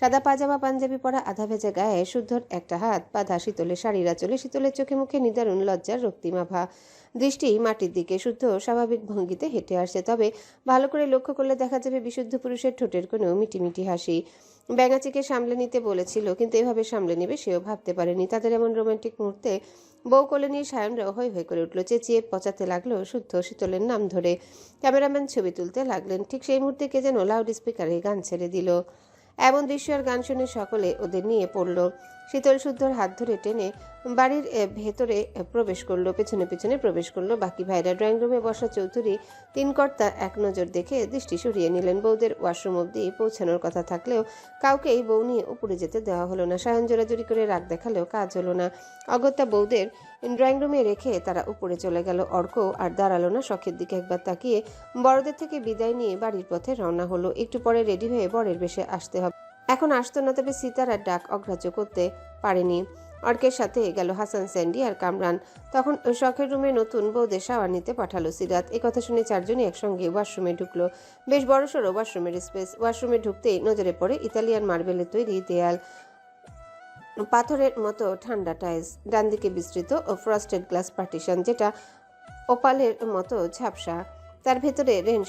সাদা পাঞ্জাবি পরা, আধা ভেজা গায়ে শুদ্ধর একটা হাত বাঁধা শীতলের শাড়ির আঁচলে। শীতলের চোখে মুখে নিদারুণ লজ্জার রক্তিমাভা। দৃষ্টি মাটির দিকে। শুদ্ধ স্বাভাবিক ভঙ্গিতে হেঁটে আসছে, তবে ভালো করে লক্ষ্য করলে দেখা যাবে বিশুদ্ধ পুরুষের ঠোঁটের কোনো মিটিমিটি হাসি। ব্যাঙাচিকে সামলে নিতে বলেছিল, কিন্তু এভাবে সামলে নেবে সেও ভাবতে পারেনি। তাদের এমন রোমান্টিক মুহূর্তে বউ কোলে নিয়ে সায়নরাও হৈ হৈ করে উঠল। চেঁচিয়ে পচাতে লাগলো শুদ্ধ শীতলের নাম ধরে। ক্যামেরাম্যান ছবি তুলতে লাগলেন। ঠিক সেই মুহূর্তে কে যেন লাউড স্পিকারে গান ছেড়ে দিল। এমন দৃশ্য আর গান শুনে সকলে ওদের নিয়ে পড়ল। শীতল শুদ্ধর হাত ধরে টেনে বাড়ির ভেতরে প্রবেশ করলো, পেছনে পেছনে প্রবেশ করলো বাকি ভাইরা। ড্রয়িং রুমে বসা চৌধুরী তিন কর্তা এক নজর দেখে দৃষ্টি সরিয়ে নিলেন। বউদের ওয়াশরুম অবধি পৌঁছানোর কথা থাকলেও কাউকেই বউ নিয়ে উপরে যেতে দেওয়া হলো না। সায়ন জোরাজুরি করে রাগ দেখালেও কাজ হলো না। অগত্যা বউদের ড্রয়িং রুমে রেখে তারা উপরে চলে গেল। অর্ক আর দাঁড়ালো না, শখের দিকে একবার তাকিয়ে বড়দের থেকে বিদায় নিয়ে বাড়ির পথে রওনা হলো। একটু পরে রেডি হয়ে বরের বেশে আসতে হবে। এখন আসতো না, তবে সিতারার ডাক অগ্রাহ্য করতে পারেনি। অর্কের সাথে গেল হাসান, স্যান্ডি আর কামরান। তখন শখের রুমে নতুন বউদের শাওয়ার নিতে পাঠালো সিরাত। কথা শুনে চারজনই একসঙ্গে ওয়াশরুমে ঢুকলো। বেশ বড়সড় ওয়াশরুমের স্পেস। ওয়াশরুমে ঢুকতেই নজরে পড়ে ইতালিয়ান মার্বেলের তৈরি দেয়াল, পাথরের মতো ঠান্ডা টাইলস, ডান দিকে বিস্তৃত ও ফ্রস্টেড গ্লাস পার্টিশন, যেটা ওপালের মতো ঝাপসা। তার ভেতরে রেন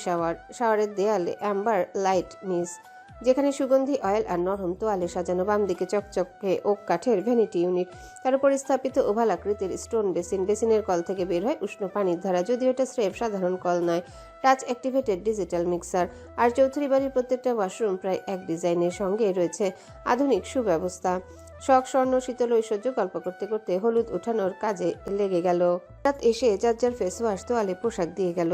শাওয়ারের দেয়ালে অ্যাম্বার লাইট নিস, যেখানে সুগন্ধি অয়েল আর নরম তোয়ালে সাজানো। বাম দিকে চকচকে ওক কাঠের ভ্যানিটি ইউনিট, তার উপর স্থাপিত ওভাল আকৃতির স্টোন বেসিন। বেসিনের কল থেকে বের হয় উষ্ণ পানির ধারা, যদিও এটা স্রেফ সাধারণ কল নয়, টাচ অ্যাক্টিভেটেড ডিজিটাল মিক্সার। আর চৌধুরী বাড়ির প্রত্যেকটা ওয়াশরুম প্রায় এক ডিজাইনের, সঙ্গে রয়েছে আধুনিক সুব্যবস্থা। শখ, স্বর্ণ, শীতল ঐশ্বর্য গল্প করতে করতে হলুদ ওঠানোর কাজে লেগে গেল। রাত এসে যার যার ফেস ওয়াশ তোয়ালে পোশাক দিয়ে গেল।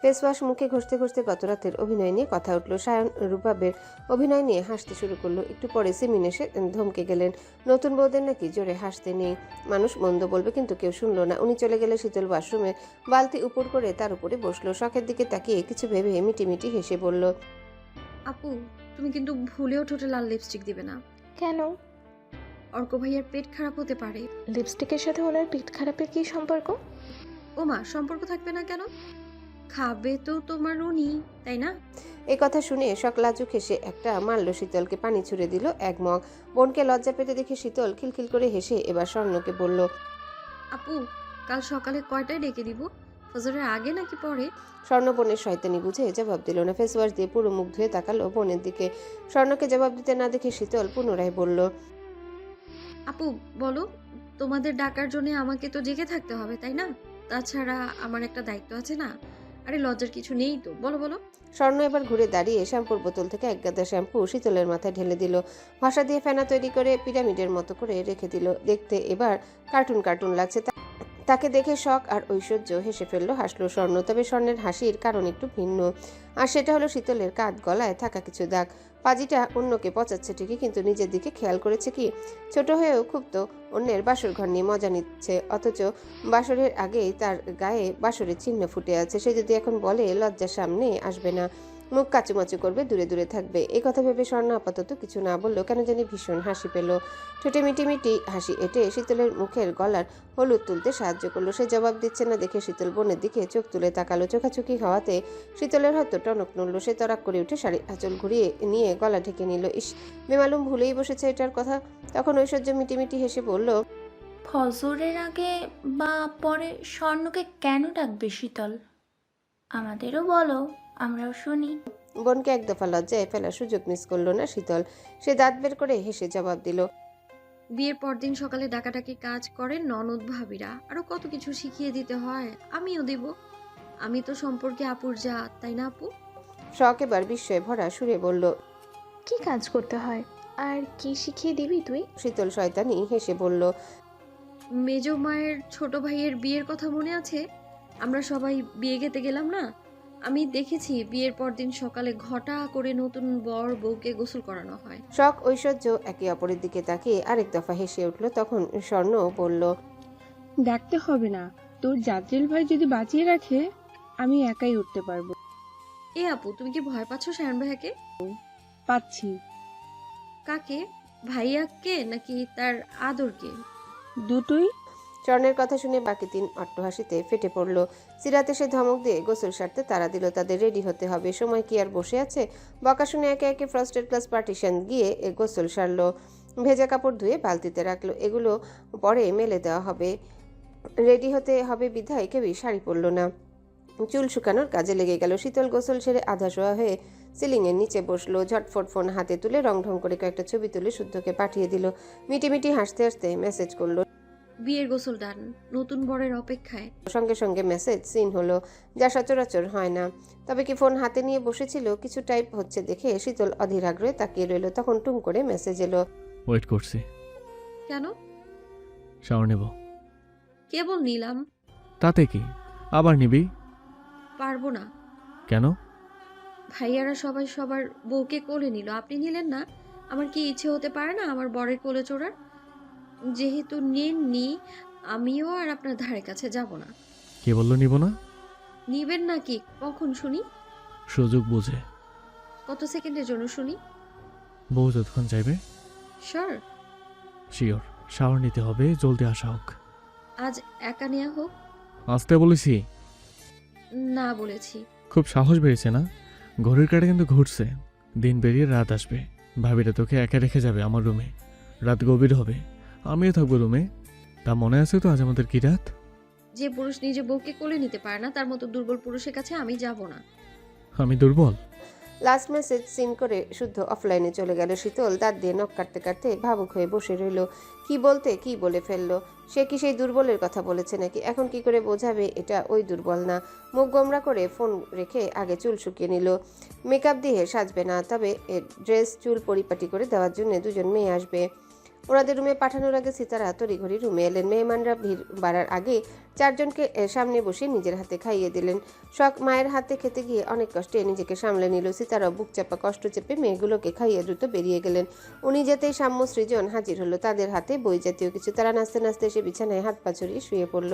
ফেস ওয়াশ মুখে ঘষতে ঘষতে গত রাতের অভিনয় নিয়ে কথা উঠল। সায়ন রুবাবের অভিনয় নিয়ে হাসতে শুরু করলো। একটু পরে সিমিন এসে ধমকে গেলেন, নতুন বউদের নাকি জোরে হাসতে নেই, মানুষ মন্দ বলবে, কিন্তু কেউ শুনলো না। উনি চলে গেলে শীতল ওয়াশরুমে বালতি উপর করে তার উপরে বসলো। শখের দিকে তাকিয়ে কিছু ভেবে মিটিমিটি হেসে বলল, আপু তুমি কিন্তু ভুলেও ঠোঁটে লাল লিপস্টিক দিবে না। কেন? অর্ক ভাইয়ার পেট খারাপ হতে পারে। লিপস্টিকের সাথে ওনার পেট খারাপের কি সম্পর্ক? ওমা, সম্পর্ক থাকবে না কেন? খাবে তো তোমার উনি, তাই না? এই কথা শুনে শখ লাজুক হেসে একটা মারল শীতলকে, পানি ছুড়ে দিল এক মগ। বোনকে লজ্জা পেতে দেখে শীতল খিলখিল করে হেসে এবার স্বর্ণকে বলল, আপু কাল সকালে কয়টায় ডেকে দিব? ফজরের আগে নাকি পরে? স্বর্ণ বোনের শয়তানি বুঝে জবাব দিল না। ফেস ওয়াশ দিয়ে পুরো মুখ ধুয়ে তাকালো বোনের দিকে। স্বর্ণকে জবাব দিতে না দেখে শীতল পুনরায় বলল, আপু বলো, তোমাদের ডাকার জন্য আমাকে তো জেগে থাকতে হবে, তাই না? তাছাড়া আমার একটা দায়িত্ব আছে না? আরে লজ্জার কিছু নেই তো, বলো বলো। স্বর্ণ এবার ঘুরে দাঁড়িয়ে শ্যাম্পুর বোতল থেকে এক গাদা শ্যাম্পু শীতলের মাথায় ঢেলে দিল। ভাষা দিয়ে ফেনা তৈরি করে পিরামিডের মতো করে রেখে দিল। দেখতে এবার কার্টুন কার্টুন লাগছে। তাকে দেখে শখ আর ঐশ্বর্য হেসে ফেললো, হাসলো স্বর্ণ। তবে স্বর্ণের হাসির কারণ একটু ভিন্ন, আর সেটা হলো শীতলের কাঁধ গলায় থাকা কিছু দাগ। পাজিটা অন্যকে পচাচ্ছে ঠিকই, কিন্তু নিজের দিকে খেয়াল করেছে কি? ছোট হয়েও খুব তো অন্যের বাসর ঘর নিয়ে মজা নিচ্ছে, অথচ বাসরের আগেই তার গায়ে বাসরের চিহ্ন ফুটে আছে। সে যদি এখন বলে, লজ্জার সামনে আসবে না, মুখ কাচুমাচু করবে, দূরে দূরে থাকবে। এই কথা ভেবে স্বর্ণা আপাতত কিছু না বলল। কেন জানি ভীষণ হাসি পেল। ঠোঁটে মিটি মিটি হাসি এঁটে শীতলের মুখের গলার হলুদ তুলতে সাহায্য করলো। সে জবাব দিচ্ছে না দেখে শীতল বোনের দিকে চোখ তুলে তাকালো। চোখাচোখি হওয়াতে শীতলের হয়তো টনক নড়ল। সে তরাক করে উঠে শাড়ি আঁচল ঘুরিয়ে নিয়ে গলা ঢেকে নিল। ইস, বেমালুম ভুলেই বসেছে এটার কথা। তখন ঐশ্বর্য মিটিমিটি হেসে বলল, ফজরের আগে বা পরে স্বর্ণকে কেন ডাকবে শীতল? আমাদেরও বলো, আমরাও শুনি। বোনকে এক দফা লজ্জায় ফেলার সুযোগ মিস করলো না শীতল। সে দাঁত বের করে হেসে জবাব দিল, বিয়ের পরদিন সকালে ডাকাডাকি কাজ করেন ননদ ভাবিরা, আরো কত কিছু শিখিয়ে দিতে হয়, আমিও দেব। আমি তো সম্পর্কে আপুর জাত, তাই না আপু? শখ এবার বিস্ময়ে ভরা সুরে বলল, কি কাজ করতে হয় আর কি শিখিয়ে দিবি তুই? শীতল শয়তানি হেসে বলল, মেজ মায়ের ছোট ভাইয়ের বিয়ের কথা মনে আছে? আমরা সবাই বিয়ে খেতে গেলাম না? আমি দেখেছি বিয়ের পরদিন সকালে ঘটা করে নতুন বর বউকে গোসল করানো হয়। শখ ঐশ্বর্য একে অপরের দিকে তাকিয়ে আরেক দফা হেসে উঠল। তখন স্বর্ণ বলল, ডাকতে হবে না, তোর জাদ্রিল ভাই যদি বাঁচিয়ে রাখে আমি একাই উঠতে পারবো। এ আপু, তুমি কি ভয় পাচ্ছ সায়ন ভাইয়াকে? পাচ্ছি। কাকে? ভাইয়াকে নাকি তার আদরকে? দুটোই। স্বর্ণের কথা শুনে বাকি তিন অট্টহাসিতে ফেটে পড়ল। সিরাতে সে ধমক দিয়ে গোসল সারতে তারা দিল। তাদের রেডি হতে হবে, সময় কি আর বসে আছে? বকা শুনে একে একে ফ্রস্টেড ক্লাস পার্টিশন গিয়ে গোসল সারলো। ভেজা কাপড় ধুয়ে বালতিতে রাখলো। এগুলো পরে মেলে দেওয়া হবে। রেডি হতে হবে বিধায় কেউই শাড়ি পরল না। চুল শুকানোর কাজে লেগে গেল। শীতল গোসল সেরে আধা শোয়া হয়ে সিলিংয়ের নিচে বসলো। ঝটফট ফোন হাতে তুলে রং ঢং করে কয়েকটা ছবি তুলে শুদ্ধকে পাঠিয়ে দিল। মিটিমিটি হাসতে হাসতে মেসেজ করলো, বিয়ের গোসল ডান, নতুন বরের অপেক্ষায়। সঙ্গে সঙ্গে মেসেজ সিন হলো, যা সচরাচর হয় না। তবে কি ফোন হাতে নিয়ে বসেছিল, কিছু টাইপ হচ্ছে দেখে শীতল অধীর আগ্রহে তাকিয়ে রইল। তখন টুম করে মেসেজ এলো, ওয়েট করছি। কেন? শাওয়ার নেব। কেবল নিলাম। তাতে কি, আবার নিবি? পারবো না। কেন? ভাইয়ারা সবাই সবার বউকে কোলে নিল, আপনি নিলেন না। আমার কি ইচ্ছে হতে পারে না আমার বরের কোলে চড়ার? যেহেতু নেননি, আমিও আর আপনার ধারে কাছে যাব না। কে বললো নিব না? নিবেন নাকি কখন শুনি? সুযোগ বুঝে। কত সেকেন্ডের জন্য শুনি? বউ যতক্ষণ চাইবে। শিওর? শিওর। শাওয়ার নিতে হবে, জলদি আসা হোক। আজ একা নেওয়া হোক? আসতে বলেছি। না বলেছি। খুব সাহস বেড়েছে না? ঘড়ির কাঁটা কিন্তু ঘুরছে। দিন বেরিয়ে রাত আসবে। ভাবিরা তোকে একা রেখে যাবে আমার রুমে। রাত গভীর হবে, আমিও থাকবো রুমে। তা মনে আছে তো আজ আমাদের কি রাত? যে পুরুষ নিজে বউকে কোলে নিতে পারে না, তার মতো দুর্বল পুরুষের কাছে আমি যাব না। আমি দুর্বল? লাস্ট মেসেজ সিন করে শুদ্ধ অফলাইনে চলে গেল। শীতল দাঁত দিয়ে নখ কাটতে কাটতে ভাবুক হয়ে বসে রইল। কি বলতে কি বলে ফেললো। সে কি সেই দুর্বলের কথা বলেছে নাকি? এখন কি করে বোঝাবে এটা ওই দুর্বল না? মুখ গোমরা করে ফোন রেখে আগে চুল শুকিয়ে নিল। মেকআপ দিয়ে সাজবে না, তবে ড্রেস চুল পরিপাটি করে দেওয়ার জন্য দুজন মেয়ে আসবে। ওনাদের রুমে পাঠানোর আগে সিতারা তড়িঘড়ি রুমে এলেন। মেহমানরা ভিড় বাড়ার আগে চারজনকে সামনে বসে নিজের হাতে খাইয়ে দিলেন। শখ মায়ের হাতে খেতে গিয়ে অনেক কষ্টে নিজেকে সামলে নিল। সিতারা বুক চাপা কষ্ট চেপে মেয়েগুলোকে খাইয়ে দ্রুত বেরিয়ে গেলেন। উনি যেতেই সাম্য সৃজন হাজির হলো, তাদের হাতে বই জাতীয় কিছু। তারা নাচতে নাচতে এসে বিছানায় হাত পা ছড়িয়ে শুয়ে পড়ল।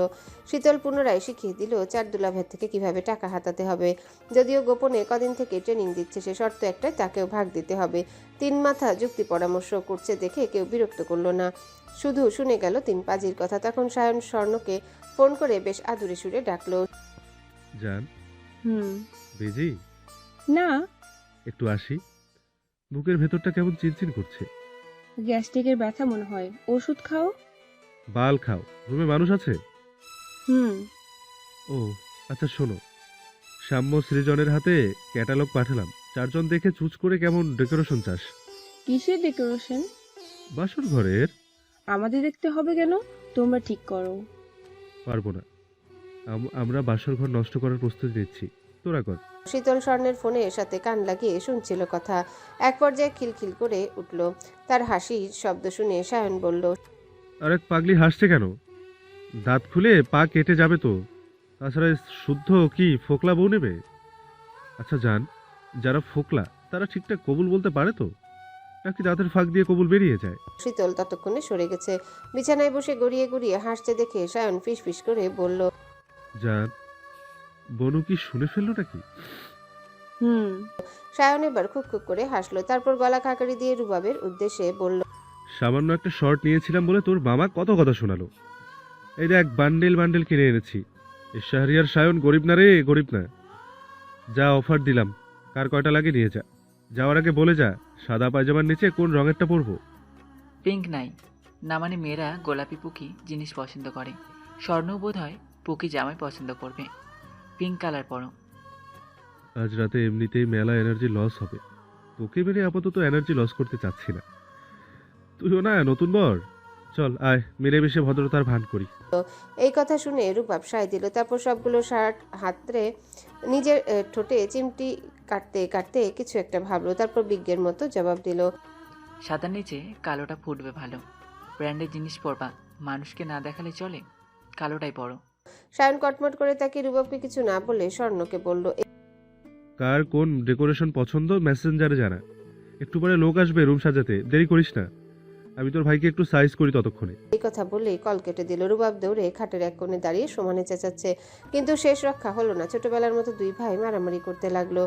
শীতল পুনরায় শিখিয়ে দিল চার দুলাভের থেকে কিভাবে টাকা হাতাতে হবে। যদিও গোপনে কদিন থেকে ট্রেনিং দিচ্ছে সে, শর্ত একটাই, তাকেও ভাগ দিতে হবে। তিন মাথা যুক্তি পরামর্শ করছে দেখে কেউ বিরক্ত করলো না, শুধু শুনে গেল তিন পাজির কথা। তখন সায়ন স্বর্ণকে ফোন করে বেশ আদুরে সুরে ডাকলো, জান। বেজি না, একটু আসি। বুকের ভেতরটা কেমন চিনচিন করছে। গ্যাস্ট্রিকের ব্যথা মনে হয়, ওষুধ খাও। বাল খাও, রুমে মানুষ আছে? ও আচ্ছা, শোনো, সাম্য সৃজনের হাতে ক্যাটালগ পাঠালাম। চারজন দেখে চুজ করে কেমন ডেকোরেশন চাস? কিসের ডেকোরেশন? বাসর ঘরের। আমাদের দেখতে হবে কেন? তোমরা ঠিক করো। পারবো না, আমরা বাসর ঘর নষ্ট করার প্রস্তুতি নিচ্ছি, তোরা কর। শীতল স্বর্ণের ফোনের সাথে কান লাগিয়ে শুনছিল কথা। এক পর্যায়ে খিলখিল করে উঠল। তার হাসির শব্দ শুনে সায়ন বলল, আরে পাগলি হাসছে কেন? দাঁত খুলে পা কেটে যাবে তো। তাছাড়া শুদ্ধ কি ফোকলা বউ নেবে? আচ্ছা জান, যারা ফোকলা তারা ঠিকঠাক কবুল বলতে পারে তো, নাকি দাঁতের ফাঁক দিয়ে কবুল বেরিয়ে যায়? শীতল ততক্ষণে সরে গেছে। বিছানায় বসে গড়িয়ে গড়িয়ে হাসতে দেখে সায়ন ফিসফিস করে বলল, জান, বনু কি শুনে ফেললো নাকি? সায়ন এবার খুব খুব করে হাসলো, তারপর গলা খাকারি দিয়ে রুবাবের উদ্দেশ্যে বলল, সামান্য একটা শর্ট নিয়েছিলাম বলে তোর মামা কত কথা শোনালো। এই দেখ, বান্ডেল বান্ডেল কিনে এনেছি। এই শাহরিয়ার সায়ন গরিব না রে, গরিব না। যা অফার দিলাম, কার কয়টা লাগে নিয়ে যা। যাওয়ার আগে বলে যা, সাদা পায়জামার নিচে কোন রঙেরটা পরবো? পিঙ্ক নাই, না মানে মেয়েরা গোলাপি পুকি জিনিস পছন্দ করে। স্বর্ণও বোধ হয় পুকি জামাই পছন্দ করবে। পিঙ্ক কালার পরো। আজ রাতে এমনিতেই মেলা এনার্জি লস হবে, তোকে মেরে আপাতত এনার্জি লস করতে চাচ্ছি না। তুইও না নতুন বর, চল আয় মিলেমিশে ভদ্রতার ভান করি। এই কথা শুনে রূপাব সায় দিল, তারপর সবগুলো শার্ট হাতরে নিজের ঠোঁটে চিমটি কাটতে কাটতে কিছু একটা ভাবলো, তারপর বিজ্ঞের মতো জবাব দিল, সাদার নিচে কালোটা ফুটবে ভালো। ব্র্যান্ডের জিনিস পরবা, মানুষকে না দেখালে চলে, কালোটাই পরো। সায়ন কটমট করে তাকে রূপাবকে কিছু না বলে স্বর্ণকে বলল, কার কোন ডেকোরেশন পছন্দ মেসেঞ্জারে জানা। একটু পরে লোক আসবে রুম সাজাতে, দেরি করিস না। আমি তোর ভাইকে একটু সাইজ করি ততক্ষণে। এই কথা বলেই কল কেটে দিল। রুবাব দৌড়ে খাটের এক কোণে দাঁড়িয়ে সমানে চেঁচাচ্ছে, কিন্তু শেষ রক্ষা হলো না। ছোটবেলার মতো দুই ভাই মারামারি করতে লাগলো।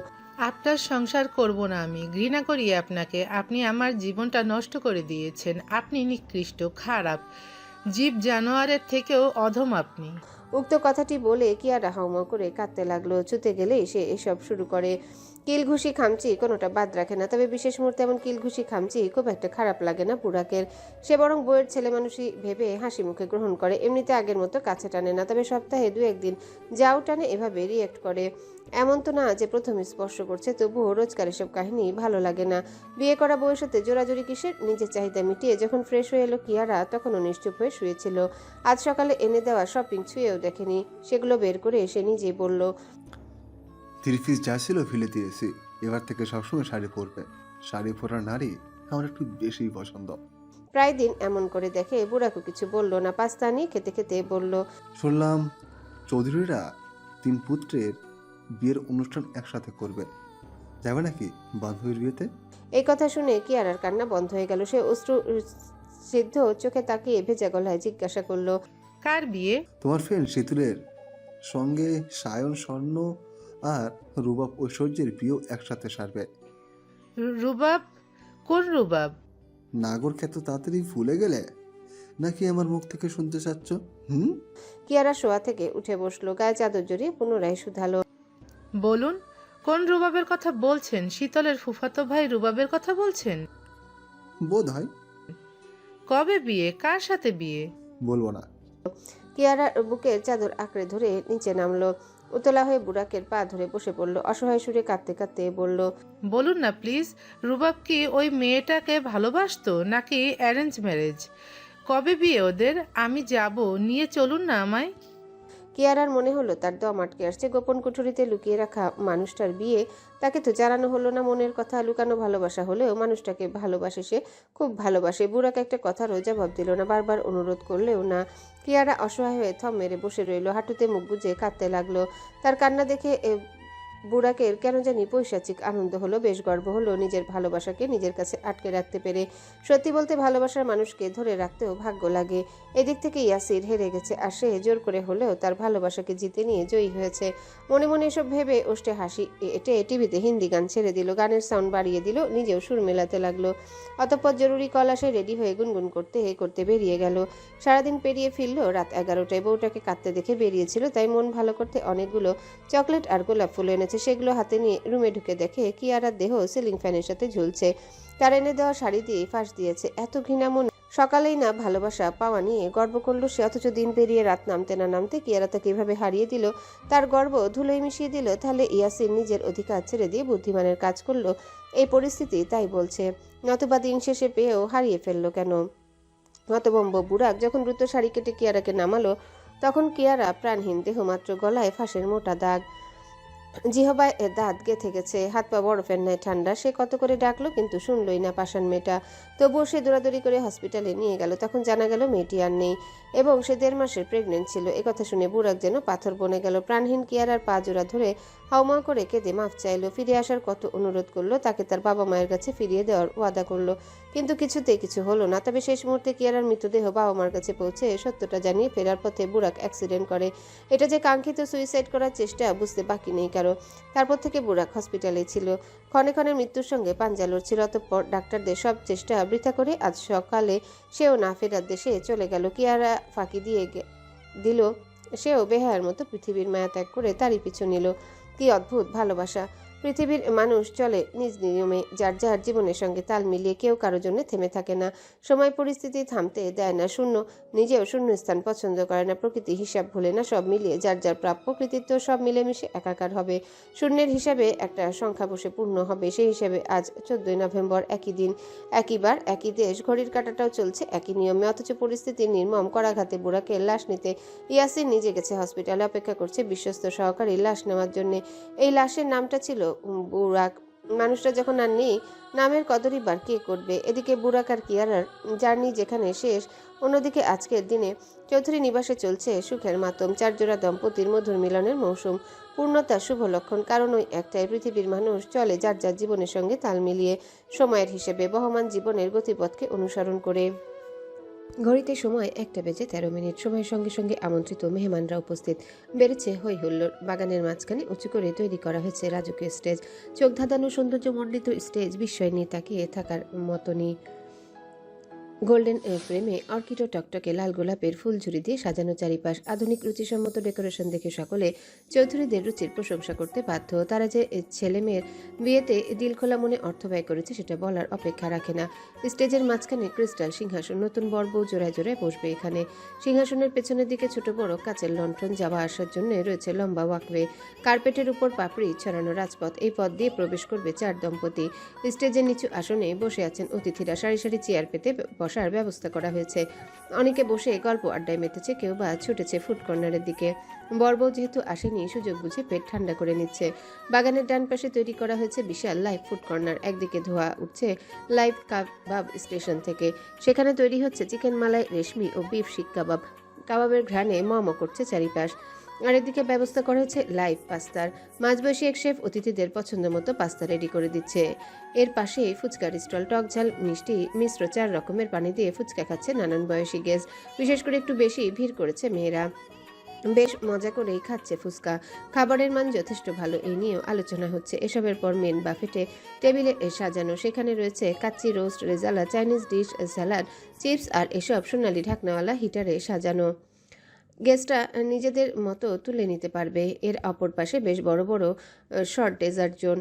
আপনার সংসার করব না আমি, ঘৃণা করি আপনাকে। আপনি আমার জীবনটা নষ্ট করে দিয়েছেন। আপনি নিকৃষ্ট, খারাপ, জীব জানোয়ারের থেকেও অধম আপনি। উক্ত কথাটি বলে কিয়ারা হাউমাউ করে কাঁদতে লাগলো। ছুতে গেলেই সে এসব শুরু করে। কিলঘুষি খামচি কোনোটা বাদ রাখে না, তবে বিশেষ মুহূর্তে এমন কিলঘুষি খামচি খুব একটা খারাপ লাগে না বুড়াকের। সে বরং বইয়ের ছেলে মানুষই ভেবে হাসি মুখে গ্রহণ করে। এমনিতে আগের মতো কাছে টানে না, তবে সপ্তাহে 2-1 দিন যাও টানে, এভাবে রিয়েক্ট করে। এমন তো না যে প্রথম স্পর্শ করছে, তবুও রোজকার এসব কাহিনী ভালো লাগে না। বিয়ে করা বউয়ের সাথে জোরাজোরি কিসের? নিজের চাহিদা মিটিয়ে যখন ফ্রেশ হয়ে এলো কিয়ারা, তখনও নিশ্চুপ হয়ে শুয়েছিল। আজ সকালে এনে দেওয়া শপিং ছুঁয়েও দেখেনি। সেগুলো বের করে এসে নিজেই বলল, 3 পিস যা ছিল ফেলে দিয়েছি, এবার থেকে সবসময় শাড়ি পরবে। শাড়ি পরা নারী আমার একটু বেশি পছন্দ। প্রায় দিন এমন করে দেখে। বুড়াকু কিছু বলল না, পাস্তা নিয়ে খেতে খেতে বলল, শুনলাম চৌধুরীরা 3 পুত্রের বিয়ের অনুষ্ঠান একসাথে করবে, যাবে নাকি বান্ধবীর বিয়েতে? এই কথা শুনে কিয়ারার কান্না বন্ধ হয়ে গেল। সে অশ্রু সিদ্ধ চোখে তাকিয়ে ভেজা গলায় জিজ্ঞাসা করলো, কার বিয়ে? তোমার ফ্রেন্ড শীতুলের সঙ্গে সায়ন, স্বর্ণ আর রুবাব ঐশ্বর্যের বিয়েও একসাথে সারবে। রুবাব? কোন রুবাব? নাগর খ্যাত তাড়াতাড়ি ভুলে গেলে নাকি আমার মুখ থেকে শুনতে চাচ্ছ? কিয়ারা শোয়া থেকে উঠে বসলো, গায়ে চাদর জড়িয়ে পুনরায় শুধালো, বলুন, কোন রুবাবের কথা বলছেন? শীতলের ফুফাতো ভাই রুবাবের কথা বলছেন? বোধ হয়। কবে বিয়ে? কার সাথে বিয়ে? বলবো না। কিয়ারা বুকের চাদর আঁকড়ে ধরে নিচে নামলো। উতলা হয়ে বুড়াকের পা ধরে বসে পড়লো। অসহায় সুরে কাঁদতে কাঁদতে বলল, বলুন না প্লিজ, রুবাব কি ওই মেয়েটাকে ভালোবাসতো নাকি অ্যারেঞ্জ ম্যারেজ? কবে বিয়ে ওদের? আমি যাব, নিয়ে চলুন না আমায়। কিয়ারার মনে হলো তার দম আটকে আসছে। গোপন কুঠুরিতে লুকিয়ে রাখা মানুষটার বিয়ে, তাকে তো জানানো হলো না মনের কথা। লুকানো ভালোবাসা হলেও মানুষটাকে ভালোবাসে সে, খুব ভালোবাসে। বুড়াকে একটা কথারও জবাব দিল না, বারবার অনুরোধ করলেও না। কিয়ারা অসহায় হয়ে থম মেরে বসে রইল, হাঁটুতে মুখ গুজে কাঁদতে লাগলো। তার কান্না দেখে বুড়াকের কেন জানি পৈশাচিক আনন্দ হলো, বেশ গর্ব হলো নিজের ভালোবাসাকে নিজের কাছে আটকে রাখতে পেরে। সত্যি বলতে ভালোবাসার মানুষকে ধরে রাখতেও ভাগ্য লাগে। এদিক থেকে ইয়াসির হেরে গেছে, আর সে জোর করে হলেও তার ভালোবাসাকে জিতে নিয়ে জয়ী হয়েছে। মনে মনে এসব ভেবে ওষ্ঠে হাসি এটে টিভিতে হিন্দি গান ছেড়ে দিল, গানের সাউন্ড বাড়িয়ে দিল, নিজেও সুর মেলাতে লাগলো। অতঃপর জরুরি কল আসে, রেডি হয়ে গুনগুন করতে করতে বেরিয়ে গেল। সারাদিন পেরিয়ে ফিরল রাত 11টায়। বউটাকে কাঁদতে দেখে বেরিয়েছিল, তাই মন ভালো করতে অনেকগুলো চকলেট আর গোলাপ ফুল এনেছে। সেগুলো হাতে নিয়ে রুমে ঢুকে দেখে কিয়ারার দেহ সিলিং ফ্যানের সাথে ঝুলছে। তার এনে দেওয়া শাড়ি দিয়ে ফাঁস দিয়েছে। এত ঘৃণা মনে সকালেই না ভালোবাসা পাওয়া নিয়ে গর্ব করলো সে, অথচ দিন পেরিয়ে রাত নামতে না নামতে কিয়ারা তাকে এভাবে হারিয়ে দিল। তার গর্ব ধুলোয় মিশিয়ে দিল। তাহলে ইয়াসির নিজের অধিকার ছেড়ে দিয়ে বুদ্ধিমানের কাজ করলো। এই পরিস্থিতি তাই বলছে, নতুবা দিন শেষে পেয়েও হারিয়ে ফেললো কেন? হতভম্ব বুড়াক যখন দ্রুত শাড়ি কেটে কিয়ারাকে নামালো, তখন কিয়ারা প্রাণহীন দেহ, মাত্র গলায় ফাঁসের মোটা দাগ। জিহবায় দাঁত গেঁথে গেছে, হাত পা বরফের ন্যায় ঠান্ডা। সে কত করে ডাকলো কিন্তু শুনলই না পাষাণ মেয়েটা। তবুও সে দৌড়াদৌড়ি করে হসপিটালে নিয়ে গেল। তখন জানা গেল মেয়েটি আর নেই এবং সে 1.5 মাসের প্রেগনেন্ট ছিল। একথা শুনে বুড়াক যেন পাথর বনে গেল। প্রাণহীন কিয়ারার পা জোড়া ধরে হাউমাউ করে কেঁদে মাফ চাইলো। ফিরে আসার কত অনুরোধ করলো, তাকে তার বাবা মায়ের কাছে ফিরিয়ে দেওয়ার ওয়াদা করলো, কিন্তু কিছুতেই কিছু হলো না। তবে শেষ মুহূর্তে কিয়ারার মৃতদেহ বাবা মার কাছে পৌঁছে সত্যটা জানিয়ে ফেরার পথে বুড়াক অ্যাক্সিডেন্ট করে। এটা যে কাঙ্ক্ষিত সুইসাইড করার চেষ্টা বুঝতে বাকি নেই কারো। তারপর থেকে বুড়াক হসপিটালে ছিল, ক্ষণে ক্ষণে মৃত্যুর সঙ্গে পাঞ্জা লড়ছিল। অতঃপর ডাক্তারদের সব চেষ্টা বৃথা করে আজ সকালে সেও না ফেরার দেশে চলে গেল। কিয়ারা ফাঁকি দিয়ে দিল, সেও বেহায়ার মতো পৃথিবীর মায়া ত্যাগ করে তারই পিছু নিল। কি অদ্ভুত ভালোবাসা! পৃথিবীর মানুষ চলে নিজ নিয়মে, যার যার জীবনের সঙ্গে তাল মিলিয়ে। কেউ কারো জন্য থেমে থাকে না, সময় পরিস্থিতি থামতে দেয় না। নিজেও শূন্য স্থান পছন্দ করে না। প্রকৃতি হিসাব ভুলে না, সব মিলিয়ে যার যার প্রাপ্য কৃতিত্ব সব মিলেমিশে একাকার হবে। শূন্যের হিসাবে একটা সংখ্যা বসে পূর্ণ হবে। সেই হিসাবে আজ 14 নভেম্বর, একই দিন, একই বার, একই দেশ। ঘড়ির কাঁটাটাও চলছে একই নিয়মে। অথচ পরিস্থিতির নির্মম করাঘাতে বুড়াকে লাশ নিতে ইয়াসিন নিজে গেছে হসপিটালে, অপেক্ষা করছে বিশ্বস্ত সহকারী লাশ নেওয়ার জন্য। এই লাশের নামটা ছিল বুড়াক। মানুষটা যখন আর নেই, নামের কদরই বার কে করবে? এদিকে বুড়াক আর কিয়ারার জার্নি যেখানে শেষ, অন্যদিকে আজকের দিনে চৌধুরী নিবাসে চলছে সুখের মাতম। 4 জোড়া দম্পতির মধুর মিলনের মৌসুম, পূর্ণতার শুভ লক্ষণ। কারণ ওই একটাই, পৃথিবীর মানুষ চলে যার যার জীবনের সঙ্গে তাল মিলিয়ে, সময়ের হিসেবে, বহমান জীবনের গতিপথকে অনুসরণ করে। ঘড়িতে সময় 1:13। সময়ের সঙ্গে সঙ্গে আমন্ত্রিত মেহমানরা উপস্থিত। বেড়েছে হই হুল্লোড়। বাগানের মাঝখানে উঁচু করে তৈরি করা হয়েছে রাজকীয় স্টেজ। চোখ ধাঁধানো সৌন্দর্যমণ্ডিত স্টেজ বিস্ময় নিয়ে তাকিয়ে থাকার মতনই। গোল্ডেন ফ্রেমে অর্কিড ও টকটকে লাল গোলাপের ফুলঝুরি দিয়ে সাজানো চারিপাশ। আধুনিক রুচিসম্মত ডেকোরেশন দেখে সকলে চৌধুরীদের রুচির প্রশংসা করতে বাধ্য। তারা যে ছেলে মেয়ের বিয়েতে দিল খোলা মনে অর্থ ব্যয় করেছে সেটা বলার অপেক্ষা রাখে না। স্টেজের মাঝখানে ক্রিস্টাল সিংহাসন, নতুন বর বউ জোড়ায় জোড়ায় বসবে এখানে। সিংহাসনের পেছনের দিকে ছোট বড় কাচের লণ্ঠন, যাওয়া আসার জন্য রয়েছে লম্বা ওয়াকওয়ে। কার্পেটের উপর পাপড়ি ছড়ানো রাজপথ। এই পথ দিয়ে প্রবেশ করবে 4 দম্পতি। স্টেজের নিচু আসনে বসে আছেন অতিথিরা। সারি সারি চেয়ার পেতে বসার ব্যবস্থা করা হয়েছে। অনেকে বসে গল্প আড্ডায় মেতেছে, কেউ বা ছুটেছে ফুড কর্নারের দিকে। বরবউ যেহেতু আসেনি, সুযোগ বুঝে পেট ঠান্ডা করে নিচ্ছে। বাগানের ডান পাশে তৈরি করা হয়েছে বিশাল লাইভ ফুড কর্নার। একদিকে ধোয়া উঠছে লাইভ কাবাব স্টেশন থেকে, সেখানে তৈরি হচ্ছে চিকেন মালাই, রেশমি ও বিফ শিক কাবাব। কাবাবের ঘ্রাণে মম করছে চারিপাশ। আর এদিকে ব্যবস্থা করা হয়েছে লাইভ পাস্তার। মাঝবয়সী এক শেফ অতিথিদের পছন্দ মতো পাস্তা রেডি করে দিচ্ছে। এর পাশেই ফুচকার স্টল। টক ঝাল মিষ্টি মিশ্র 4 রকমের পানি দিয়ে ফুচকা খাচ্ছে নানান বয়সী গেস্ট। বিশেষ করে একটু বেশি ভিড় করেছে মেয়েরা। বেশ মজা করেই খাচ্ছে ফুচকা। খাবারের মান যথেষ্ট ভালো, এই নিয়েও আলোচনা হচ্ছে। এসবের পর মেন বাফেটে টেবিলে সাজানো। সেখানে রয়েছে kacchi, roast, rezala, Chinese dish, salad, chips আর এসব সোনালি ঢাকনাওয়ালা হিটারে সাজানো। গেস্টরা নিজেদের মতো তুলে নিতে পারবে। এর অপর পাশে বেশ বড় বড় শর্ট ডেজার্ট জোন।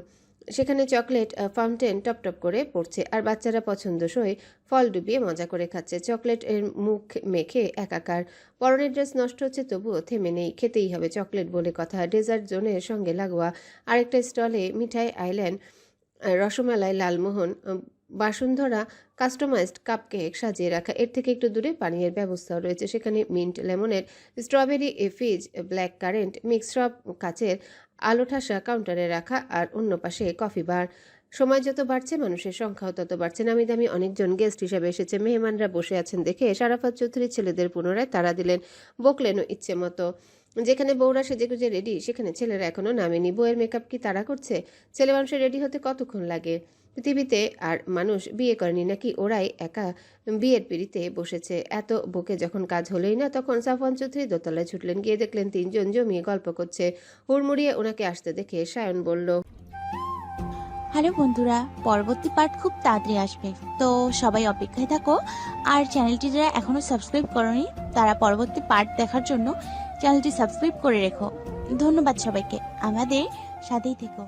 সেখানে চকলেট ফাউন্টেন টপ করে পড়ছে, আর বাচ্চারা পছন্দসই ফল ডুবিয়ে মজা করে খাচ্ছে। চকলেট এর মুখ মেখে একাকার। পরনের ড্রেস নষ্ট হচ্ছে, তবুও থেমে নেই, খেতেই হবে চকলেট বলে কথা। ডেজার্ট জোনের সঙ্গে লাগোয়া আরেকটা স্টলে Mithai island, rasmalai, lalmohan, Bashundhara, customised cupcake সাজিয়ে রাখা। এর থেকে একটু দূরে পানীয়ের ব্যবস্থাও রয়েছে। সেখানে মিন্ট, লেমনের, স্ট্রবেরি, ফিজ, ব্ল্যাক কারেন্ট মিক্স সব কাচের আলো ঠাসা কাউন্টারে রাখা। আর অন্য পাশে কফি বার। সময় যত বাড়ছে মানুষের সংখ্যাও তত বাড়ছে। নামি দামি অনেকজন গেস্ট হিসেবে এসেছে। মেহমানরা বসে আছেন দেখে শারাফাত চৌধুরী ছেলেদের পুনরায় তাড়া দিলেন, বকলেনও ইচ্ছে মতো। যেখানে বউরা সেজেগুজে রেডি, সেখানে ছেলেরা এখনো নামেনি। বউয়ের মেকআপ কি তারা করছে? ছেলে মানুষের রেডি হতে কতক্ষণ লাগে? পৃথিবীতে আর মানুষ বিয়ে করেনি নাকি ওরাই একা বিয়ের পিড়িতে বসেছে? এত বকে যখন কাজ হলোই না, তখন সাফওয়ান চৌধুরী দোতলায় ছুটলেন। গিয়ে দেখলেন 3 জন জমিয়ে গল্প করছে। হুড়মুড়িয়ে ওনাকে আসতে দেখে সায়ন বলল, হ্যালো বন্ধুরা, পরবর্তী পার্ট খুব তাড়াতাড়ি আসবে, তো সবাই অপেক্ষায় থাকো। আর চ্যানেলটি যারা এখনো সাবস্ক্রাইব করোনি, তারা পরবর্তী পার্ট দেখার জন্য চ্যানেলটি সাবস্ক্রাইব করে রেখো। ধন্যবাদ সবাইকে, আমাদের সাথেই থেকো।